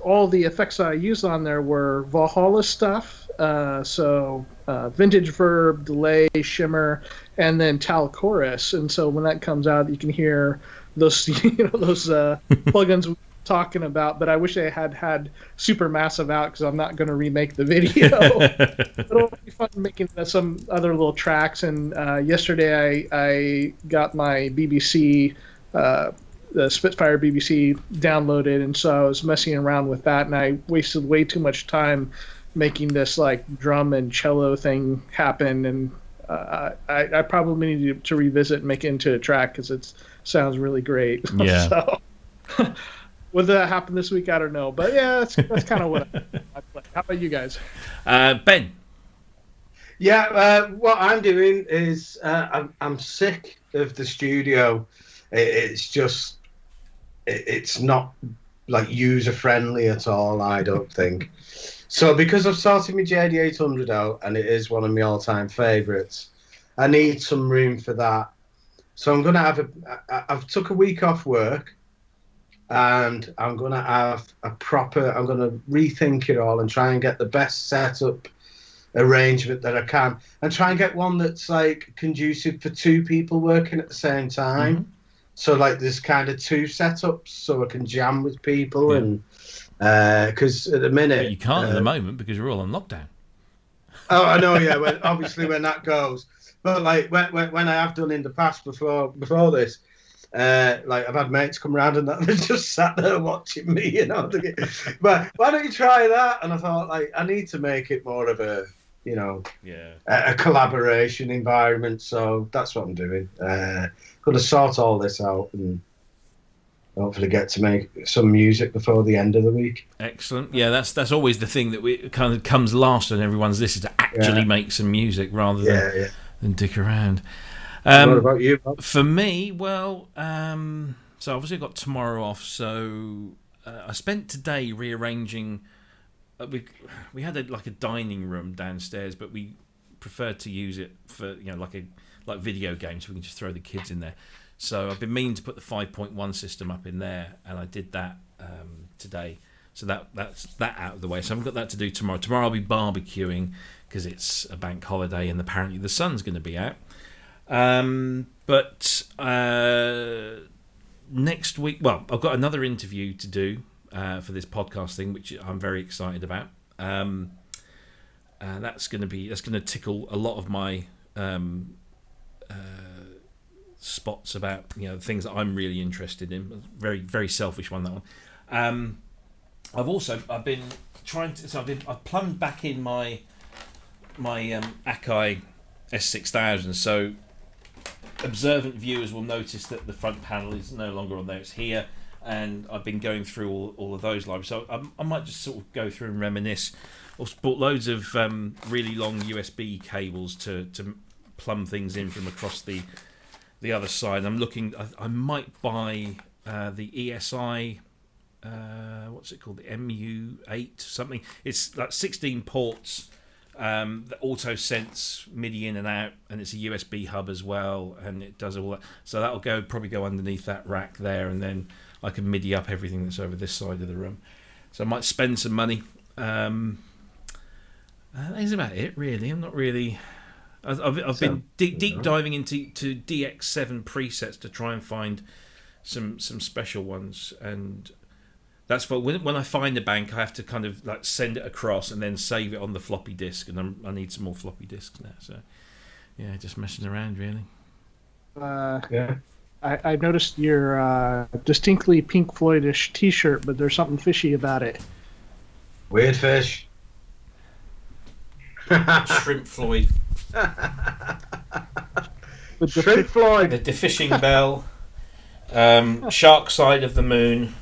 all the effects that I used on there were Valhalla stuff, so vintage verb, delay, shimmer, and then tal chorus. And so when that comes out, you can hear those those plugins we were talking about. But I wish I had Supermassive out because I'm not going to remake the video. It'll be fun making some other little tracks. And yesterday I got my BBC. The Spitfire BBC downloaded, and so I was messing around with that, and I wasted way too much time making this like drum and cello thing happen, and I probably need to revisit and make it into a track because it sounds really great. Yeah. So, whether that happen this week, I don't know, but yeah, that's kind of what I play. How about you guys? Ben? Yeah, what I'm doing is I'm sick of the studio. It's not like user friendly at all, I don't think. So because I've sorted my JD800 out and it is one of my all-time favorites, I need some room for that. So I'm gonna have I've took a week off work, and I'm gonna have I'm gonna rethink it all and try and get the best setup arrangement that I can, and try and get one that's like conducive for two people working at the same time. Mm-hmm. So like there's kind of two setups, so I can jam with people, and because at the minute but you can't at the moment because you're all on lockdown. Oh, I know, yeah. Obviously when that goes, but like when I have done in the past before this, like I've had mates come around and that they've just sat there watching me, But why don't you try that? And I thought like I need to make it more of a a collaboration environment. So that's what I'm doing. Got to sort all this out and hopefully get to make some music before the end of the week. Excellent. Yeah, that's always the thing that kind of comes last on everyone's list, is to actually make some music rather than dick around. What about you, Bob? For me, well, so obviously I've got tomorrow off, so I spent today rearranging we had like a dining room downstairs, but we preferred to use it for like video games. We can just throw the kids in there. So I've been meaning to put the 5.1 system up in there, and I did that today. So that's that out of the way. So I've got that to do tomorrow. Tomorrow I'll be barbecuing because it's a bank holiday and apparently the sun's going to be out. But next week, well, I've got another interview to do for this podcast thing, which I'm very excited about. That's going to tickle a lot of my spots about things that I'm really interested in. Very very selfish one, that one. I've been trying to. So I've plumbed back in my Akai S6000. So observant viewers will notice that the front panel is no longer on there; it's here. And I've been going through all of those libraries. So I might just sort of go through and reminisce. I've bought loads of really long USB cables to plumb things in from across the other side. I'm looking. I might buy the ESI. What's it called? The MU8 something. It's like 16 ports. The auto sense MIDI in and out, and it's a USB hub as well, and it does all that. So that'll probably go underneath that rack there, and then I can MIDI up everything that's over this side of the room. So I might spend some money. That's about it, really. I'm not really. I've been deep diving into DX7 presets to try and find some special ones, and that's for when I find a bank, I have to kind of like send it across and then save it on the floppy disk, and I need some more floppy disks now. So yeah, just messing around really. Yeah. I noticed your distinctly Pink Floyd-ish T-shirt, but there's something fishy about it. Weird fish. Shrimp Floyd. Shrimp Floyd. The defishing bell. Shark Side of the Moon.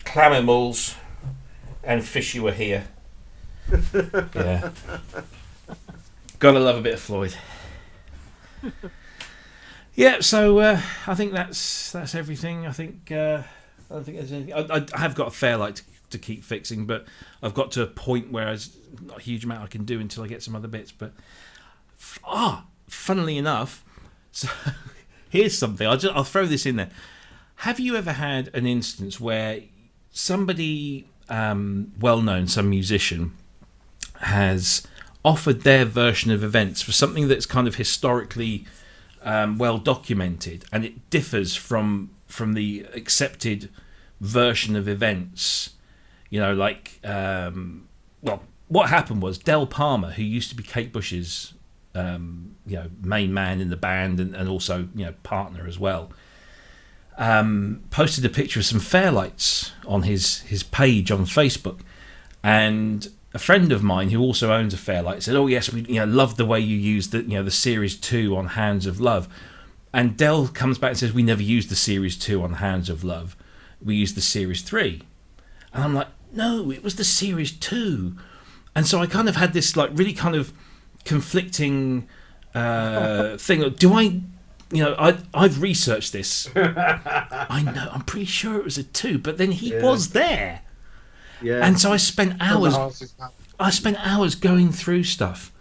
Clamimals. And Fish You Were Here. Yeah. Gotta love a bit of Floyd. Yeah, so I think that's everything. I think there's anything. I have got a Fairlight to keep fixing, but I've got to a point where there's not a huge amount I can do until I get some other bits. But funnily enough, so here's something. I'll throw this in there. Have you ever had an instance where somebody well-known, some musician, has offered their version of events for something that's kind of historically well documented, and it differs from the accepted version of events? Like what happened was Del Palmer, who used to be Kate Bush's main man in the band and also partner as well, posted a picture of some Fairlights on his page on Facebook, and a friend of mine who also owns a Fairlight said, "Oh yes, we loved the way you used the Series 2 on Hands of Love." And Del comes back and says, "We never used the Series 2 on Hands of Love. We used the Series 3." And I'm like, "No, it was the Series 2." And so I kind of had this like really kind of conflicting thing. Do I? I've researched this. I know, I'm pretty sure it was a 2, but then he was there. Yeah. And so I spent hours. Going through stuff,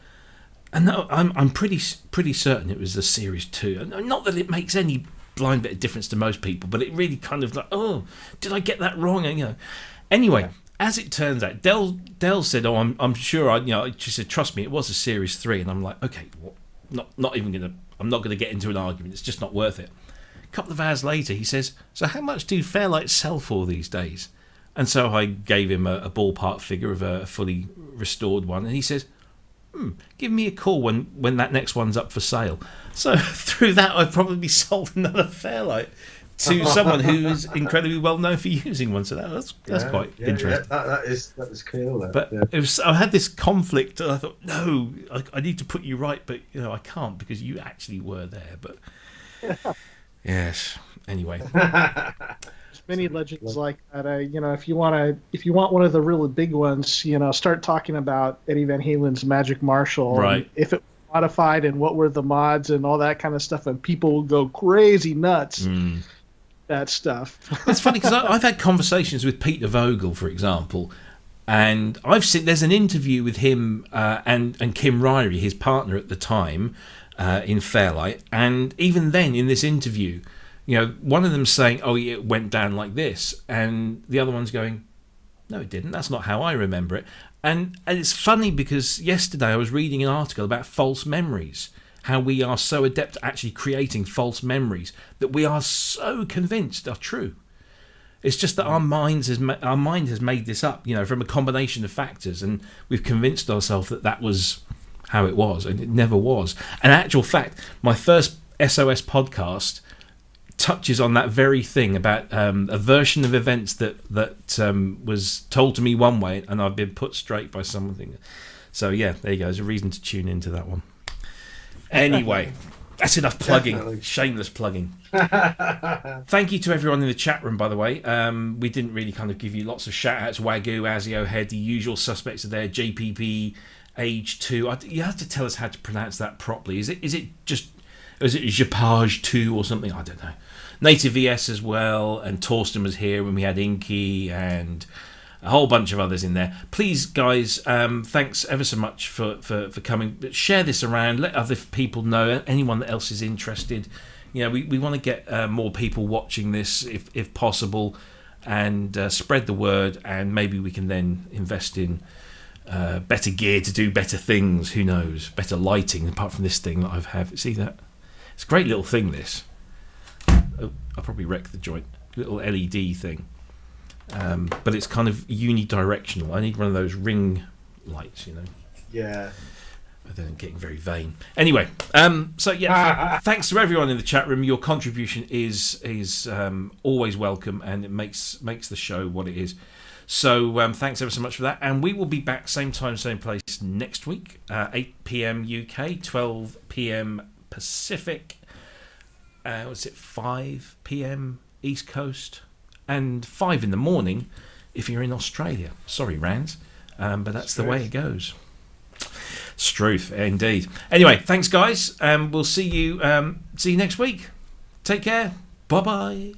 and I'm pretty certain it was the Series 2. Not that it makes any blind bit of difference to most people, but it really kind of like, oh, did I get that wrong? Anyway, as it turns out, Del said, "Oh, I'm sure." She said, "Trust me, it was a Series 3," and I'm like, "Okay, well, I'm not gonna get into an argument. It's just not worth it." A couple of hours later, he says, "So how much do Fairlights sell for these days?" And so I gave him a ballpark figure of a fully restored one, and he says, "Give me a call when that next one's up for sale." So through that, I've probably sold another Fairlight to someone who is incredibly well known for using one. So that's quite interesting. That is cool. But I had this conflict, and I thought, no, I need to put you right, but I can't because you actually were there. But yes, anyway. Many legends like that. If you want one of the really big ones, start talking about Eddie Van Halen's Magic Marshall, right? If it was modified and what were the mods and all that kind of stuff, and people will go crazy nuts. that stuff. It's funny because I've had conversations with Peter Vogel, for example, and I've seen there's an interview with him and Kim Ryrie, his partner at the time, in Fairlight, and even then in this interview, one of them's saying, "Oh, yeah, it went down like this," and the other one's going, "No, it didn't. That's not how I remember it." And it's funny because yesterday I was reading an article about false memories. How we are so adept at actually creating false memories that we are so convinced are true. It's just that our mind has made this up, from a combination of factors, and we've convinced ourselves that that was how it was, and it never was. And in actual fact, my first SOS podcast touches on that very thing about a version of events that was told to me one way, and I've been put straight by something. So yeah, there you go. There's a reason to tune into that one. Anyway, that's enough plugging. Definitely. Shameless plugging. Thank you to everyone in the chat room, by the way. We didn't really kind of give you lots of shout outs. Wagyu, Azio Head, the usual suspects are there. JPP, Age 2. You have to tell us how to pronounce that properly. Is it Japage 2 or something? I don't know. Native VS as well, and Torsten was here when we had Inky and a whole bunch of others in there. Please, guys, thanks ever so much for coming. Share this around. Let other people know. Anyone that else is interested. We want to get more people watching this if possible, and spread the word. And maybe we can then invest in better gear to do better things. Who knows? Better lighting apart from this thing that I have. See that? It's a great little thing. This. Oh, I'll probably wreck the joint. Little LED thing. But it's kind of unidirectional. I need one of those ring lights, Yeah. But then I'm getting very vain. Anyway, so yeah, thanks to everyone in the chat room. Your contribution is always welcome, and it makes the show what it is. So thanks ever so much for that. And we will be back same time, same place next week, 8 p.m. UK, 12 p.m. Pacific. What's it? 5 p.m. East Coast. And 5 in the morning if you're in Australia. Sorry, Rands, but that's the way it goes. Struth, indeed. Anyway, thanks, guys. We'll see you next week. Take care. Bye-bye.